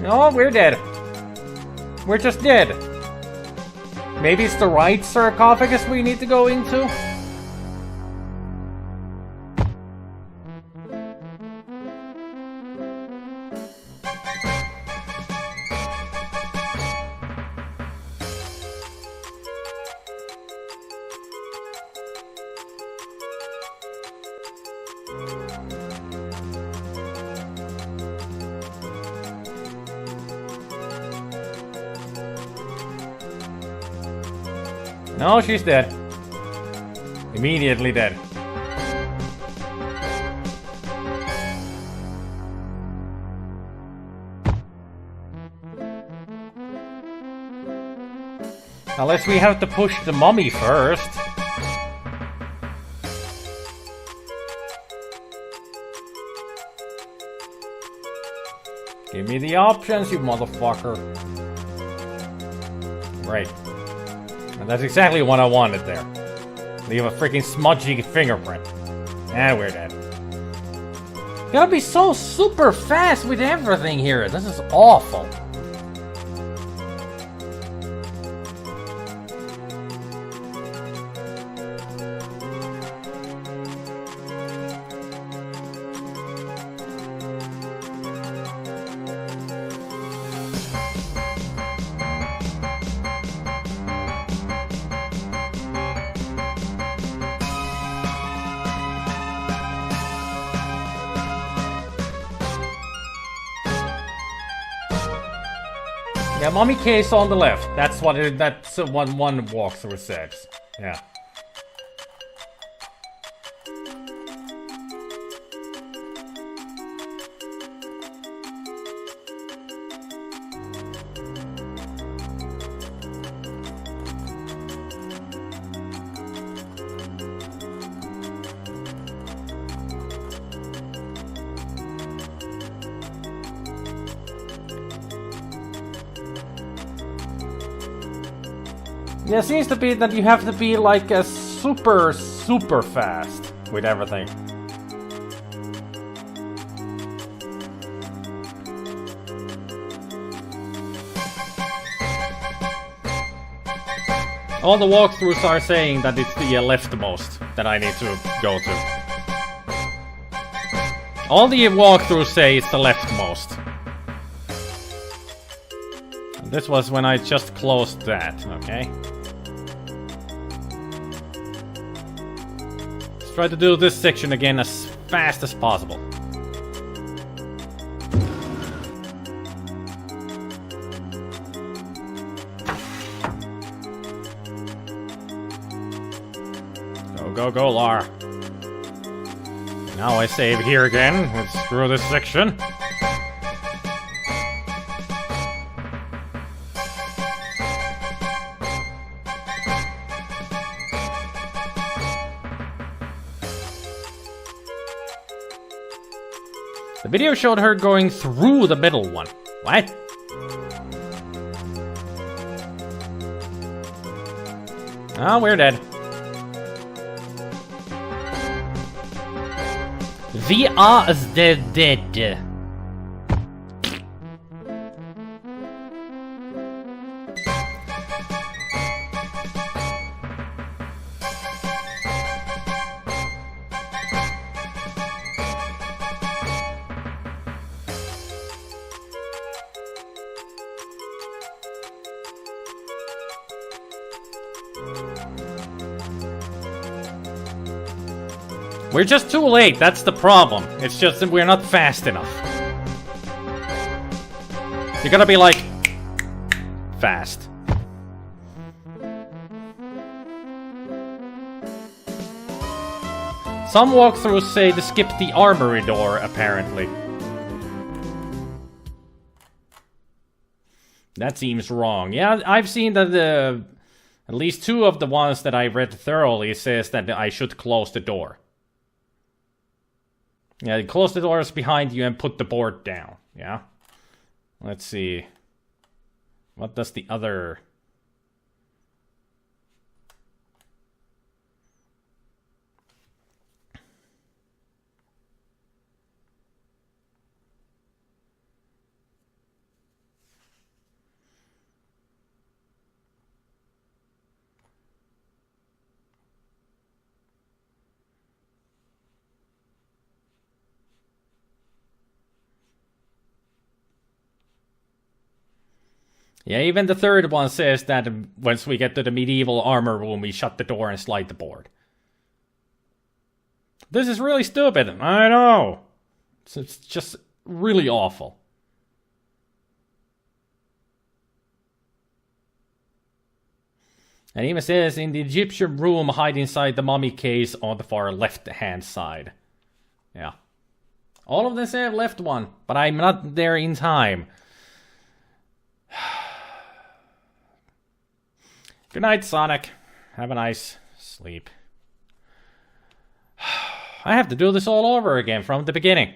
Oh, we're dead. We're just dead. Maybe it's the right sarcophagus we need to go into? No, she's dead. Immediately dead. Unless we have to push the mummy first. Give me the options, you motherfucker. Right. And that's exactly what I wanted there. Leave a freaking smudgy fingerprint. And we're dead. You gotta be so super fast with everything here. This is awful. Yeah, Mommy K's on the left. That's what one walkthrough says. Yeah. Yeah, it seems to be that you have to be like a super fast with everything. All the walkthroughs are saying that it's the leftmost that I need to go to. All the walkthroughs say it's the leftmost. And this was when I just closed that, okay? Let's try to do this section again as fast as possible. Go, Lar. Now I save here again. Let's screw this section. The video showed her going through the middle one. What? Oh, we're dead. We are dead. We're just too late, that's the problem. It's just that we're not fast enough. You gotta be like... fast. Some walkthroughs say to skip the armory door, apparently. That seems wrong. Yeah, I've seen that at least two of the ones that I read thoroughly says that I should close the door. Yeah, close the doors behind you and put the board down. Yeah? Let's see. What does the other... Yeah, even the third one says that once we get to the medieval armor room, we shut the door and slide the board. This is really stupid. I know. It's just really awful. And even says in the Egyptian room, hide inside the mummy case on the far left-hand side. Yeah. All of them say I've left one, but I'm not there in time. Good night, Sonic. Have a nice sleep. I have to do this all over again from the beginning.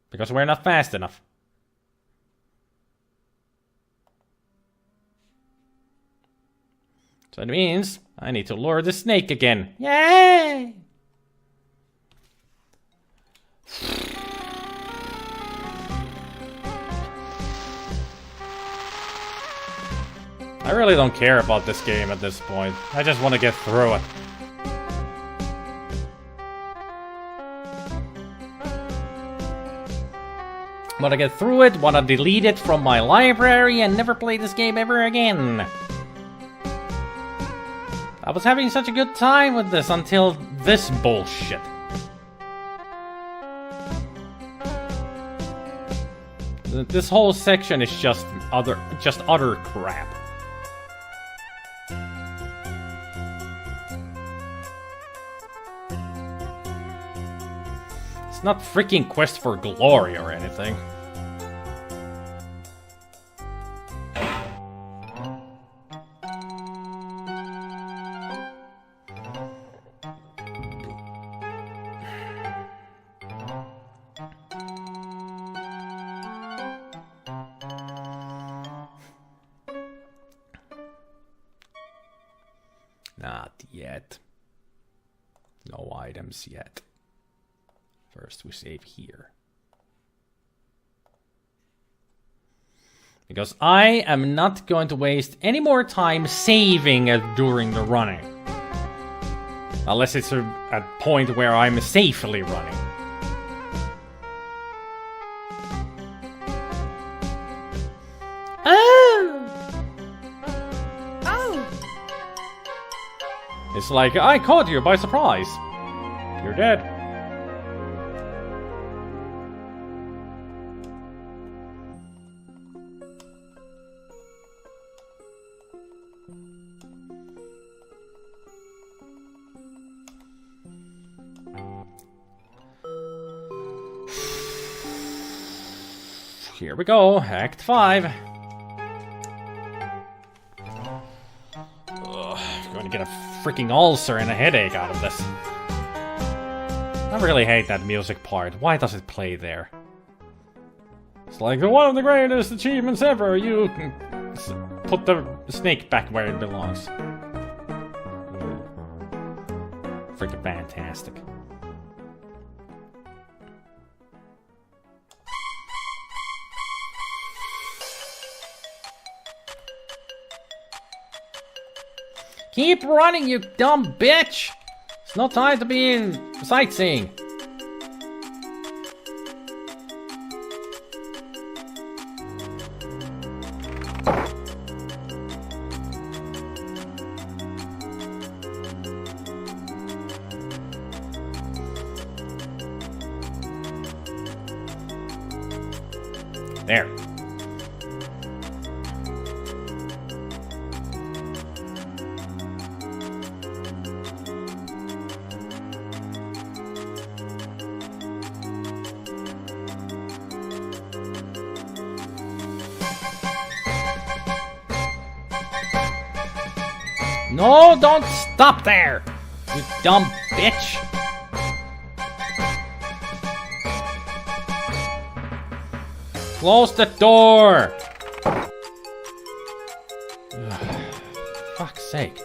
Because we're not fast enough. So it means I need to lure the snake again. Yay! I really don't care about this game at this point. I just want to get through it. Want to get through it, want to delete it from my library and never play this game ever again. I was having such a good time with this until this bullshit. This whole section is just utter crap. It's not freaking Quest for Glory or anything. Not yet. No items yet. First we save here. Because I am not going to waste any more time saving during the running. Unless it's a point where I'm safely running. It's like, I caught you by surprise. You're dead. Here we go, Act 5. I'm going to get a freaking ulcer and a headache out of this. I really hate that music part. Why does it play there? It's like one of the greatest achievements ever. You can put the snake back where it belongs. Freaking fantastic. Keep running, you dumb bitch! It's no time to be in sightseeing. There. No, don't stop there, you dumb bitch. Close the door. Fuck's sake.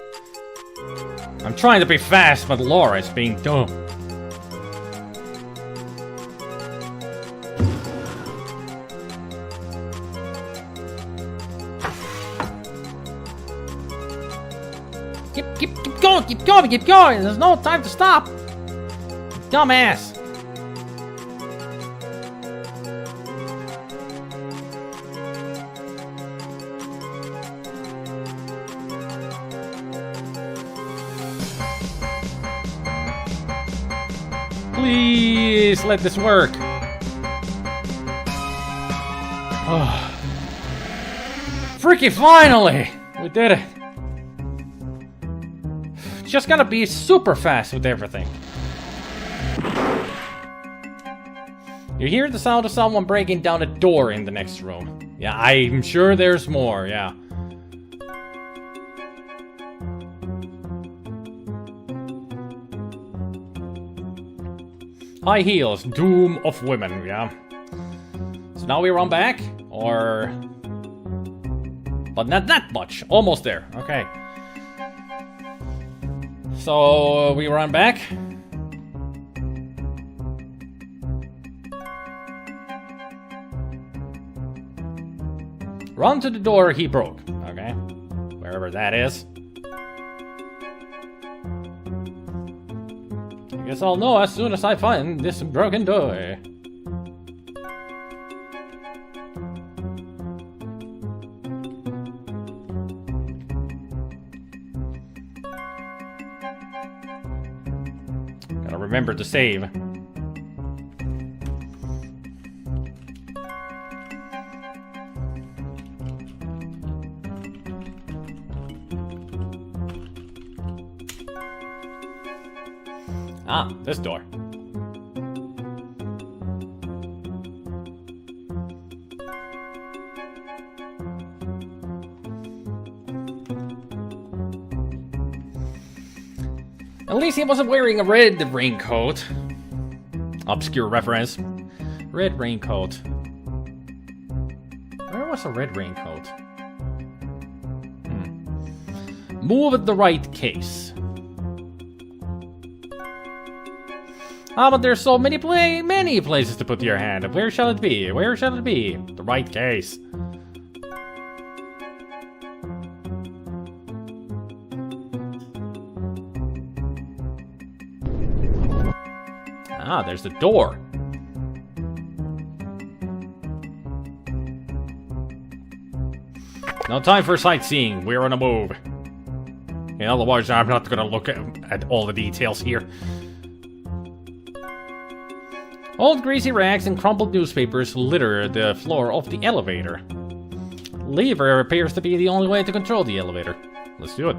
I'm trying to be fast, but Laura is being dumb. Keep going! There's no time to stop! Dumbass! Please let this work. Oh. Freaking finally! We did it. Just gotta be super fast with everything. You hear the sound of someone breaking down a door in the next room. Yeah, I'm sure there's more, yeah. High heels, doom of women, yeah. So now we run back, or... But not that much, almost there, okay. So, we run back. Run to the door he broke, okay. Wherever that is. I guess I'll know as soon as I find this broken door. Gotta remember to save. Ah, this door. At least he wasn't wearing a red raincoat. Obscure reference. Red raincoat. Where was a red raincoat? Move the right case. Ah, but there's so many places to put your hand. Where shall it be? Where shall it be? The right case. Ah, there's the door. No time for sightseeing. We're on a move. Yeah, otherwise, I'm not gonna look at all the details here. Old greasy rags and crumpled newspapers litter the floor of the elevator. Lever appears to be the only way to control the elevator. Let's do it.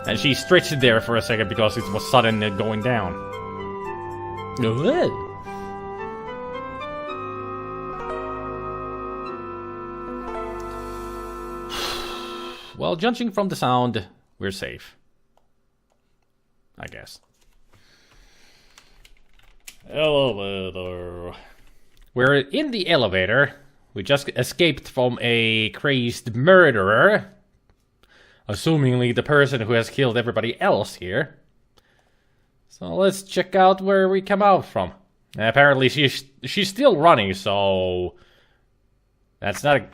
And she stretched it there for a second because it was sudden going down. Well, judging from the sound, we're safe. I guess. Elevator. We're in the elevator. We just escaped from a crazed murderer. Assumingly the person who has killed everybody else here. So let's check out where we come out from. And apparently she's still running, so... That's not a...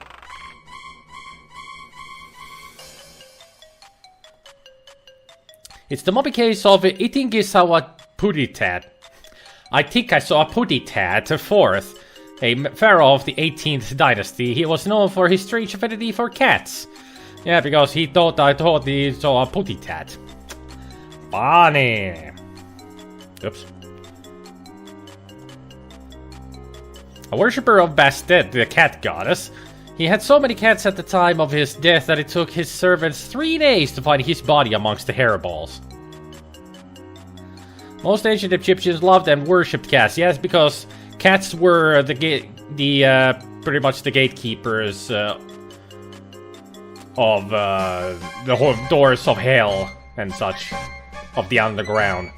It's the mummy case of Itingisawa Puditat. I think I saw Puditat IV, a pharaoh of the 18th dynasty. He was known for his strange affinity for cats. Yeah, because I thought he saw a Puditat. Funny. Oops. A worshipper of Bastet, the cat goddess. He had so many cats at the time of his death that it took his servants 3 days to find his body amongst the hairballs. Most ancient Egyptians loved and worshipped cats. Yes, because cats were pretty much the gatekeepers of the whole doors of hell and such, of the underground.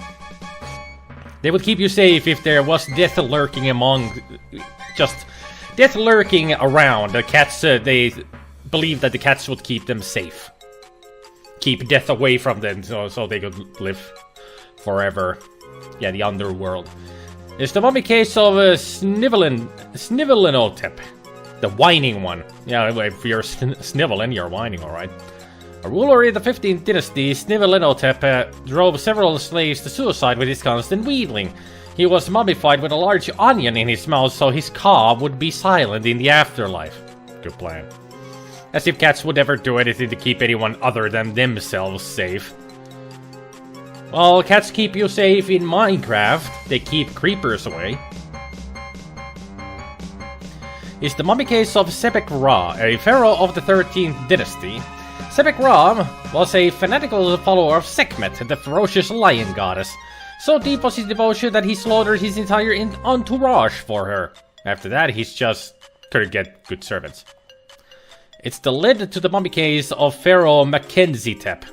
They would keep you safe if there was death lurking death lurking around. The cats, they believed that the cats would keep them safe. Keep death away from them so they could live forever. Yeah, the underworld. It's the mummy case of Snivelinotep. The whining one. Yeah, if you're sniveling, you're whining, alright. A ruler in the 15th dynasty, Snivelinotep drove several slaves to suicide with his constant wheedling. He was mummified with a large onion in his mouth so his caw would be silent in the afterlife. Good plan. As if cats would ever do anything to keep anyone other than themselves safe. Well, cats keep you safe in Minecraft. They keep creepers away. Is the mummy case of SpiderMwa, a pharaoh of the 13th dynasty. SpiderMwa was a fanatical follower of Sekhmet, the ferocious lion goddess. So deep was his devotion that he slaughtered his entire entourage for her. After that, he's just couldn't get good servants. It's the lid to the mummy case of Pharaoh Mackenzie-tep.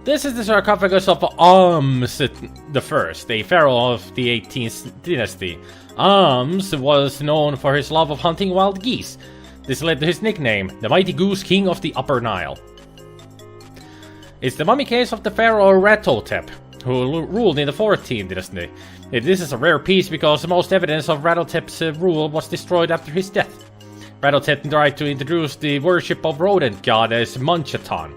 This is the sarcophagus of Ahmes I, a pharaoh of the 18th dynasty. Ahmes was known for his love of hunting wild geese. This led to his nickname, the Mighty Goose King of the Upper Nile. It's the mummy case of the pharaoh Ratotep, who ruled in the 14th dynasty. This is a rare piece because most evidence of Ratotep's rule was destroyed after his death. Ratotep tried to introduce the worship of rodent goddess Munchaton.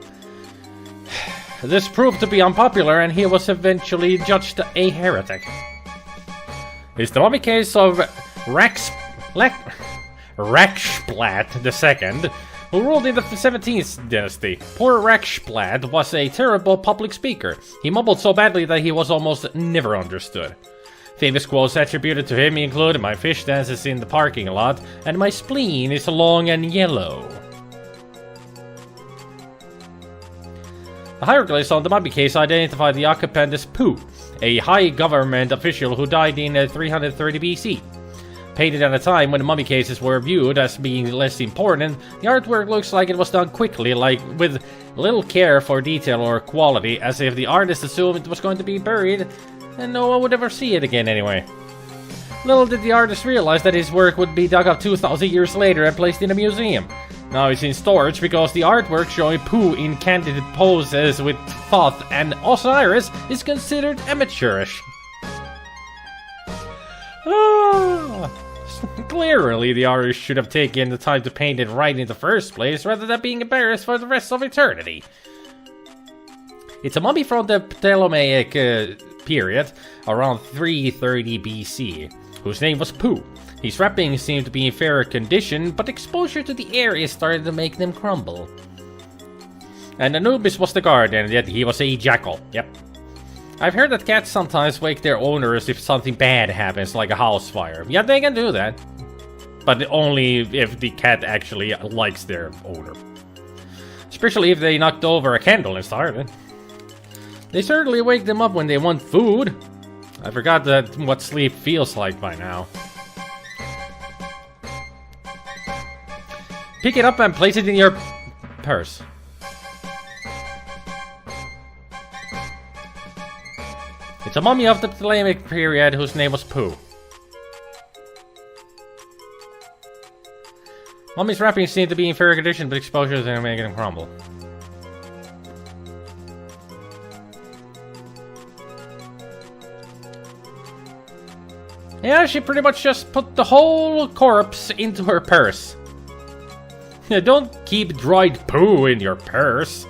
This proved to be unpopular and he was eventually judged a heretic. It's the mummy case of Raksplat II, who ruled in the 17th dynasty. Poor Raksplat was a terrible public speaker. He mumbled so badly that he was almost never understood. Famous quotes attributed to him include, "My fish dances in the parking lot, and my spleen is long and yellow." The hieroglyphs on the mummy case identify the occupant as Pu, a high government official who died in 330 BC. Painted at a time when mummy cases were viewed as being less important, the artwork looks like it was done quickly, like with little care for detail or quality, as if the artist assumed it was going to be buried and no one would ever see it again anyway. Little did the artist realize that his work would be dug up 2,000 years later and placed in a museum. Now it's in storage because the artwork showing Pooh in candid poses with Thoth and Osiris is considered amateurish. Clearly the artist should have taken the time to paint it right in the first place rather than being embarrassed for the rest of eternity. It's a mummy from the Ptolemaic period, around 330 BC, whose name was Pooh. His wrappings seemed to be in fair condition, but exposure to the air started to make them crumble. And Anubis was the guardian, yet he was a jackal. Yep. I've heard that cats sometimes wake their owners if something bad happens, like a house fire. Yeah, they can do that. But only if the cat actually likes their owner. Especially if they knocked over a candle and started. They certainly wake them up when they want food. I forgot what sleep feels like by now. Pick it up and place it in your purse. It's a mummy of the Ptolemaic period whose name was Pooh. Mummy's wrappings seem to be in fair condition, but exposures are making them crumble. Yeah, she pretty much just put the whole corpse into her purse. Yeah, don't keep dried poo in your purse.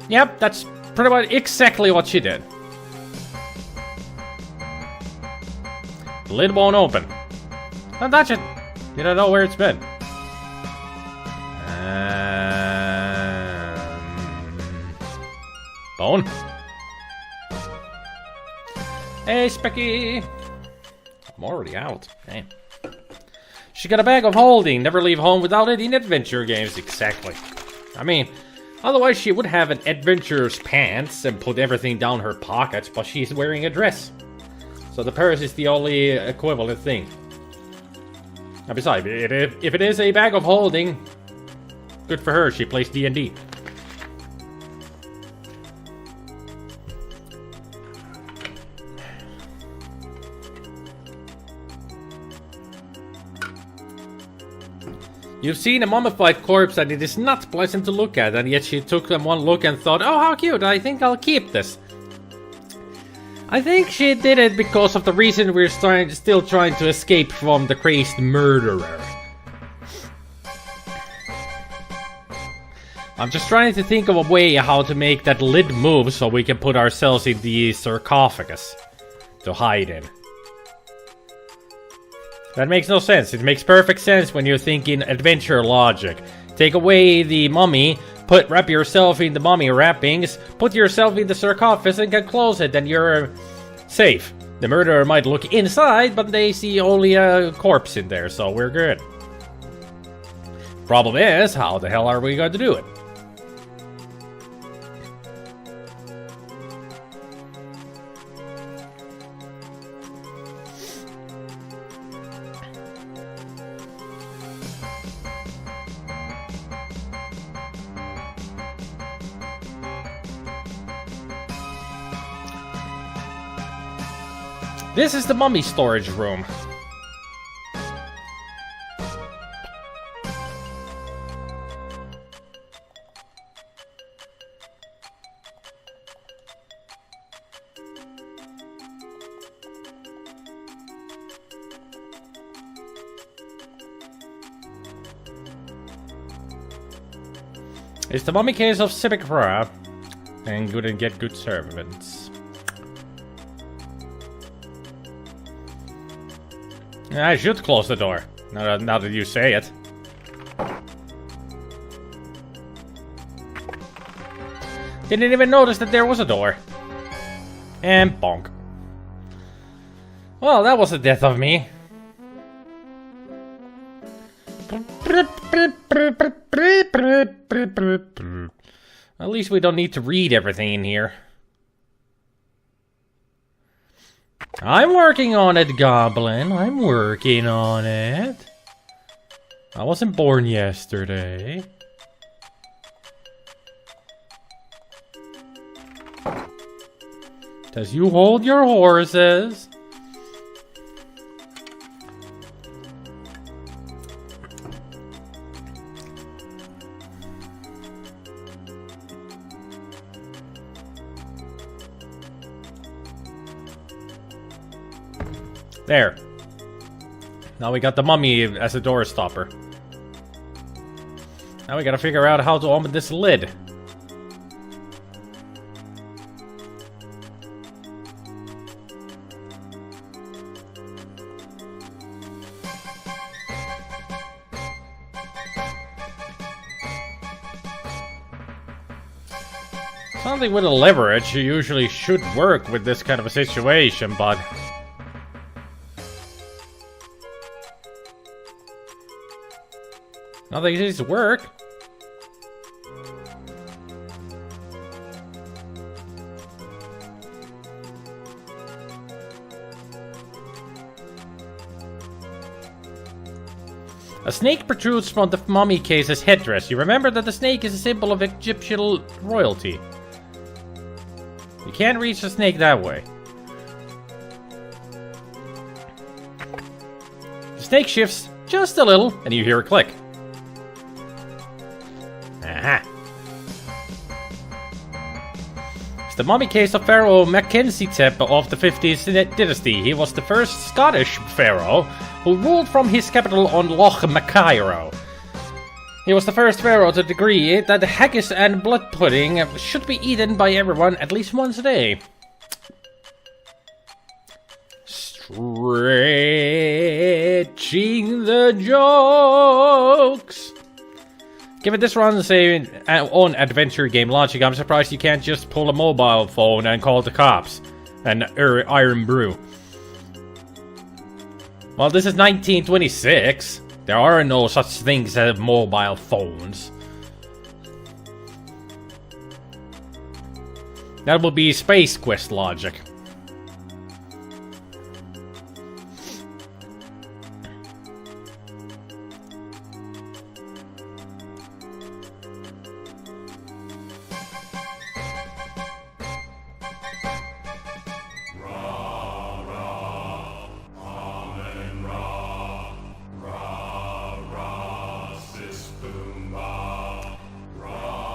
Yep, that's pretty much exactly what she did. The lid won't open. Don't touch it. You don't know where it's been. Bone. Hey, Specky. I'm already out. Damn. She got a bag of holding. Never leave home without it in adventure games. Exactly. I mean, otherwise she would have an adventurer's pants and put everything down her pockets, but she's wearing a dress. So the purse is the only equivalent thing. And besides, if it is a bag of holding, good for her, she plays D&D. You've seen a mummified corpse and it is not pleasant to look at, and yet she took them one look and thought, oh, how cute, I think I'll keep this. I think she did it because of the reason we're still trying to escape from the crazed murderer. I'm just trying to think of a way how to make that lid move so we can put ourselves in the sarcophagus to hide in. That makes no sense. It makes perfect sense when you're thinking adventure logic. Take away the mummy, wrap yourself in the mummy wrappings, put yourself in the sarcophagus and can close it, and you're safe. The murderer might look inside, but they see only a corpse in there, so we're good. Problem is, how the hell are we going to do it? This is the mummy storage room. It's the mummy case of SpiderMwa, and good and get good servants. I should close the door, now that you say it. Didn't even notice that there was a door. And bonk. Well, that was the death of me. At least we don't need to read everything in here. I'm working on it, Goblin. I'm working on it. I wasn't born yesterday. Does you hold your horses? There. Now we got the mummy as a door stopper. Now we gotta figure out how to open this lid. Something with a leverage usually should work with this kind of a situation, but... nothing seems to work. A snake protrudes from the mummy case's headdress. You remember that the snake is a symbol of Egyptian royalty. You can't reach the snake that way. The snake shifts just a little, and you hear a click. Aha. It's the mummy case of Pharaoh Mackenzie-Tep of the 50th dynasty. He was the first Scottish pharaoh who ruled from his capital on Loch Macairo. He was the first pharaoh to decree that the haggis and blood pudding should be eaten by everyone at least once a day. Stretching the jokes. Given this runs on adventure game logic, I'm surprised you can't just pull a mobile phone and call the cops. And Iron Brew. Well, this is 1926. There are no such things as mobile phones. That would be Space Quest logic.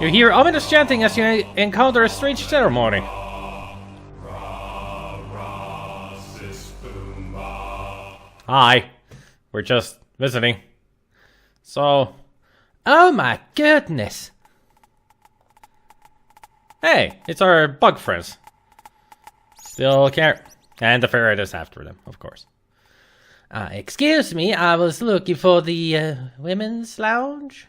You hear ominous chanting as you encounter a strange ceremony. Hi. We're just visiting. So... Oh my goodness! Hey, it's our bug friends. Still care. And the ferret is after them, of course. Excuse me, I was looking for the women's lounge.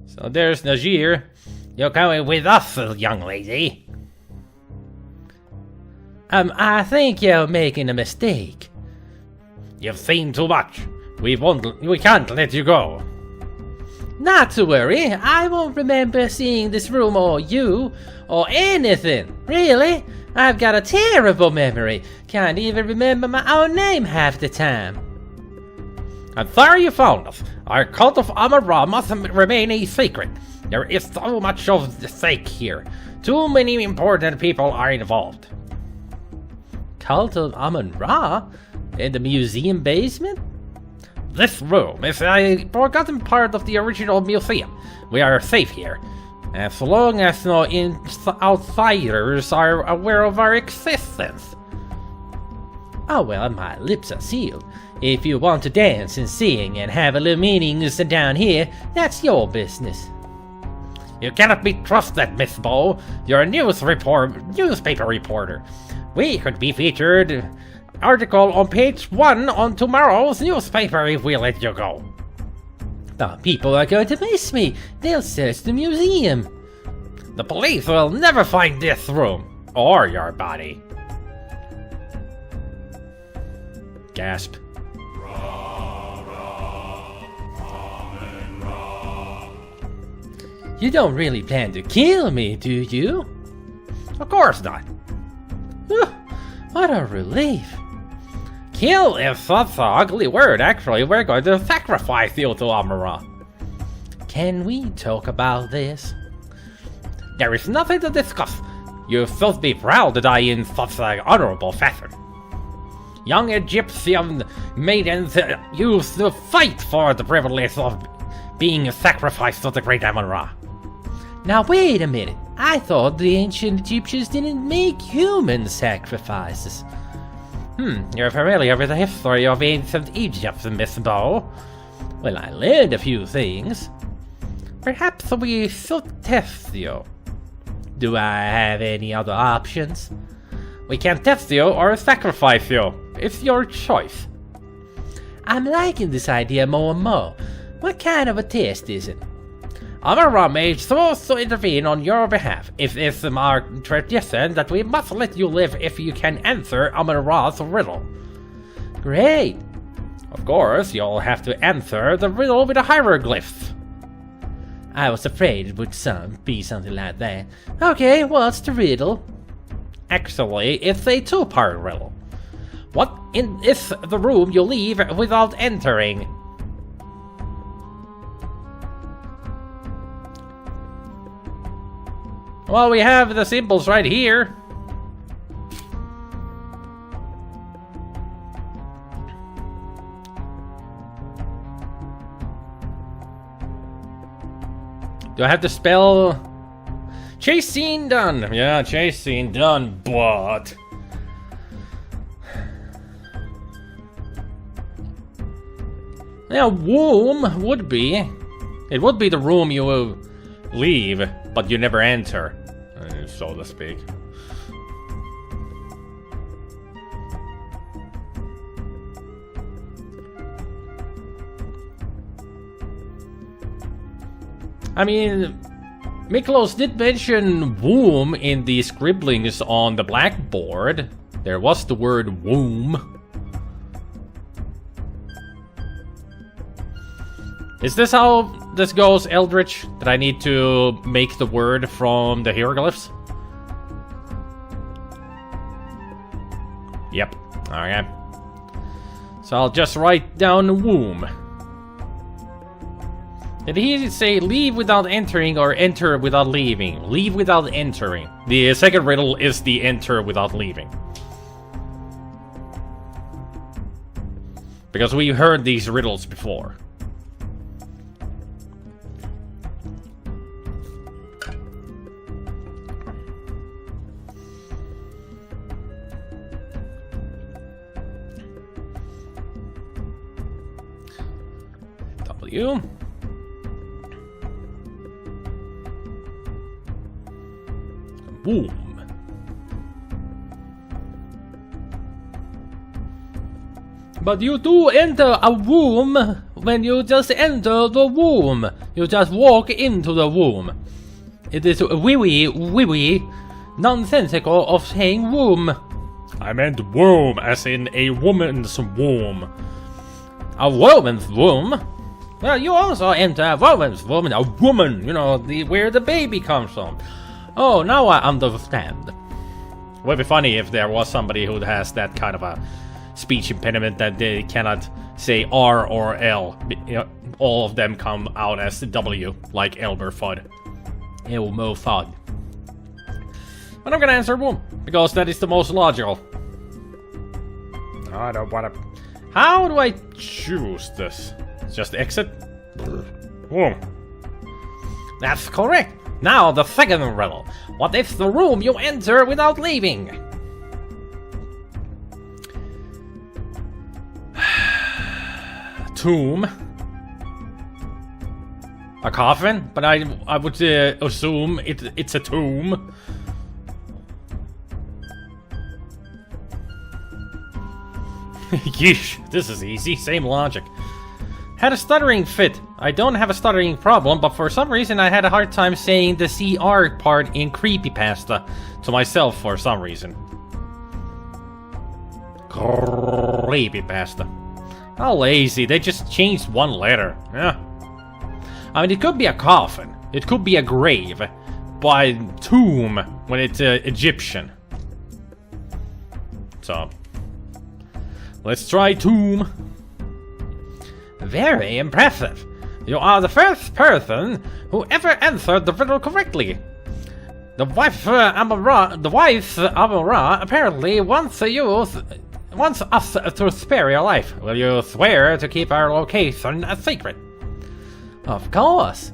So there's Najir. You're going with us, young lady. I think you're making a mistake. You've seen too much. We can't let you go. Not to worry, I won't remember seeing this room or you, or anything. Really, I've got a terrible memory. Can't even remember my own name half the time. I'm sorry you found us. Our cult of Amon-Ra must remain a secret. There is so much of the stake here. Too many important people are involved. Cult of Amon-Ra? In the museum basement? This room is a forgotten part of the original museum. We are safe here, as long as no outsiders are aware of our existence. Oh well, my lips are sealed. If you want to dance and sing and have a little meetings down here, that's your business. You cannot be trusted, Miss Bow. You're a newspaper reporter. We could be featured article on page 1 on tomorrow's newspaper if we let you go. The people are going to miss me. They'll search the museum. The police will never find this room or your body. Gasp. You don't really plan to kill me, do you? Of course not. What a relief. Kill is such an ugly word, actually. We're going to sacrifice you to Amon-Ra. Can we talk about this? There is nothing to discuss. You should be proud to die in such an honorable fashion. Young Egyptian maidens used to fight for the privilege of being sacrificed to the great Amon-Ra. Now wait a minute. I thought the ancient Egyptians didn't make human sacrifices. You're familiar with the history of ancient Egypt, Miss Bow. Well, I learned a few things. Perhaps we should test you. Do I have any other options? We can test you or sacrifice you. It's your choice. I'm liking this idea more and more. What kind of a test is it? Amon-Ra may choose to intervene on your behalf. It is our tradition that we must let you live if you can answer Amon-Ra's riddle. Great. Of course, you'll have to answer the riddle with the hieroglyphs. I was afraid it would be something like that. Okay, what's the riddle? Actually, it's a two-part riddle. What is the room you leave without entering? Well, we have the symbols right here. Do I have to spell... Chase scene done. Yeah, chase scene done, but... Yeah, womb would be... It would be the room you will leave, but you never enter, so to speak. I mean, Miklos did mention womb in the scribblings on the blackboard. There was the word womb. Is this how this goes, Eldritch? That I need to make the word from the hieroglyphs? Yep. Okay. So I'll just write down womb. Did he say leave without entering or enter without leaving? Leave without entering. The second riddle is the enter without leaving. Because we heard these riddles before. W. Womb. But you do enter a womb when you just enter the womb. You just walk into the womb. It is wee nonsensical of saying womb. I meant womb, as in a woman's womb. A woman's womb? Well, you also enter a woman's womb, a woman, you know, where the baby comes from. Oh, now I understand. It would be funny if there was somebody who has that kind of a speech impediment that they cannot say R or L. You know, all of them come out as W, like Elmer Fudd. Elmo Fudd. But I'm gonna answer womb, because that is the most logical. I don't wanna... How do I choose this? Just exit? Womb. That's correct. Now the second riddle. What is the room you enter without leaving? Tomb. A coffin? But I would assume it's a tomb. Yeesh, this is easy, same logic. Had a stuttering fit. I don't have a stuttering problem, but for some reason I had a hard time saying the CR part in creepypasta to myself for some reason. Creepypasta. How lazy, they just changed one letter. Yeah. I mean, it could be a coffin, it could be a grave, but tomb when it's Egyptian. So, let's try tomb. Very impressive. You are the first person who ever answered the riddle correctly. The wife Amon-Ra apparently wants us to spare your life. Will you swear to keep our location a secret? Of course.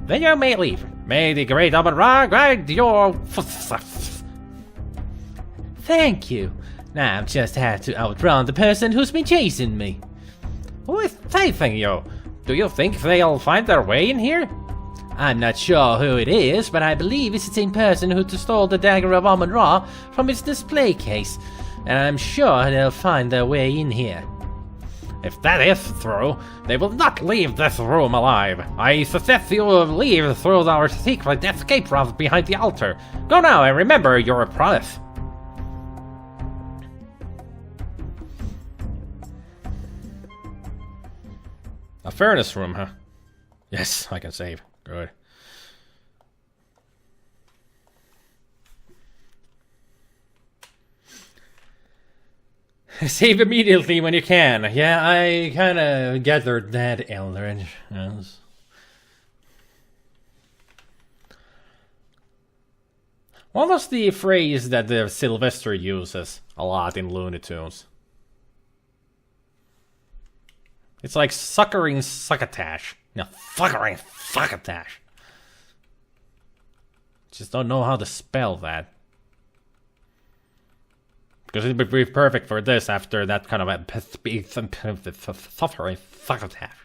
Then you may leave. May the great Amon-Ra guide your footsteps. Thank you. Now I've just had to outrun the person who's been chasing me. Who is chasing you? Do you think they'll find their way in here? I'm not sure who it is, but I believe it's the same person who stole the Dagger of Amon-Ra from its display case, and I'm sure they'll find their way in here. If that is true, they will not leave this room alive. I suggest you leave through our secret escape route behind the altar. Go now and remember your promise. A furnace room, huh? Yes, I can save. Good. Save immediately when you can. Yeah, I kinda gathered that, Eldridge. Yes. What was the phrase that Sylvester uses a lot in Looney Tunes? It's like suckering succotash. No, fuckering fuckotash. Just don't know how to spell that. Because it would be perfect for this after that kind of a suffering succotash.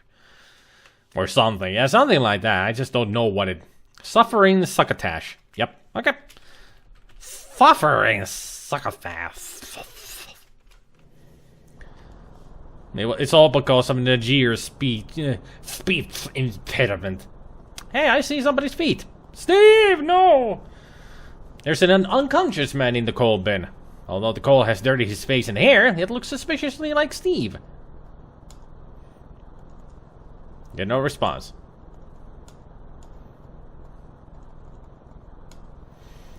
Or something. Yeah, something like that. I just don't know what it... Suffering succotash. Yep. Okay. Suffering succotash. It's all because of Najir's speech impediment. Hey, I see somebody's feet. Steve, no! There's an unconscious man in the coal bin. Although the coal has dirtied his face and hair, it looks suspiciously like Steve. Get no response.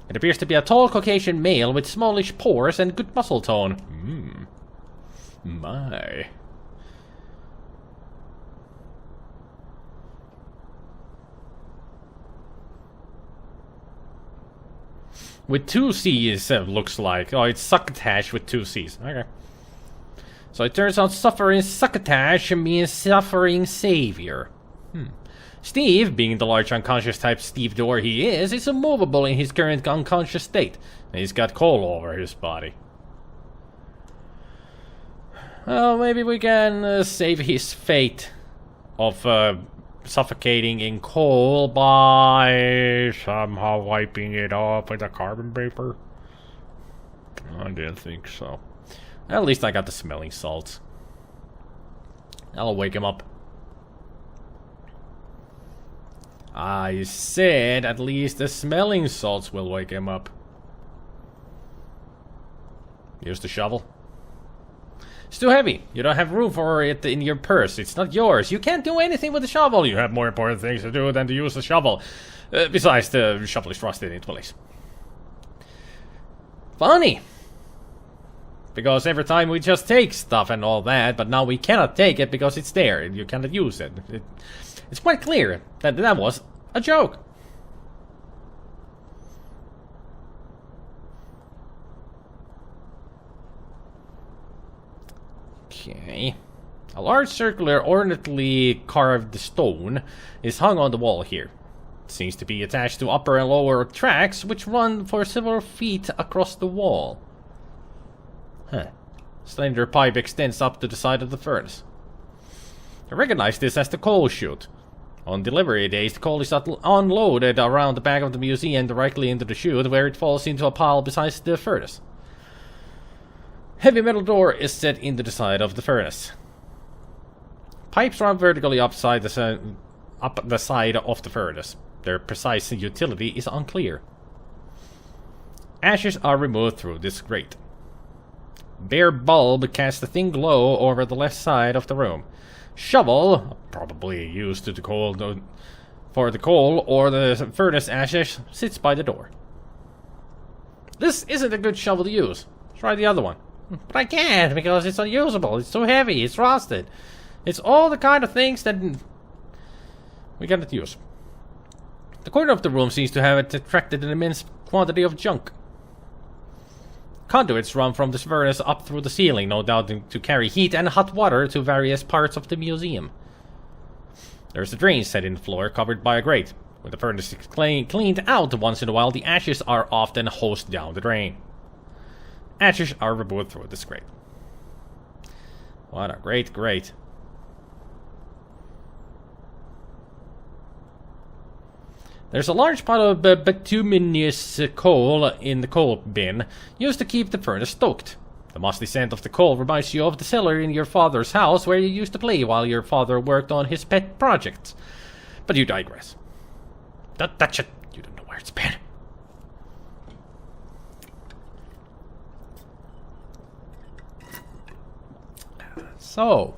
It appears to be a tall Caucasian male with smallish pores and good muscle tone. My. With two C's, looks like. Oh, it's succotash with two C's. Okay. So it turns out suffering succotash means suffering savior. Steve, being the large unconscious type Steve Dorr he is immovable in his current unconscious state. And he's got coal over his body. Well, maybe we can save his fate of suffocating in coal by somehow wiping it off with a carbon paper? I didn't think so. At least I got the smelling salts. That'll wake him up. I said at least the smelling salts will wake him up. Use the shovel. It's too heavy. You don't have room for it in your purse. It's not yours. You can't do anything with the shovel. You have more important things to do than to use the shovel. Besides, the shovel is rusted into place. Funny. Because every time we just take stuff and all that, but now we cannot take it because it's there and you cannot use it. It's quite clear that that was a joke. Okay. A large circular, ornately carved stone is hung on the wall here. It seems to be attached to upper and lower tracks, which run for several feet across the wall. Huh. Slender pipe extends up to the side of the furnace. I recognize this as the coal chute. On delivery days, the coal is unloaded around the back of the museum directly into the chute, where it falls into a pile beside the furnace. Heavy metal door is set into the side of the furnace. Pipes run vertically up the side of the furnace. Their precise utility is unclear. Ashes are removed through this grate. Bare bulb casts a thin glow over the left side of the room. Shovel, probably used to the coal for the coal or the furnace ashes, sits by the door. This isn't a good shovel to use. Try the other one. But I can't because it's unusable. It's too heavy. It's rusted. It's all the kind of things that we cannot use. The corner of the room seems to have attracted an immense quantity of junk. Conduits run from the furnace up through the ceiling, no doubt to carry heat and hot water to various parts of the museum. There's a drain set in the floor, covered by a grate. When the furnace is cleaned out once in a while, the ashes are often hosed down the drain. Ashes are removed through this grate. What a great grate. There's a large pile of bituminous coal in the coal bin, used to keep the furnace stoked. The musty scent of the coal reminds you of the cellar in your father's house where you used to play while your father worked on his pet projects. But you digress. Don't touch it. You don't know where it's been. So.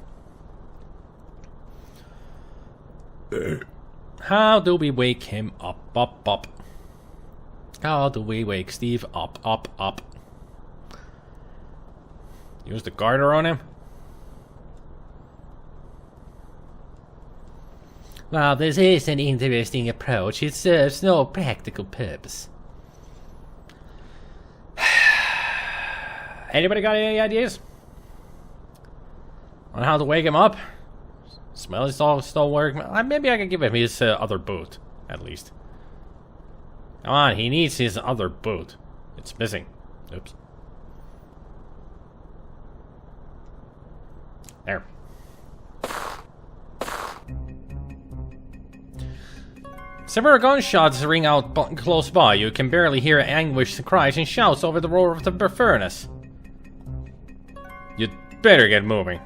How do we wake him up? How do we wake Steve up? Use the garter on him? Well, this is an interesting approach. It serves no practical purpose. Anybody got any ideas on how to wake him up? Smell is all still working. Maybe I could give him his other boot, at least. Come on, he needs his other boot. It's missing. Oops. There. Several gunshots ring out close by. You can barely hear anguished cries and shouts over the roar of the furnace. You'd better get moving.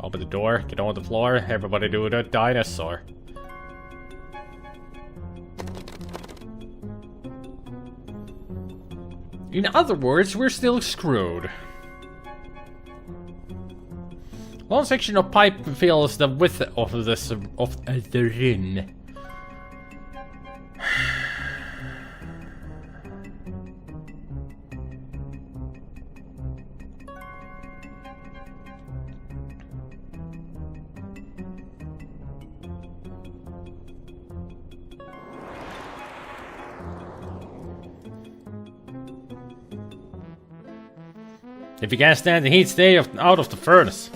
Open the door, get on the floor, everybody do the dinosaur. In other words, we're still screwed. One section of pipe fills the width of the rim. If you can't stand the heat, stay out of the furnace.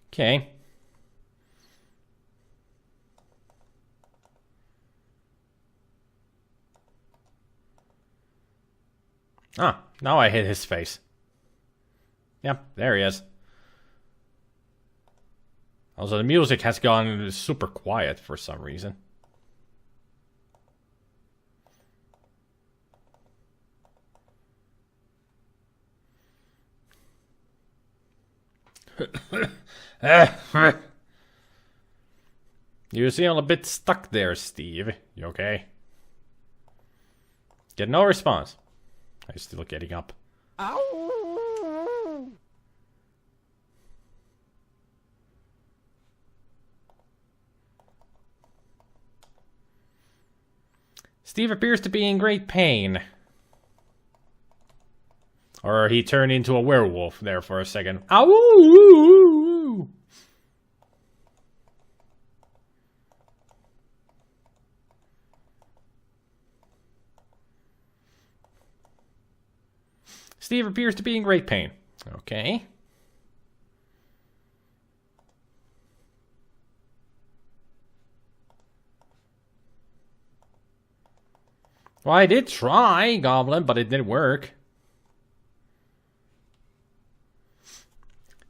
Okay. Ah, now I hit his face. Yep, there he is. Also, the music has gone super quiet for some reason. You seem a bit stuck there, Steve. You okay? Get no response. I'm still getting up. Steve appears to be in great pain. Or he turned into a werewolf there for a second. Ow! Steve appears to be in great pain. Okay. Well, I did try, Goblin, but it didn't work.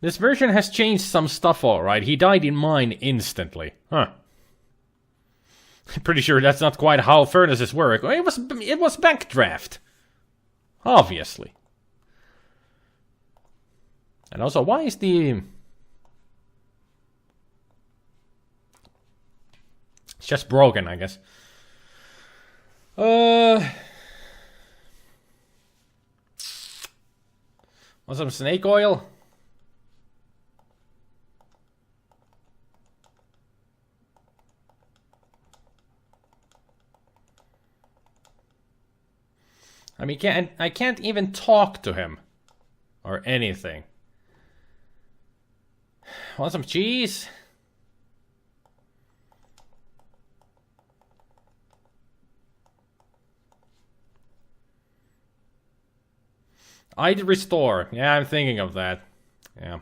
This version has changed some stuff, alright. He died in mine instantly. Huh. I'm pretty sure that's not quite how furnaces work. It was backdraft. Obviously. And also, why is the... It's just broken, I guess. Want some snake oil? I mean, I can't even talk to him. Or anything. Want some cheese? I'd restore. Yeah, I'm thinking of that. Yeah.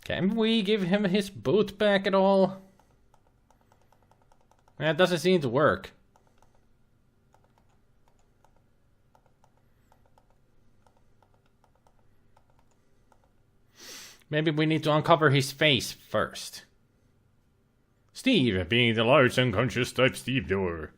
Can we give him his boot back at all? That doesn't seem to work. Maybe we need to uncover his face first. Steve, being the large unconscious type Steve door.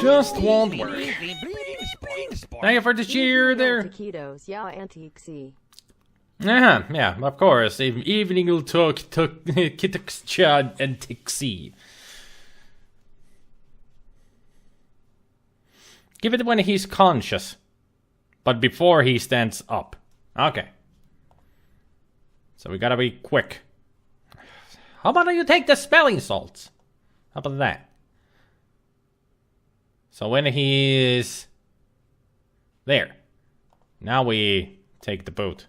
Just won't work. Thank you for the cheer there. Taquitos, yeah, antique-y. Yeah, of course. Evening will talk Kitux and Tixie. Give it when he's conscious. But before he stands up. Okay. So we gotta be quick. How about you take the spelling salts? How about that? So when he is there, now we take the boot.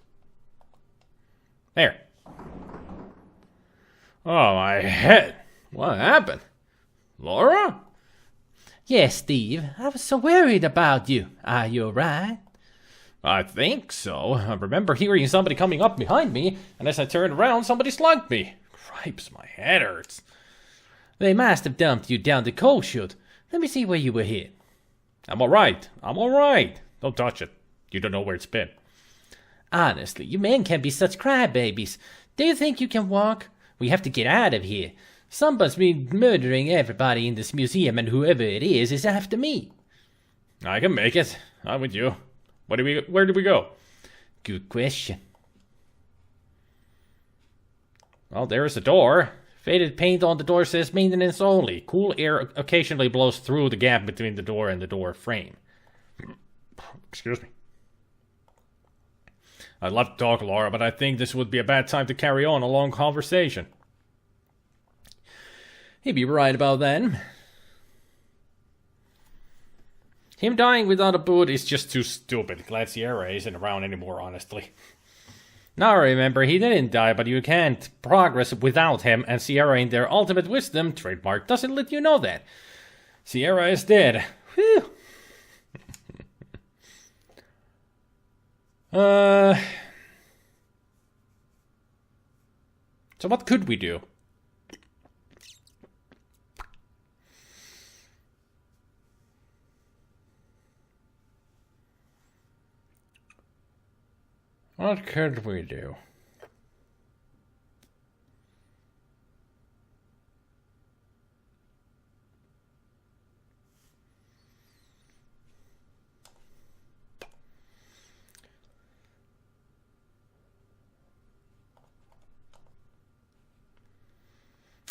There. Oh, my head. What happened? Laura? Yes, Steve. I was so worried about you. Are you alright? I think so. I remember hearing somebody coming up behind me, and as I turned around, somebody slugged me. Cripes, my head hurts. They must have dumped you down the coal chute. Let me see where you were hit. I'm alright. I'm alright. Don't touch it. You don't know where it's been. Honestly, you men can be such crybabies. Do you think you can walk? We have to get out of here. Somebody's been murdering everybody in this museum, and whoever it is after me. I can make it. I'm with you. Where do we go? Good question. Well, there's the door. Faded paint on the door says maintenance only. Cool air occasionally blows through the gap between the door and the door frame. Excuse me. I'd love to talk, Laura, but I think this would be a bad time to carry on a long conversation. He'd be right about that. Him dying without a boot is just too stupid. Glad Sierra isn't around anymore, honestly. Now remember, he didn't die, but you can't progress without him, and Sierra in their ultimate wisdom, trademark, doesn't let you know that. Sierra is dead. Whew. So what could we do? What could we do?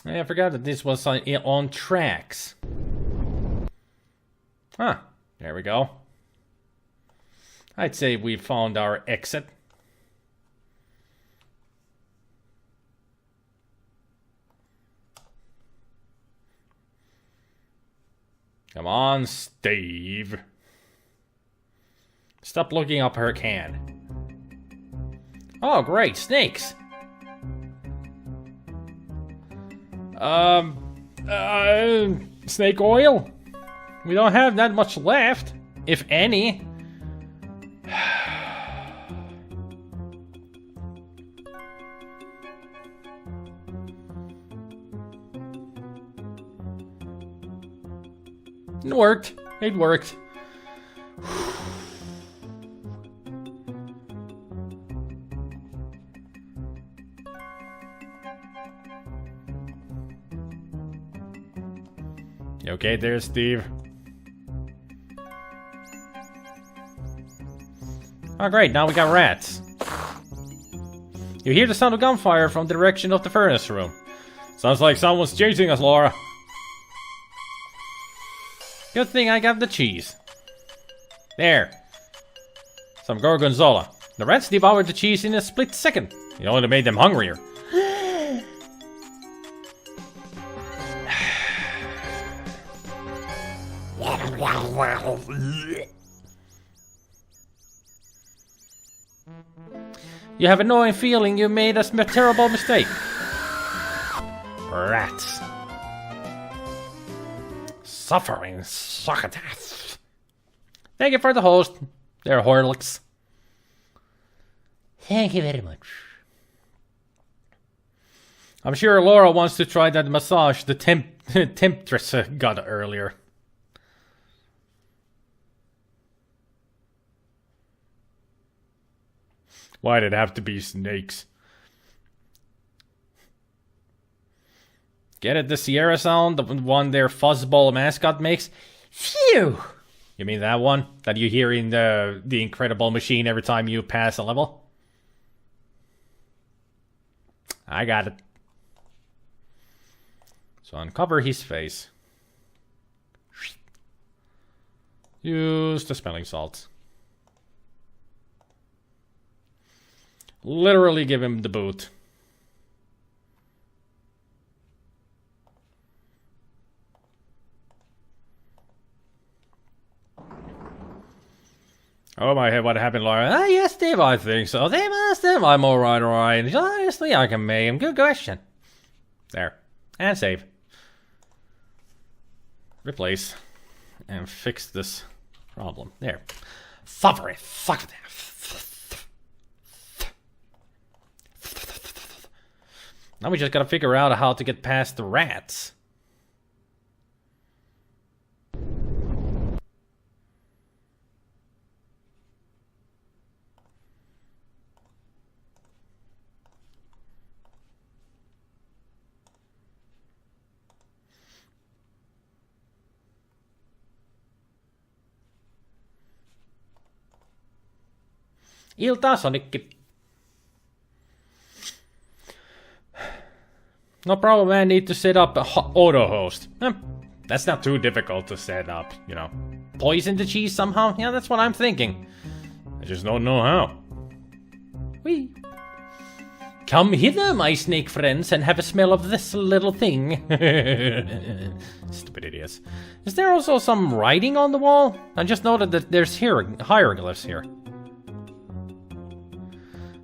I forgot that this was on tracks. Huh, there we go. I'd say we found our exit. Come on, Steve. Stop looking up her can. Oh, great, snakes. Snake oil? We don't have that much left, if any. It worked. It worked. You okay there, Steve? Oh great, now we got rats. You hear the sound of gunfire from the direction of the furnace room. Sounds like someone's chasing us, Laura. Good thing I got the cheese. There. Some gorgonzola. The rats devoured the cheese in a split second. It only made them hungrier. You have a annoying feeling you made a terrible mistake. Rats. Suffering succotash. Thank you for the host. They're Horlicks. Thank you very much. I'm sure Laura wants to try that massage the temptress got earlier. Why'd it have to be snakes? Get it, the Sierra sound? The one their fuzzball mascot makes? Phew! You mean that one? That you hear in the Incredible Machine every time you pass a level? I got it. So uncover his face. Use the smelling salts. Literally give him the boot. Oh my head, what happened, Laura? Ah, yes, Steve, I think so. They must have. I'm alright. Honestly, I can make him. Good question. There. And save. Replace. And fix this problem. There. Fuck it. Fuck it. Now we just gotta figure out how to get past the rats. Iltaa, Sonicki. No problem, I need to set up a auto host. That's not too difficult to set up, you know. Poison the cheese somehow? Yeah, that's what I'm thinking. I just don't know how. Whee! Come hither, my snake friends, and have a smell of this little thing. Stupid idiots. Is there also some writing on the wall? I just noted that there's hieroglyphs here.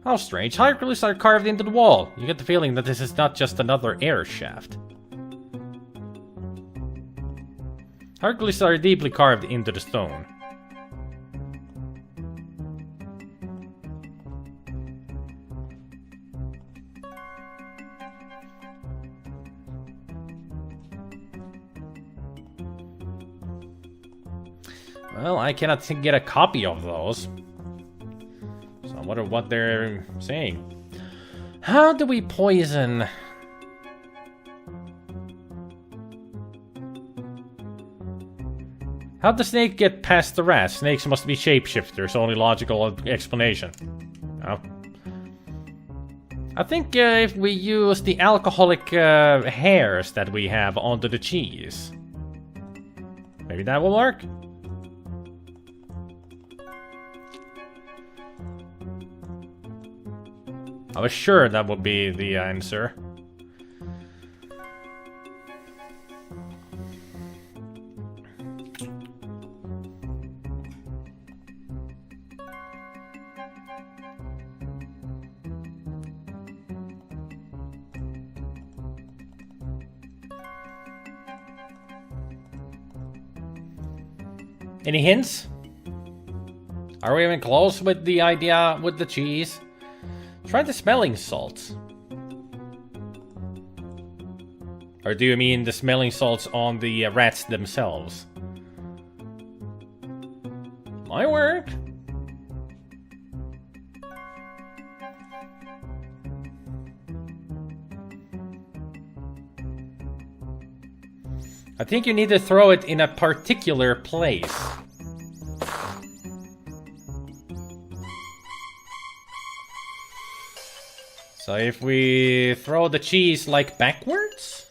How strange. Hieroglyphs are carved into the wall. You get the feeling that this is not just another air shaft. Hieroglyphs are deeply carved into the stone. Well, I cannot get a copy of those. So I wonder what they're saying. How do we poison? How'd the snake get past the rat? Snakes must be shapeshifters, only logical explanation. Oh. I think if we use the alcoholic hairs that we have onto the cheese. Maybe that will work? I was sure that would be the answer. Any hints? Are we even close with the idea with the cheese? Try the smelling salts. Or do you mean the smelling salts on the rats themselves? Might work. I think you need to throw it in a particular place. So if we throw the cheese like backwards?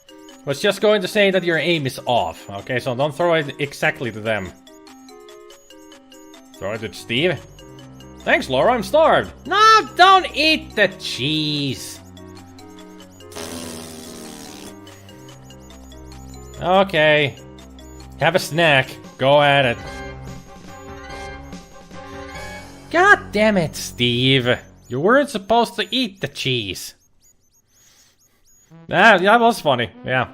I was just going to say that your aim is off. Okay, so don't throw it exactly to them. Throw it to Steve. Thanks, Laura, I'm starved. No, don't eat the cheese. Okay. Have a snack. Go at it. God damn it, Steve. You weren't supposed to eat the cheese. Ah, that was funny. Yeah.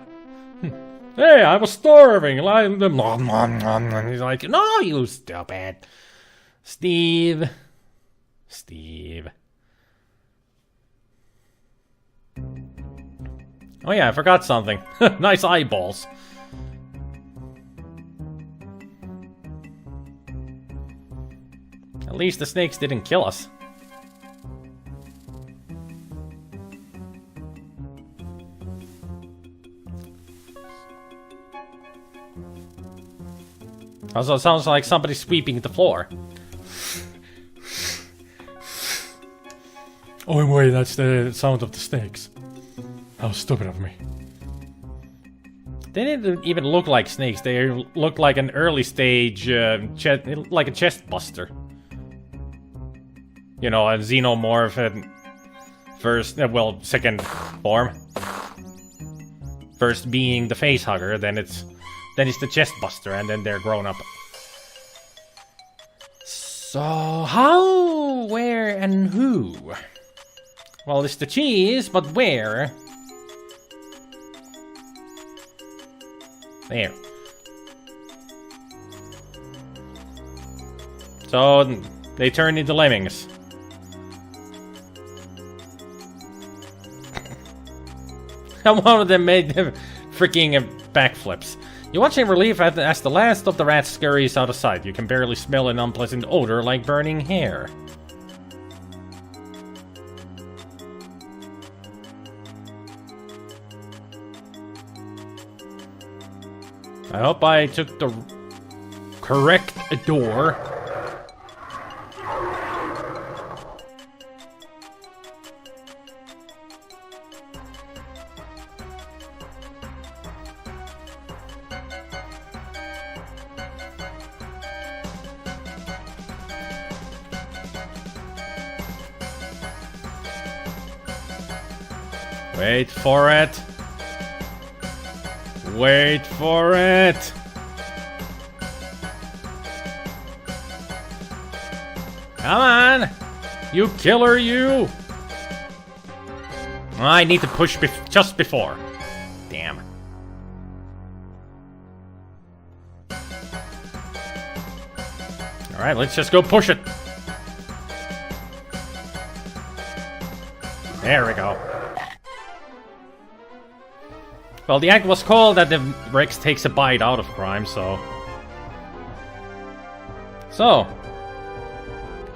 Hey, I was starving. He's like, no, you stupid. Steve. Oh yeah, I forgot something. Nice eyeballs. At least the snakes didn't kill us. Also, it sounds like somebody sweeping the floor. Oh, wait, that's the sound of the snakes. How stupid of me. They didn't even look like snakes. They looked like an early stage, like a chest buster. You know, a xenomorph and first, second form. First being the face hugger, then it's the chest buster, and then they're grown up. So how, where, and who? Well, it's the cheese, but where? There. So they turn into lemmings. And one of them made freaking backflips. You watch in relief as the last of the rats scurries out of sight. You can barely smell an unpleasant odor like burning hair. I hope I took the correct door. Wait for it. Wait for it. Come on. You killer, you. I need to push just before. Damn. Alright, let's just go push it. There we go. Well, the act was called that the Rex takes a bite out of crime, so... So...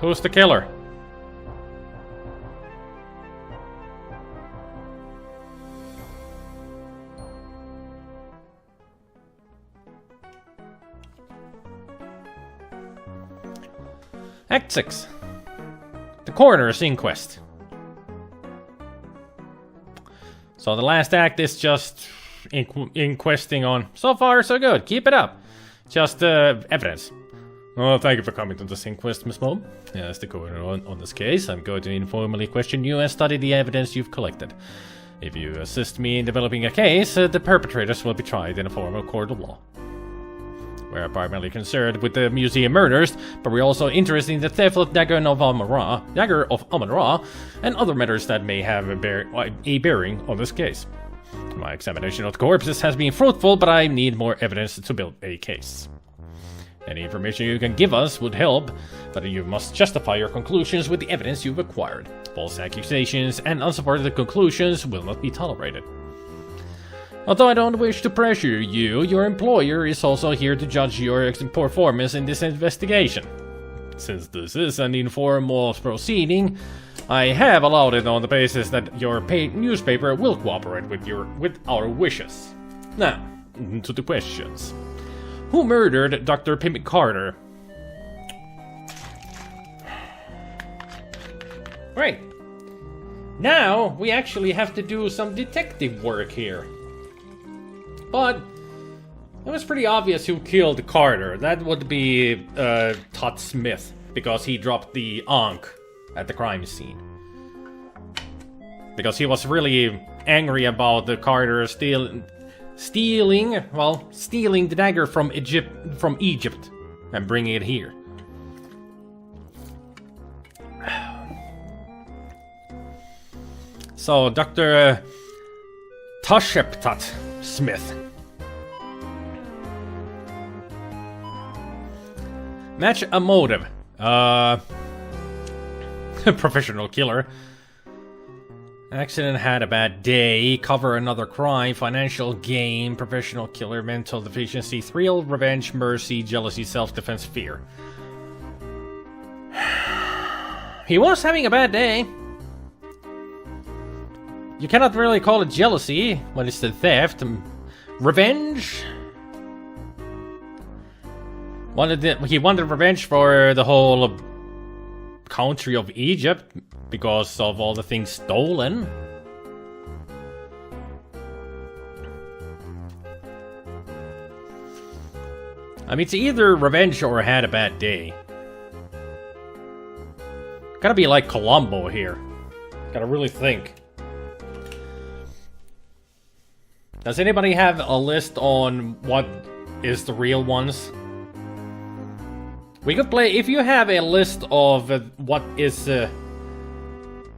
Who's the killer? Act 6. The Coroner's Inquest. So the last act is just inquesting on. So far, so good. Keep it up. Just evidence. Oh, thank you for coming to this inquest, Miss Moe. As the coroner on this case, I'm going to informally question you and study the evidence you've collected. If you assist me in developing a case, the perpetrators will be tried in a formal court of law. We're primarily concerned with the museum murders, but we're also interested in the theft of Dagger of Amon-Ra, and other matters that may have a bearing on this case. My examination of the corpses has been fruitful, but I need more evidence to build a case. Any information you can give us would help, but you must justify your conclusions with the evidence you've acquired. False accusations and unsupported conclusions will not be tolerated. Although I don't wish to pressure you, your employer is also here to judge your performance in this investigation. Since this is an informal proceeding, I have allowed it on the basis that your newspaper will cooperate with our wishes. Now, to the questions. Who murdered Dr. Pimmy Carter? Right. Now, we actually have to do some detective work here. But it was pretty obvious who killed Carter. That would be Todd Smith, because he dropped the Ankh at the crime scene. Because he was really angry about the Carter stealing the dagger from Egypt and bringing it here. So, Dr. Tosheptat Smith. Match a motive. Professional killer. Accident, had a bad day, cover another crime, financial gain, professional killer, mental deficiency, thrill, revenge, mercy, jealousy, self-defense, fear. He was having a bad day. You cannot really call it jealousy when it's the theft. Revenge? He wanted revenge for the whole country of Egypt because of all the things stolen. I mean, it's either revenge or had a bad day. Gotta be like Columbo here. Gotta really think. Does anybody have a list on what is the real ones? We could play, if you have a list of what is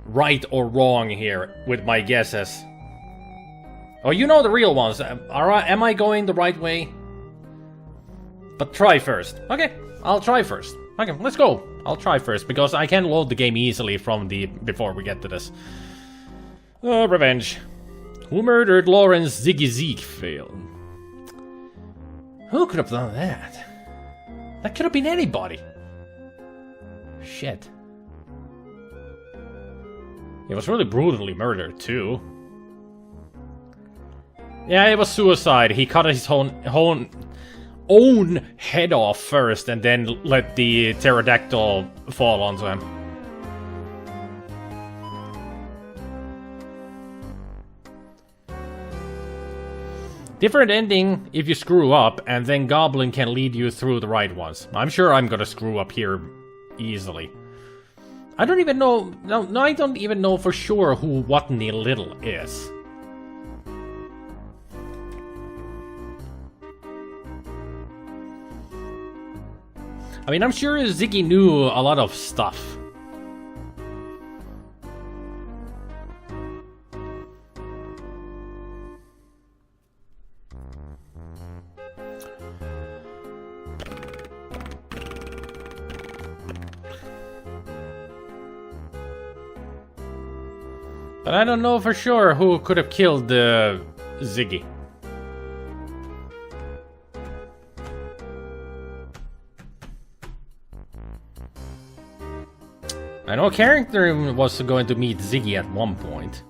right or wrong here with my guesses. Oh, you know the real ones. Am I going the right way? But try first. Okay, I'll try first. Okay, let's go. I'll try first, because I can load the game easily before we get to this. Revenge. Who murdered Lawrence Ziggy Ziegfeld? Who could have done that? That could have been anybody. Shit. He was really brutally murdered, too. Yeah, it was suicide. He cut his own head off first and then let the pterodactyl fall onto him. Different ending if you screw up, and then Goblin can lead you through the right ones. I'm sure I'm gonna screw up here easily. I don't even know... No, I don't even know for sure who Watney Little is. I mean, I'm sure Ziggy knew a lot of stuff. But I don't know for sure who could have killed Ziggy. I know character was going to meet Ziggy at one point.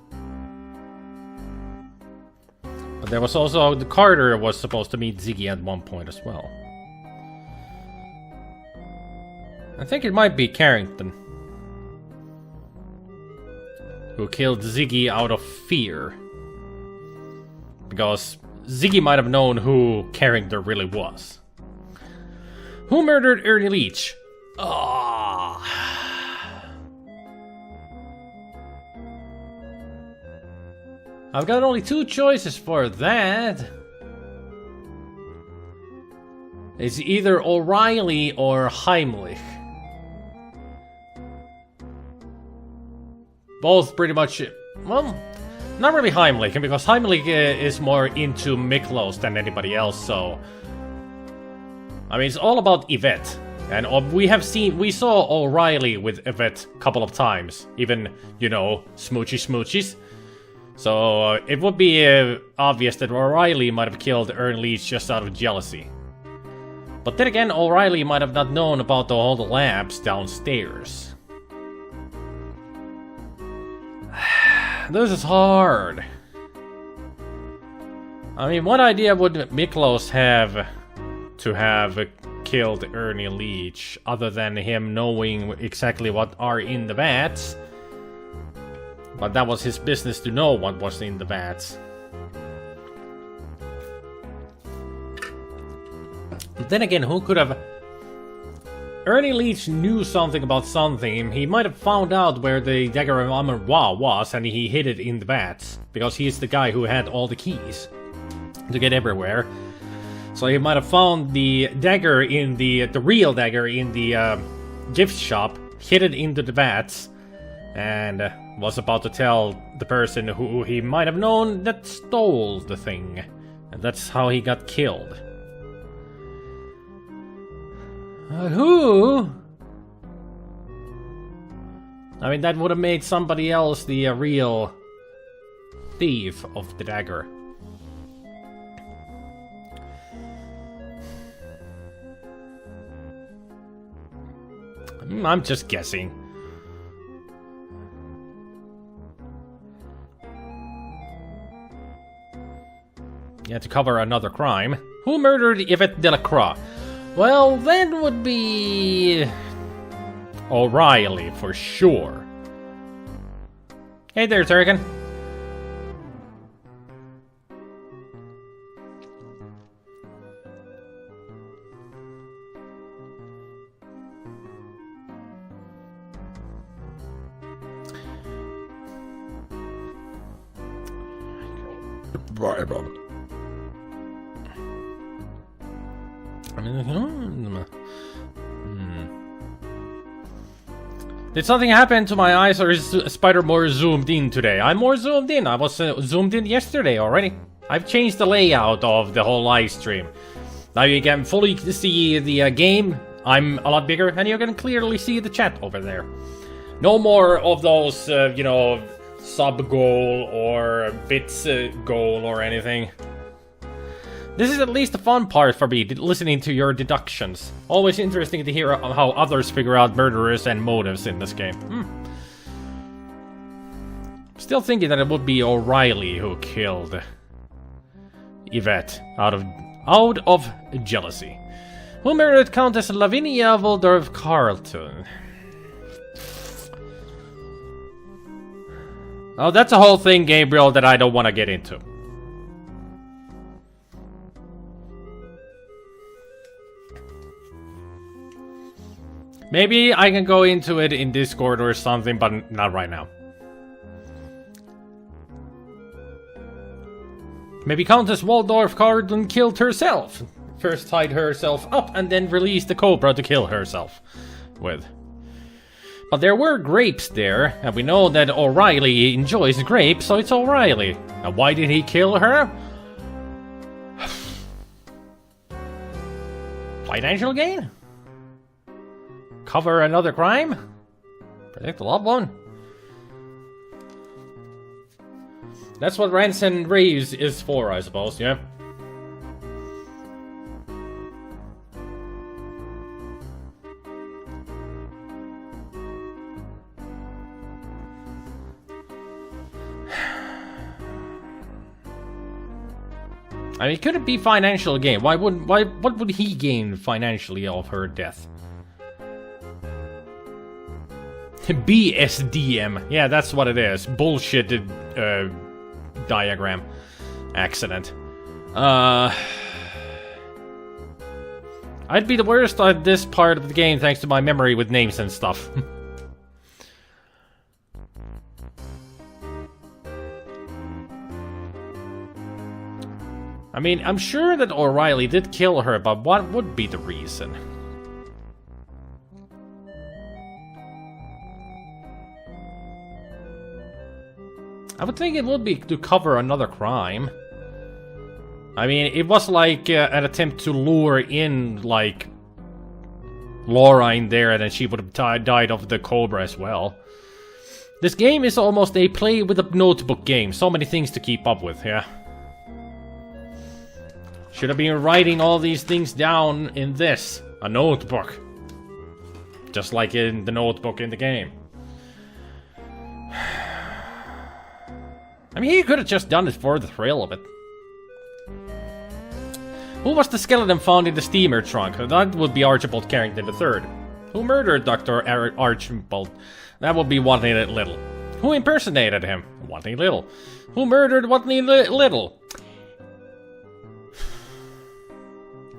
But there was also the Carter was supposed to meet Ziggy at one point as well. I think it might be Carrington who killed Ziggy out of fear. Because Ziggy might have known who Carrington really was. Who murdered Ernie Leach? I've got only two choices for that. It's either O'Reilly or Heimlich. Both pretty much, well, not really Heimlich, because Heimlich is more into Miklos than anybody else, so... I mean, it's all about Yvette. And we saw O'Reilly with Yvette a couple of times. Even, you know, smoochies. So, it would be obvious that O'Reilly might have killed Ern Leach just out of jealousy. But then again, O'Reilly might have not known about all the labs downstairs. This is hard. I mean, what idea would Miklos have to have killed Ernie Leach, other than him knowing exactly what are in the vats? But that was his business to know what was in the vats. But then again, who could have... Ernie Leach knew something about something. He might have found out where the Dagger of Amon-Ra was, and he hid it in the vats. Because he's the guy who had all the keys to get everywhere. So he might have found the dagger in the real dagger in the gift shop, hid it into the vats, and was about to tell the person who he might have known that stole the thing. And that's how he got killed. Who? I mean, that would have made somebody else the real thief of the dagger. I'm just guessing. Yeah, to cover another crime. Who murdered Yvette Delacroix? Well, that would be... O'Reilly, for sure. Hey there, Turrican. Right about it. Did something happen to my eyes, or is Spider more zoomed in today? I'm more zoomed in. I was zoomed in yesterday already. I've changed the layout of the whole live stream. Now you can fully see the game. I'm a lot bigger, and you can clearly see the chat over there. No more of those, you know, sub goal or bits goal or anything. This is at least the fun part for me, listening to your deductions. Always interesting to hear how others figure out murderers and motives in this game. Still thinking that it would be O'Reilly who killed Yvette out of jealousy. Who murdered Countess Lavinia Waldorf Carlton? Oh, that's a whole thing, Gabriel, that I don't want to get into. Maybe I can go into it in Discord or something, but not right now. Maybe Countess Waldorf Carlton killed herself. first tied herself up and then released the cobra to kill herself with. But there were grapes there, and we know that O'Reilly enjoys grapes, so it's O'Reilly. And why did he kill her? Financial gain? Cover another crime? Protect a loved one? That's what rants and raves is for, I suppose, yeah? I mean, could it be financial gain? What would he gain financially off her death? BSDM. Yeah, that's what it is. Bullshit diagram. Accident. I'd be the worst at this part of the game thanks to my memory with names and stuff. I mean, I'm sure that O'Reilly did kill her, but what would be the reason? I would think it would be to cover another crime. I mean, it was like an attempt to lure in, like, Laura in there, and then she would have died of the cobra as well. This game is almost a play with a notebook game. So many things to keep up with, yeah. Should have been writing all these things down in this. A notebook. Just like in the notebook in the game. I mean, he could have just done it for the thrill of it. Who was the skeleton found in the steamer trunk? That would be Archibald Carrington III. Who murdered Dr. Archibald? That would be Watney Little. Who impersonated him? Watney Little. Who murdered Watney Little?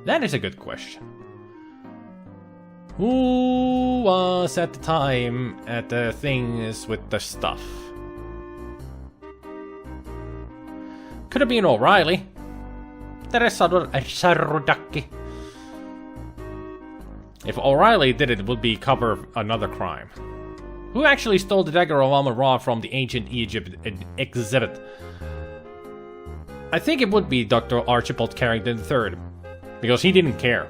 That is a good question. Who was at the time at the things with the stuff? Could have been O'Reilly. If O'Reilly did it, it would be cover another crime. Who actually stole the Dagger of Amon-Ra from the ancient Egypt exhibit? I think it would be Dr. Archibald Carrington III. Because he didn't care.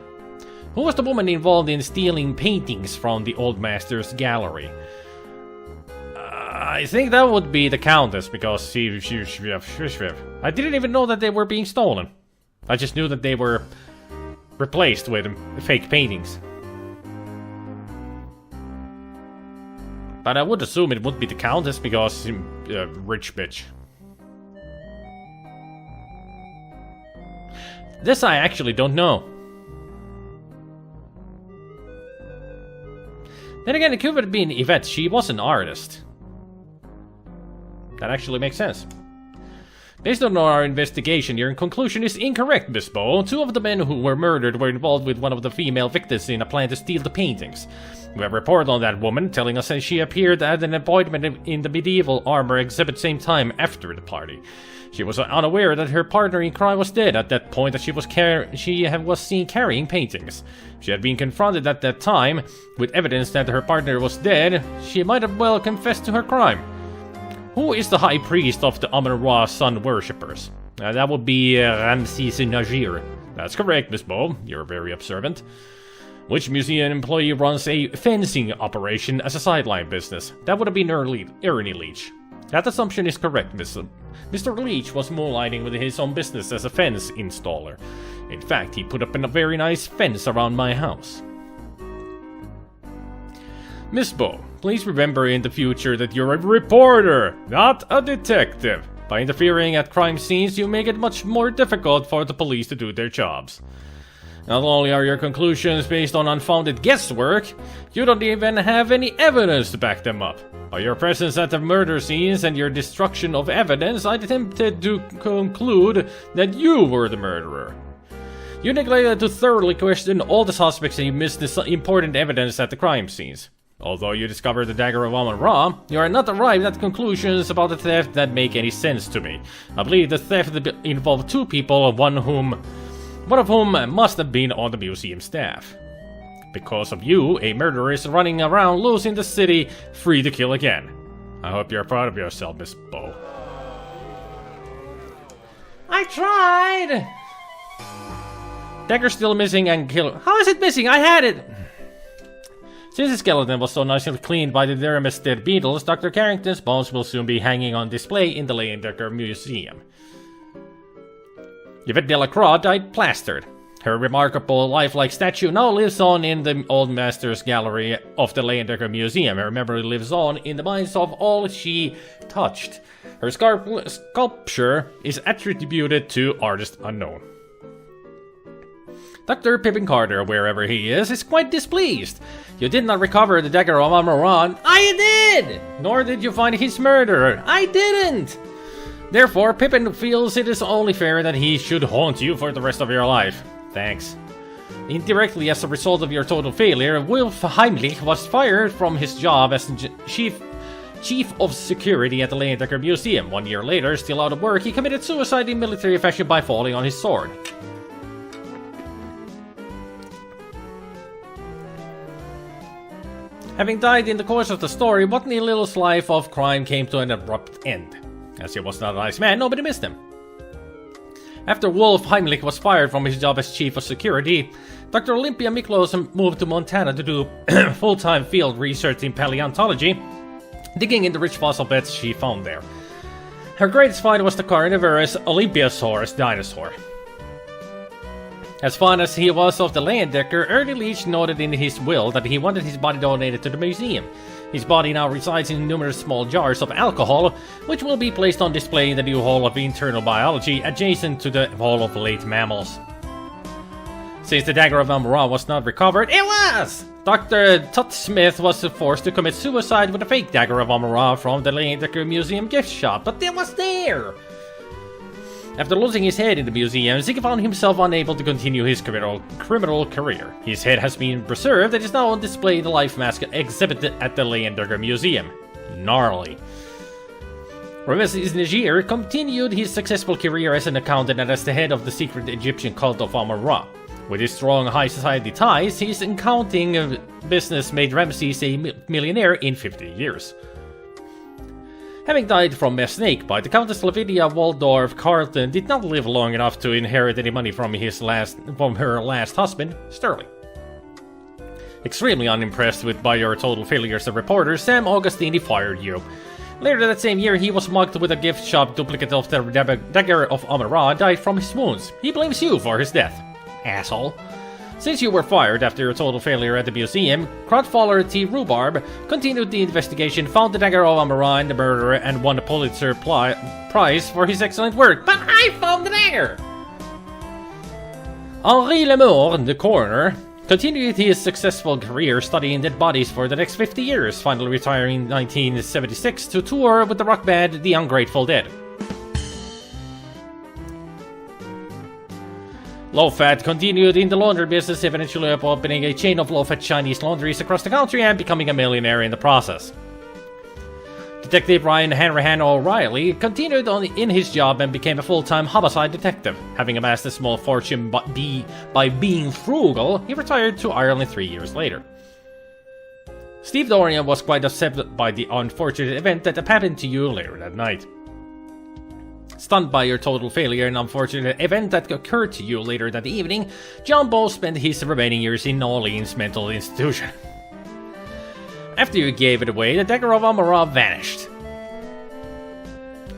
Who was the woman involved in stealing paintings from the old master's gallery? I think that would be the Countess, because I didn't even know that they were being stolen. I just knew that they were replaced with fake paintings. But I would assume it would be the Countess, because rich bitch. This I actually don't know. Then again, it could have been Yvette. She was an artist. That actually makes sense. Based on our investigation, your conclusion is incorrect, Miss Bow. 2 of the men who were murdered were involved with one of the female victims in a plan to steal the paintings. We have a report on that woman, telling us that she appeared at an appointment in the medieval armor exhibit same time after the party. She was unaware that her partner in crime was dead at that point, that she was seen carrying paintings. If she had been confronted at that time with evidence that her partner was dead, she might have well confessed to her crime. Who is the high priest of the Amon-Ra sun worshippers? That would be Ramses Najir. That's correct, Miss Bow. You're very observant. Which museum employee runs a fencing operation as a sideline business? That would have been Ernie Leach. That assumption is correct, Mr. Leach was moonlighting with his own business as a fence installer. In fact, he put up a very nice fence around my house. Miss Bow, please remember in the future that you're a reporter, not a detective. By interfering at crime scenes, you make it much more difficult for the police to do their jobs. Not only are your conclusions based on unfounded guesswork, you don't even have any evidence to back them up. By your presence at the murder scenes and your destruction of evidence, I attempted to conclude that you were the murderer. You neglected to thoroughly question all the suspects and you missed the important evidence at the crime scenes. Although you discovered the Dagger of Amon-Ra, you are not arrived at conclusions about the theft that make any sense to me. I believe the theft involved 2 people, one one of whom must have been on the museum staff. Because of you, a murderer is running around loose in the city, free to kill again. I hope you're proud of yourself, Miss Bow. I tried! Dagger still missing and kill. How is it missing? I had it! Since the skeleton was so nicely cleaned by the dermis dead beetles, Dr. Carrington's bones will soon be hanging on display in the Dagger Museum. Yvette Delacroix died plastered. Her remarkable lifelike statue now lives on in the Old Masters Gallery of the Dagger Museum. Her memory lives on in the minds of all she touched. Her sculpture is attributed to artist unknown. Dr. Pippin Carter, wherever he is quite displeased. You did not recover the Dagger of Amon-Ra. I did! Nor did you find his murderer. I didn't! Therefore, Pippin feels it is only fair that he should haunt you for the rest of your life. Thanks. Indirectly, as a result of your total failure, Wolf Heimlich was fired from his job as chief of security at the Dagger Museum. 1 year later, still out of work, he committed suicide in military fashion by falling on his sword. Having died in the course of the story, Watney Little's life of crime came to an abrupt end. As he was not a nice man, nobody missed him. After Wolf Heimlich was fired from his job as chief of security, Dr. Olympia Miklos moved to Montana to do full-time field research in paleontology, digging in the rich fossil beds she found there. Her greatest find was the carnivorous Olympiasaurus dinosaur. As fond as he was of the Leyendecker, Ernie Leach noted in his will that he wanted his body donated to the museum. His body now resides in numerous small jars of alcohol, which will be placed on display in the new Hall of Internal Biology, adjacent to the Hall of Late Mammals. Since the Dagger of Amon-Ra was not recovered, it was! Dr. Tut Smith was forced to commit suicide with a fake Dagger of Amon-Ra from the Leyendecker Museum gift shop, but it was there! After losing his head in the museum, Ziggy found himself unable to continue his criminal career. His head has been preserved and is now on display in the life mask exhibit at the Dagger Museum. Gnarly. Ramesses Najir continued his successful career as an accountant and as the head of the secret Egyptian cult of Amon-Ra. With his strong high society ties, his accounting business made Ramesses a millionaire in 50 years. Having died from a snake bite, the Countess Lavinia Waldorf Carleton did not live long enough to inherit any money from her last husband, Sterling. Extremely unimpressed by your total failure as a reporter, Sam Augustini fired you. Later that same year, he was mugged with a gift shop duplicate of the Dagger of Amon-Ra and died from his wounds. He blames you for his death. Asshole. Since you were fired after your total failure at the museum, Crowdfaller T. Rhubarb continued the investigation, found the Dagger of Amon-Ra and the murderer, and won the Pulitzer Prize for his excellent work. But I found the dagger! Henri Lemore, the coroner, continued his successful career studying dead bodies for the next 50 years, finally retiring in 1976 to tour with the rock band The Ungrateful Dead. Low-Fat continued in the laundry business, eventually opening a chain of low-fat Chinese laundries across the country and becoming a millionaire in the process. Detective Ryan Hanrahan O'Reilly continued in his job and became a full-time homicide detective. Having amassed a small fortune by being frugal, he retired to Ireland 3 years later. Steve Dorian was quite upset by the unfortunate event that happened to you later that night. Stunned by your total failure and unfortunate event that occurred to you later that evening, John Bowe spent his remaining years in New Orleans mental institution. After you gave it away, the Dagger of Amon-Ra vanished.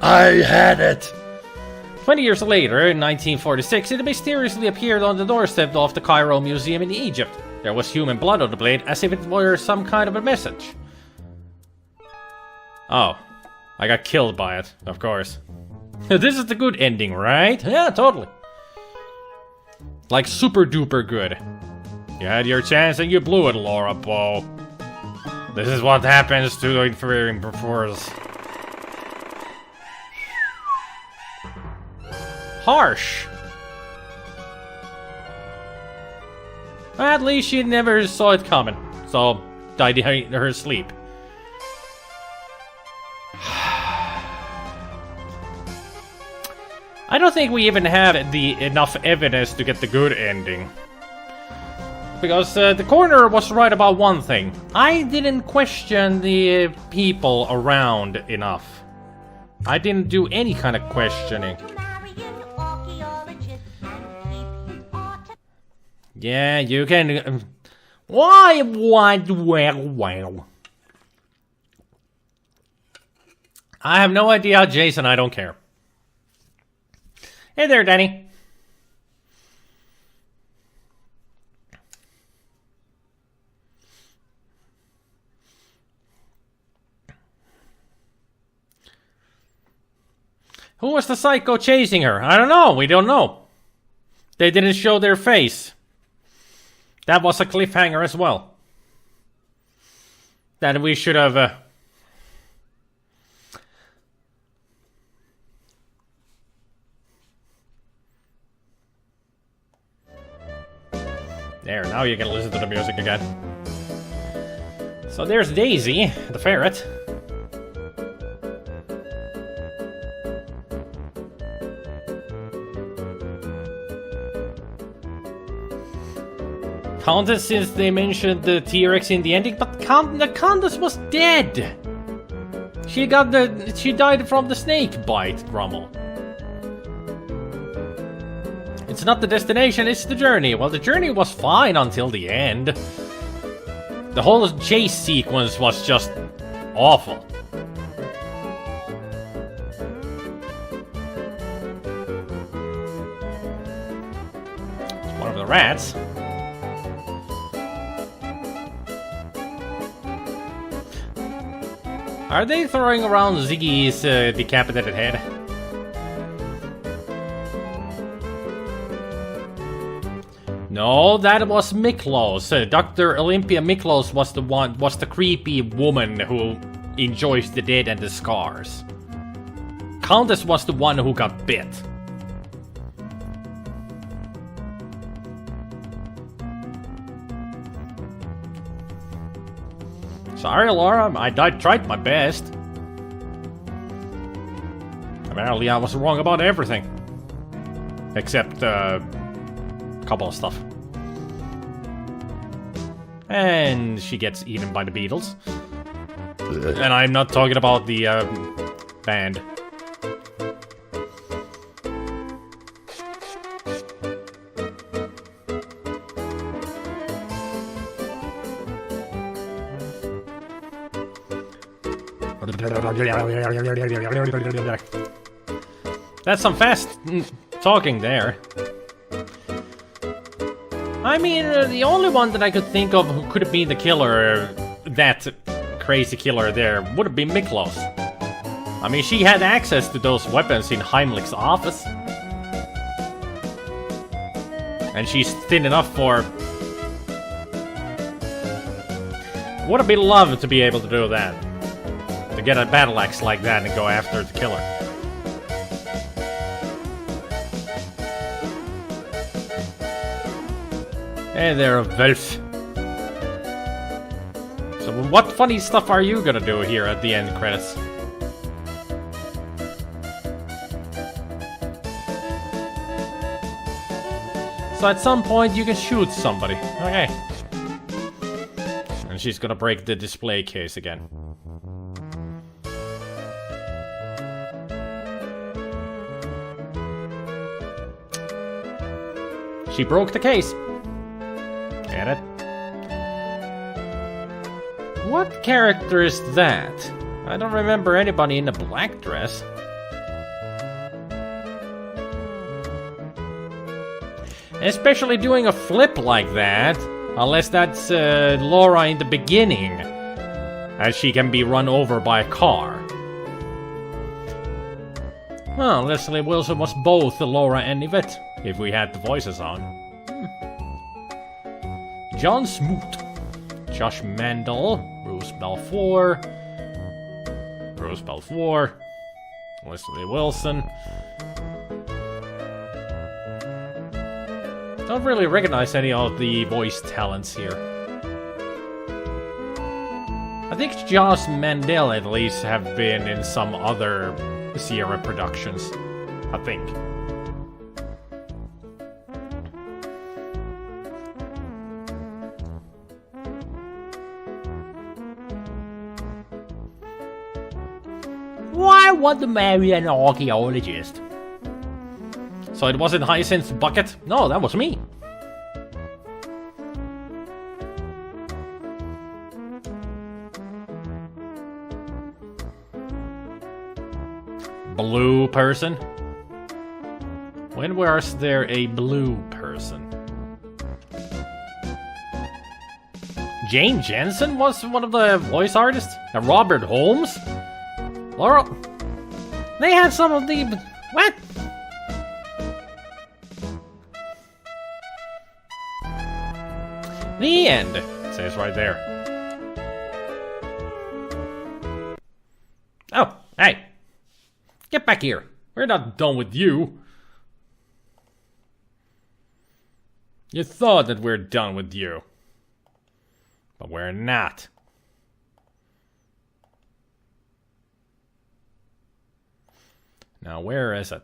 I had it! 20 years later, in 1946, it mysteriously appeared on the doorstep of the Cairo Museum in Egypt. There was human blood on the blade, as if it were some kind of a message. Oh, I got killed by it, of course. This is the good ending, right? Yeah, totally. Like super duper good. You had your chance and you blew it, Laura Bowe. This is what happens to inferior performers. Harsh. At least she never saw it coming, so died in her sleep. I don't think we even have enough evidence to get the good ending. Because the coroner was right about one thing. I didn't question the people around enough. I didn't do any kind of questioning. Yeah, you can... Why? Well. I have no idea, Jason. I don't care. Hey there, Danny. Who was the psycho chasing her? I don't know. We don't know. They didn't show their face. That was a cliffhanger as well. That we should have... There, now you can listen to the music again. So there's Daisy, the ferret. Countess, since they mentioned the T-Rex in the ending, but the Countess was dead! She died from the snake bite, Rommel. It's not the destination, it's the journey. Well, the journey was fine until the end. The whole chase sequence was just awful. It's one of the rats. Are they throwing around Ziggy's decapitated head? No, that was Miklos. Dr. Olympia Miklos was the creepy woman who enjoys the dead and the scars. Countess was the one who got bit. Sorry, Laura, I tried my best. Apparently I was wrong about everything. Except, a couple of stuff. And she gets eaten by the beetles. And I'm not talking about the, band. That's some fast talking there. I mean, the only one that I could think of who could have been the killer, that crazy killer there, would have been Miklos. I mean, she had access to those weapons in Heimlich's office. And she's thin enough for... Would have been love to be able to do that. To get a battle axe like that and go after the killer. Hey there, Wolf. So what funny stuff are you gonna do here at the end credits? So at some point you can shoot somebody. Okay. And she's gonna break the display case again. She broke the case. Get it? What character is that? I don't remember anybody in a black dress. Especially doing a flip like that. Unless that's Laura in the beginning. As she can be run over by a car. Well, Leslie Wilson was both Laura and Yvette, if we had the voices on. John Smoot, Josh Mandel, Bruce Balfour, Leslie Wilson. Don't really recognize any of the voice talents here. I think Josh Mandel at least have been in some other Sierra productions. I think. I want to marry an archaeologist. So it wasn't Hyacinth's bucket? No, that was me. Blue person? When was there a blue person? Jane Jensen was one of the voice artists? And Robert Holmes? Laurel? They had some of the... What? The end. It says right there. Oh, hey. Get back here. We're not done with you. You thought that we're done with you. But we're not. Now, where is it?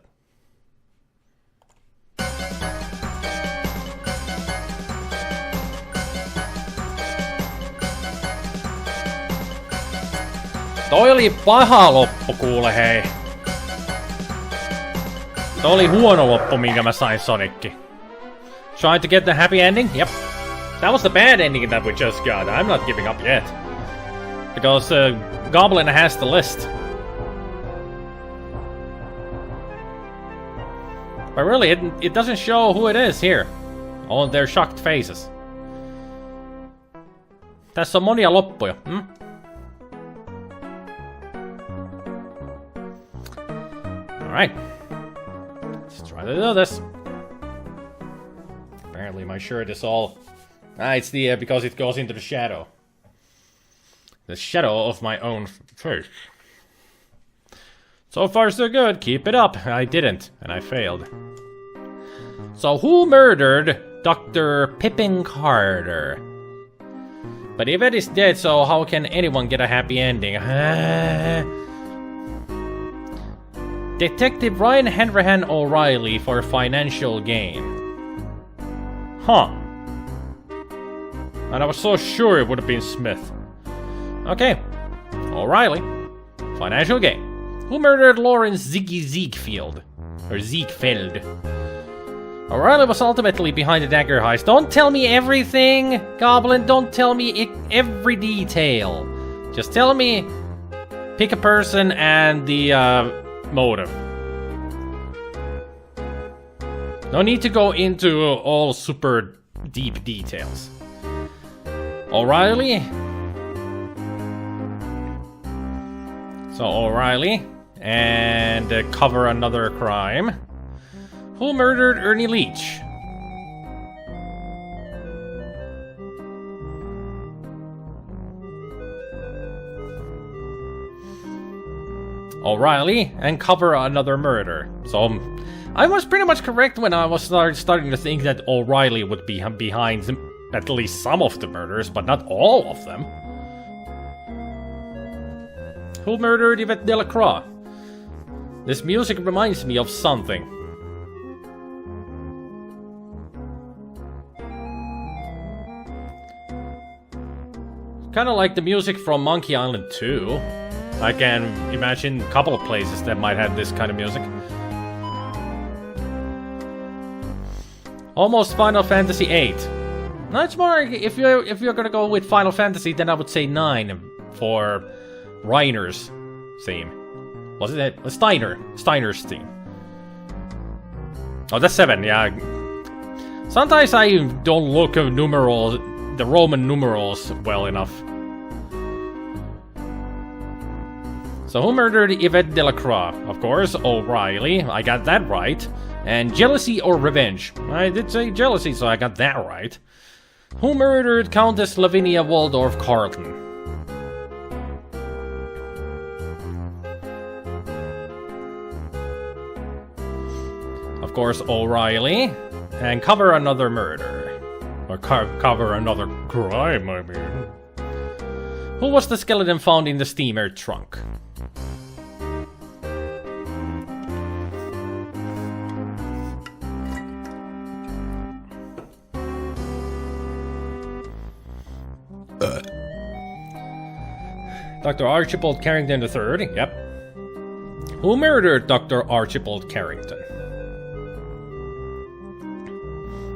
Toi oli paha loppu, kuule hei. Toi oli huono loppu, minkä mä sain Sonicki. Trying to get the happy ending? Yep. That was the bad ending that we just got. I'm not giving up yet. Because Goblin has the list. But really, it doesn't show who it is here. All their shocked faces. Tässä on monia loppuja. Alright. Let's try to do this. Apparently my shirt is all... it's the... because it goes into the shadow. The shadow of my own face. So far so good, keep it up. I didn't, and I failed. So who murdered Dr. Pippin Carter? But Yvette is dead, so how can anyone get a happy ending? Detective Ryan Henrihan O'Reilly for financial gain. Huh. And I was so sure it would have been Smith. Okay. O'Reilly. Financial gain. Who murdered Lawrence Ziggy Ziegfeld? Or Ziegfeld? O'Reilly was ultimately behind the Dagger heist. Don't tell me everything, Goblin. Don't tell me every detail. Just tell me... pick a person and the motive. No need to go into all super deep details. O'Reilly. So O'Reilly. And cover another crime. Who murdered Ernie Leach? O'Reilly and cover another murder. So I was pretty much correct when I was starting to think that O'Reilly would be behind at least some of the murders, but not all of them. Who murdered Yvette Delacroix? This music reminds me of something. Kinda like the music from Monkey Island 2. I can imagine a couple of places that might have this kind of music. Almost Final Fantasy 8. No, it's more if you're gonna go with Final Fantasy, then I would say 9 for Reiner's theme. Was it Steiner's theme? Oh, that's 7. Yeah. Sometimes I don't look at numerals, the Roman numerals, well enough. So who murdered Yvette Delacroix? Of course, O'Reilly. I got that right. And jealousy or revenge? I did say jealousy, so I got that right. Who murdered Countess Lavinia Waldorf Carlton? Of course, O'Reilly. And cover another murder. Or cover another crime, I mean. Who was the skeleton found in the steamer trunk? Dr. Archibald Carrington III, yep. Who murdered Dr. Archibald Carrington?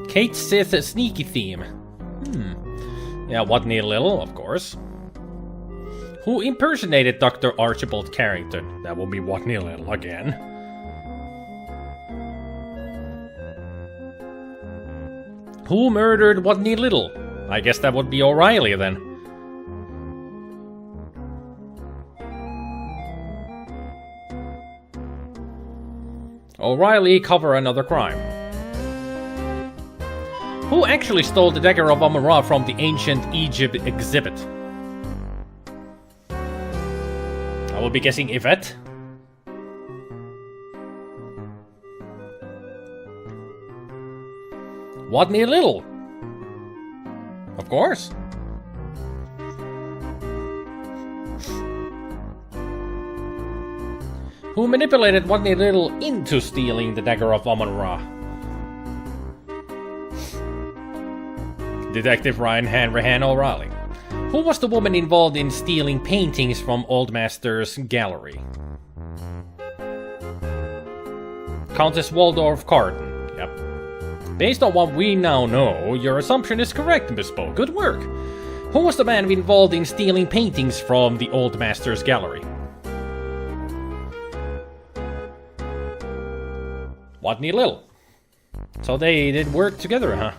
Kate Sith sneaky theme. Yeah, Watney Little, of course. Who impersonated Dr. Archibald Carrington? That will be Watney Little again. Who murdered Watney Little? I guess that would be O'Reilly then. O'Reilly cover another crime. Who actually stole the Dagger of Amon-Ra from the ancient Egypt exhibit? I will be guessing Yvette. Watney Little. Of course. Who manipulated Watney Little into stealing the Dagger of Amon-Ra? Detective Ryan Hanrahan O'Reilly. Who was the woman involved in stealing paintings from Old Master's gallery? Countess Waldorf Carton. Yep. Based on what we now know, your assumption is correct, Miss Bo. Good work. Who was the man involved in stealing paintings from the Old Master's gallery? Watney Little. So they did work together, huh?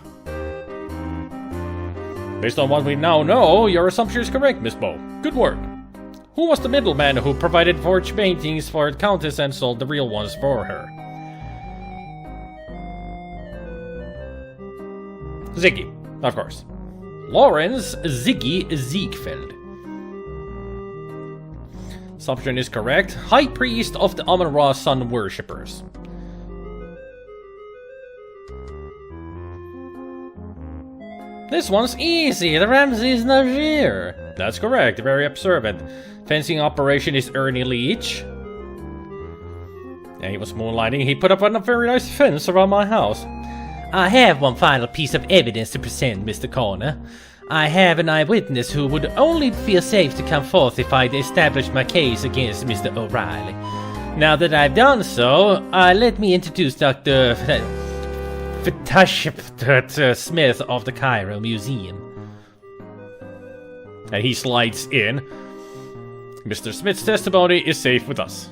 Based on what we now know, your assumption is correct, Miss Bo. Good work. Who was the middleman who provided forged paintings for the Countess and sold the real ones for her? Ziggy, of course. Lawrence Ziggy Ziegfeld. Assumption is correct. High Priest of the Amon-Ra Sun Worshippers. This one's easy. The Ramses Najir. That's correct. Very observant. Fencing operation is Ernie Leach. Yeah, he was moonlighting. He put up a very nice fence around my house. I have one final piece of evidence to present, Mr. Coroner. I have an eyewitness who would only feel safe to come forth if I'd established my case against Mr. O'Reilly. Now that I've done so, let me introduce Dr. Smith of the Cairo Museum. And he slides in. Mr. Smith's testimony is safe with us.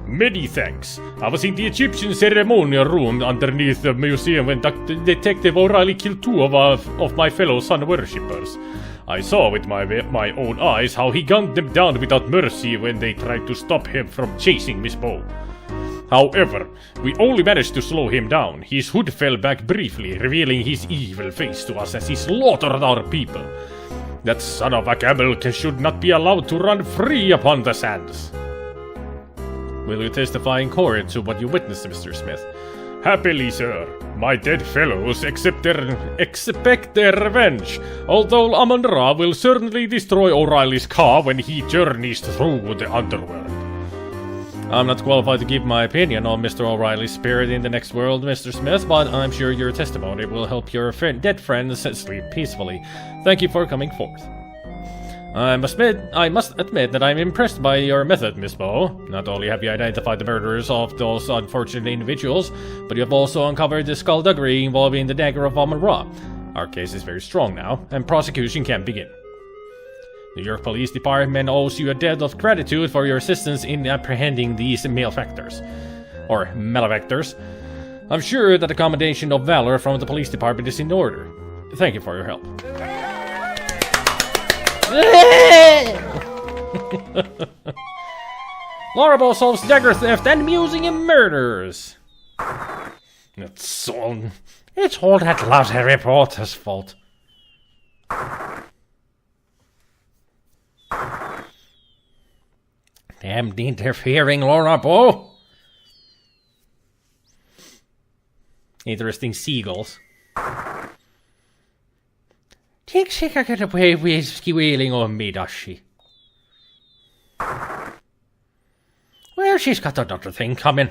Many thanks. I was in the Egyptian ceremonial room underneath the museum when Detective O'Reilly killed two of my fellow sun worshippers. I saw with my own eyes how he gunned them down without mercy when they tried to stop him from chasing Miss Bo. However, we only managed to slow him down. His hood fell back briefly, revealing his evil face to us as he slaughtered our people. That son of a camel should not be allowed to run free upon the sands. Will you testify in court to what you witnessed, Mr. Smith? Happily, sir. My dead fellows expect their revenge, although Amon-Ra will certainly destroy O'Reilly's car when he journeys through the underworld. I'm not qualified to give my opinion on Mr. O'Reilly's spirit in the next world, Mr. Smith, but I'm sure your testimony will help your dead friends sleep peacefully. Thank you for coming forth. I must admit that I'm impressed by your method, Miss Bo. Not only have you identified the murderers of those unfortunate individuals, but you have also uncovered the skullduggery involving the Dagger of Amon-Ra. Our case is very strong now, and prosecution can begin. New York Police Department owes you a debt of gratitude for your assistance in apprehending these malefactors. Or malefactors. I'm sure that the commendation of valor from the police department is in order. Thank you for your help. Laura Bo solves dagger theft and museum murders. It's all that lousy reporter's fault. Damn interfering, Laura Bo. Interesting seagulls. Thinks she can get away with squealing on me, does she? Well, she's got another thing coming.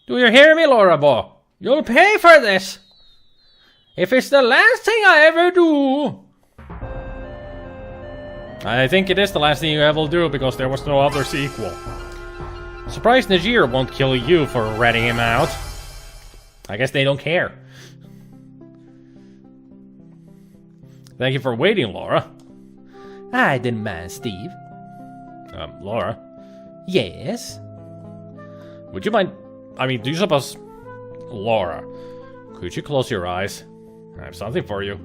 Do you hear me, Laura Bo? You'll pay for this. If it's the last thing I ever do. I think it is the last thing you ever will do because there was no other sequel. Surprised Najir won't kill you for ratting him out. I guess they don't care. Thank you for waiting, Laura. I didn't mind, Steve. Laura? Yes? Would you mind... I mean, do you suppose... Laura, could you close your eyes? I have something for you.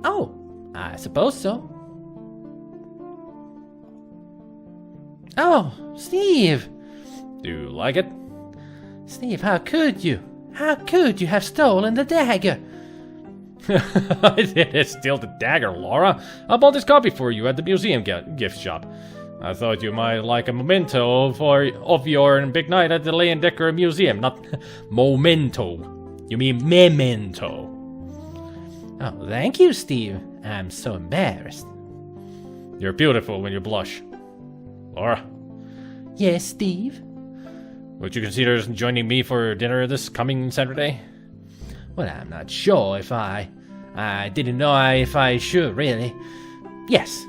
Oh, I suppose so. Oh, Steve! Do you like it? Steve, how could you? How could you have stolen the dagger? It is still the dagger, Laura. I bought this copy for you at the museum gift shop. I thought you might like a memento of your big night at the Leyendecker Museum. Not memento. You mean memento. Oh, thank you, Steve. I'm so embarrassed. You're beautiful when you blush. Laura? Yes, Steve? Would you consider joining me for dinner this coming Saturday? Well, I'm not sure if I didn't know if I should, really. Yes.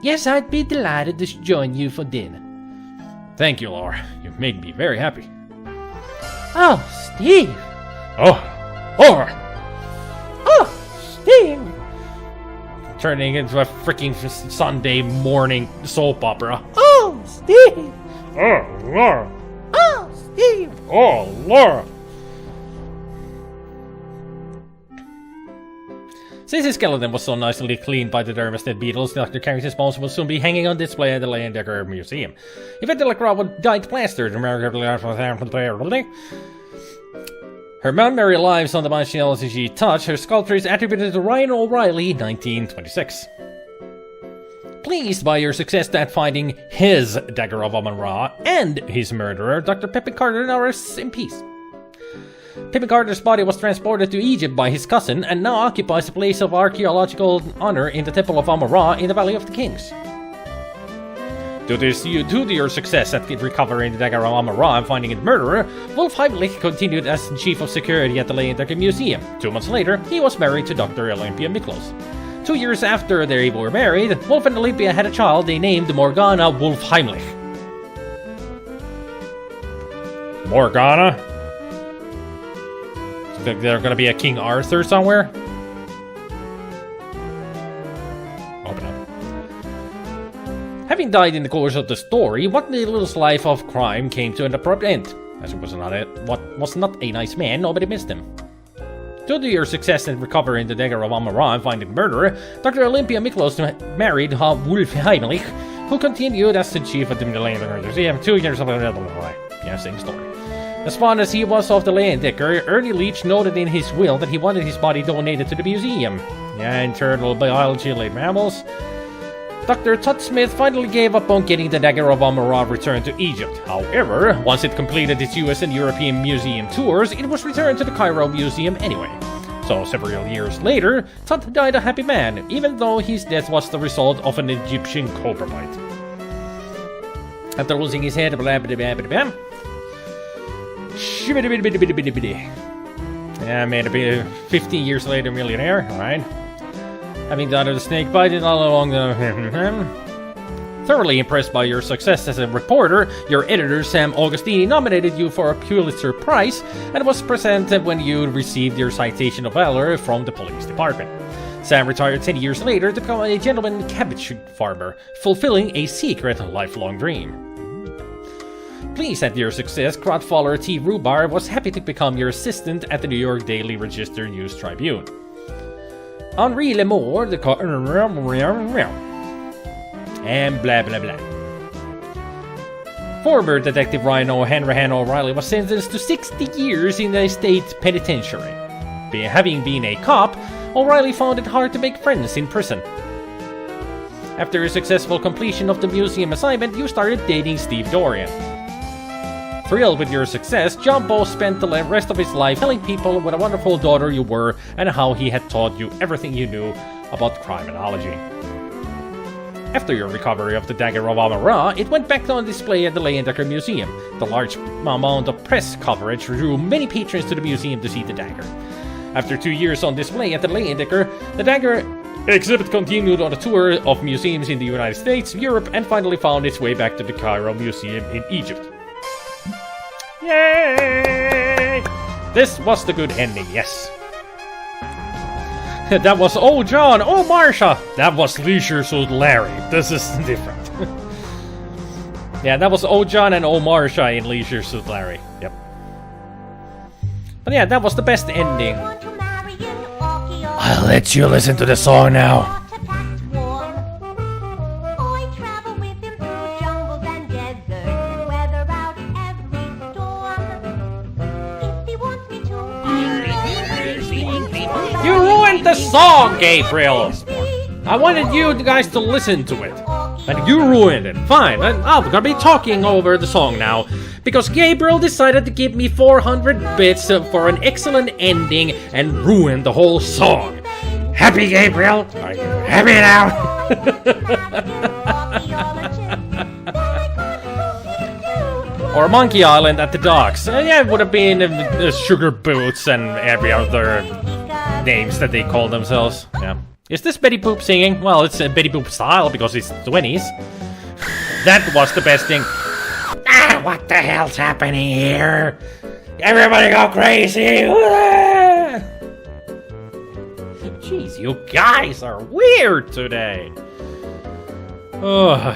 Yes, I'd be delighted to join you for dinner. Thank you, Laura. You've made me very happy. Oh, Steve! Oh, Laura! Oh, Steve! Turning into a freaking Sunday morning soap opera. Oh, Steve! Oh, Laura! Oh, Steve! Oh, Laura! Since his skeleton was so nicely cleaned by the Dermisted beetles, Dr. Carrington's bones will soon be hanging on display at the Leyendecker Museum. If it would died plastered, her memory lives on the bombshells she touched. Her sculpture is attributed to Ryan O'Reilly, 1926. Pleased by your success at finding his Dagger of Amon-Ra and his murderer, Dr. Pippin Carter now rests in peace. Pippin Carter's body was transported to Egypt by his cousin and now occupies a place of archaeological honor in the Temple of Amon-Ra in the Valley of the Kings. Due to your success at recovering the Dagger of Amon-Ra and finding its murderer, Wolf Heimlich continued as chief of security at the Leyendecker Museum. 2 months later, he was married to Dr. Olympia Miklos. 2 years after they were married, Wolf and Olympia had a child they named Morgana Wolf Heimlich. Morgana? There's gonna be a King Arthur somewhere? Open up. Having died in the course of the story, what little's life of crime came to an abrupt end. As he was not a nice man, nobody missed him. Due to your success in recovering the Dagger of Amon-Ra and finding the murderer, Dr. Olympia Miklos married Wolf Heimlich, who continued as the chief of the Leyendecker Museum 2 years after the yeah, same story. As fond as he was of the Leyendecker, Ernie Leach noted in his will that he wanted his body donated to the museum. Yeah, internal biology of late mammals. Dr. Todd Smith finally gave up on getting the Dagger of Amon-Ra returned to Egypt. However, once it completed its US and European museum tours, it was returned to the Cairo Museum anyway. So several years later, Todd died a happy man, even though his death was the result of an Egyptian cobra bite. After losing his head, yeah, made a 15 years later millionaire, alright. Having died of the snake bite and all along the... Thoroughly impressed by your success as a reporter, your editor Sam Augustini nominated you for a Pulitzer Prize and was presented when you received your Citation of Valor from the police department. Sam retired 10 years later to become a gentleman cabbage farmer, fulfilling a secret lifelong dream. Pleased at your success, crowdfaller T. Rubar was happy to become your assistant at the New York Daily Register News Tribune. Henri Lemore, and blah blah blah. Former Detective Ryan O'Reilly was sentenced to 60 years in the state penitentiary. Having been a cop, O'Reilly found it hard to make friends in prison. After a successful completion of the museum assignment, you started dating Steve Dorian. Thrilled with your success, John Bowe spent the rest of his life telling people what a wonderful daughter you were and how he had taught you everything you knew about criminology. After your recovery of the Dagger of Amon-Ra, it went back on display at the Leyendecker Museum. The large amount of press coverage drew many patrons to the museum to see the dagger. After 2 years on display at the Leyendecker, the dagger Exhibit continued on a tour of museums in the United States, Europe, and finally found its way back to the Cairo Museum in Egypt. Yay! This was the good ending, yes. That was Oh John, Oh Marsha! That was Leisure Suit Larry. This is different. Yeah, that was Oh John and Oh Marsha in Leisure Suit Larry. Yep. But yeah, that was the best ending. I'll let you listen to the song now. You ruined the song, Gabriel! I wanted you guys to listen to it. And you ruined it. Fine, I'm gonna be talking over the song now. Because Gabriel decided to give me 400 bits for an excellent ending and ruin the whole song. Happy, Gabriel? Are you happy now? Or Monkey Island at the docks. Yeah, it would have been Sugar Boots and every other names that they call themselves. Yeah. Is this Betty Boop singing? Well, it's Betty Boop style because it's 20s. That was the best thing. Ah, what the hell's happening here? Everybody go crazy! Jeez, you guys are weird today. Ugh.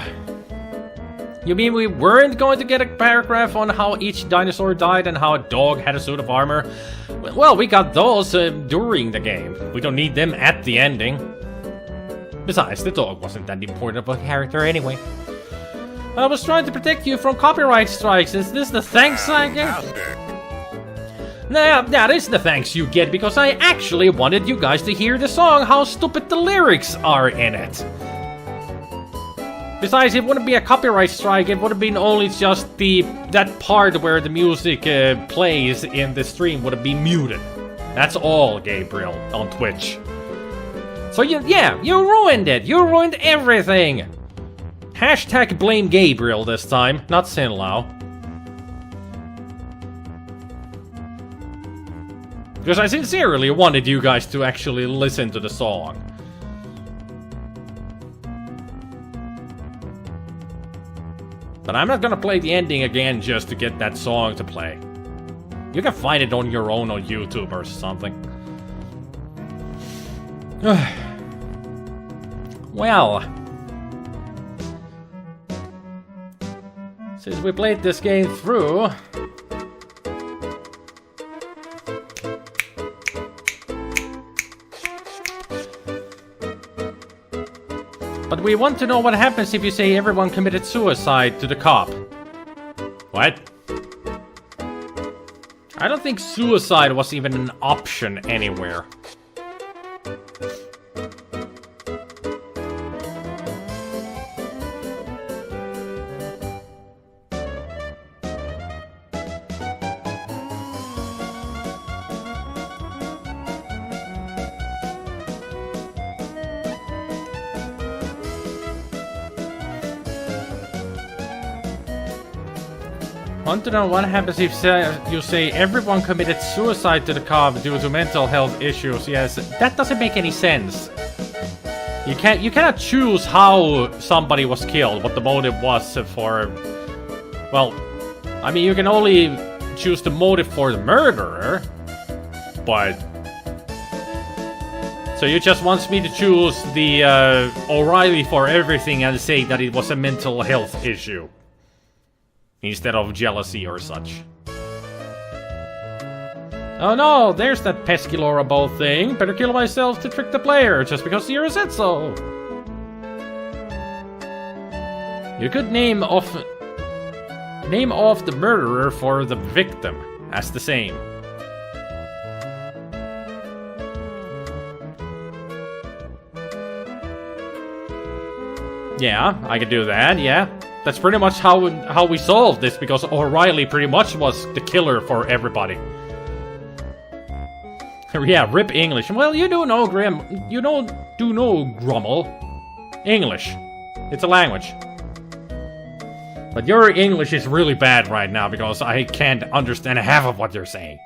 You mean we weren't going to get a paragraph on how each dinosaur died and how a dog had a suit of armor? Well, we got those during the game. We don't need them at the ending. Besides, the dog wasn't that important of a character anyway. I was trying to protect you from copyright strikes. Is this the thanks I get? Nah, that is the thanks you get because I actually wanted you guys to hear the song, how stupid the lyrics are in it. Besides, it wouldn't be a copyright strike, it would have been only just that part where the music plays in the stream would have been muted. That's all, Gabriel, on Twitch. So you ruined it! You ruined everything! Hashtag blame Gabriel this time, not Sinlao. Because I sincerely wanted you guys to actually listen to the song. But I'm not gonna play the ending again just to get that song to play. You can find it on your own on YouTube or something. Well, since we played this game through, but we want to know what happens if you say everyone committed suicide to the cop. What? I don't think suicide was even an option anywhere. I want to know what happens if you say everyone committed suicide to the cop due to mental health issues. Yes, that doesn't make any sense. You cannot choose how somebody was killed, what the motive was for. Well, I mean, you can only choose the motive for the murderer, but so you just want me to choose the O'Reilly for everything and say that it was a mental health issue instead of jealousy or such. Oh no, there's that pesky Laura thing. Better kill myself to trick the player, just because Sierra said so. You could name off the murderer for the victim as the same. Yeah, I could do that, yeah. That's pretty much how we solved this, because O'Reilly pretty much was the killer for everybody. Yeah, rip English. Well, you do know, Grummel. English. It's a language. But your English is really bad right now, because I can't understand half of what you're saying.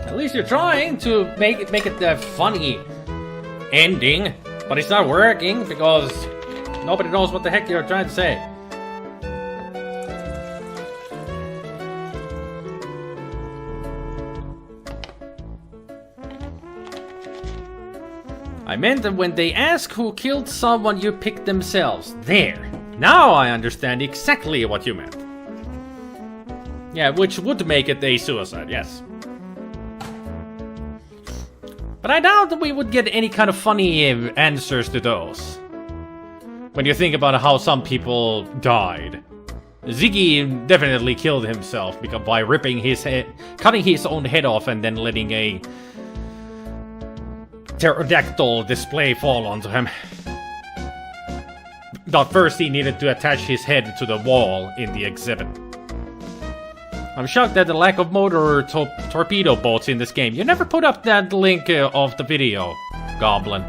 At least you're trying to make it a funny ending, but it's not working because nobody knows what the heck you're trying to say. I meant that when they ask who killed someone, you pick themselves. There. Now I understand exactly what you meant. Yeah, which would make it a suicide, yes. But I doubt that we would get any kind of funny answers to those. When you think about how some people died. Ziggy definitely killed himself by ripping his head, cutting his own head off and then letting a pterodactyl display fall onto him. But first he needed to attach his head to the wall in the exhibit. I'm shocked at the lack of motor torpedo boats in this game. You never put up that link of the video, Goblin.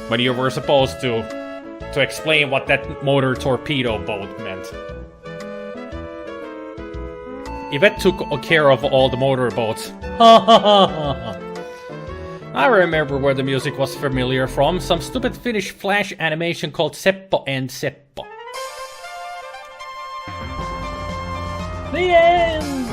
When you were supposed to explain what that motor torpedo boat meant. Yvette took care of all the motor boats. I remember where the music was familiar from. Some stupid Finnish flash animation called Seppo and Seppo. The end!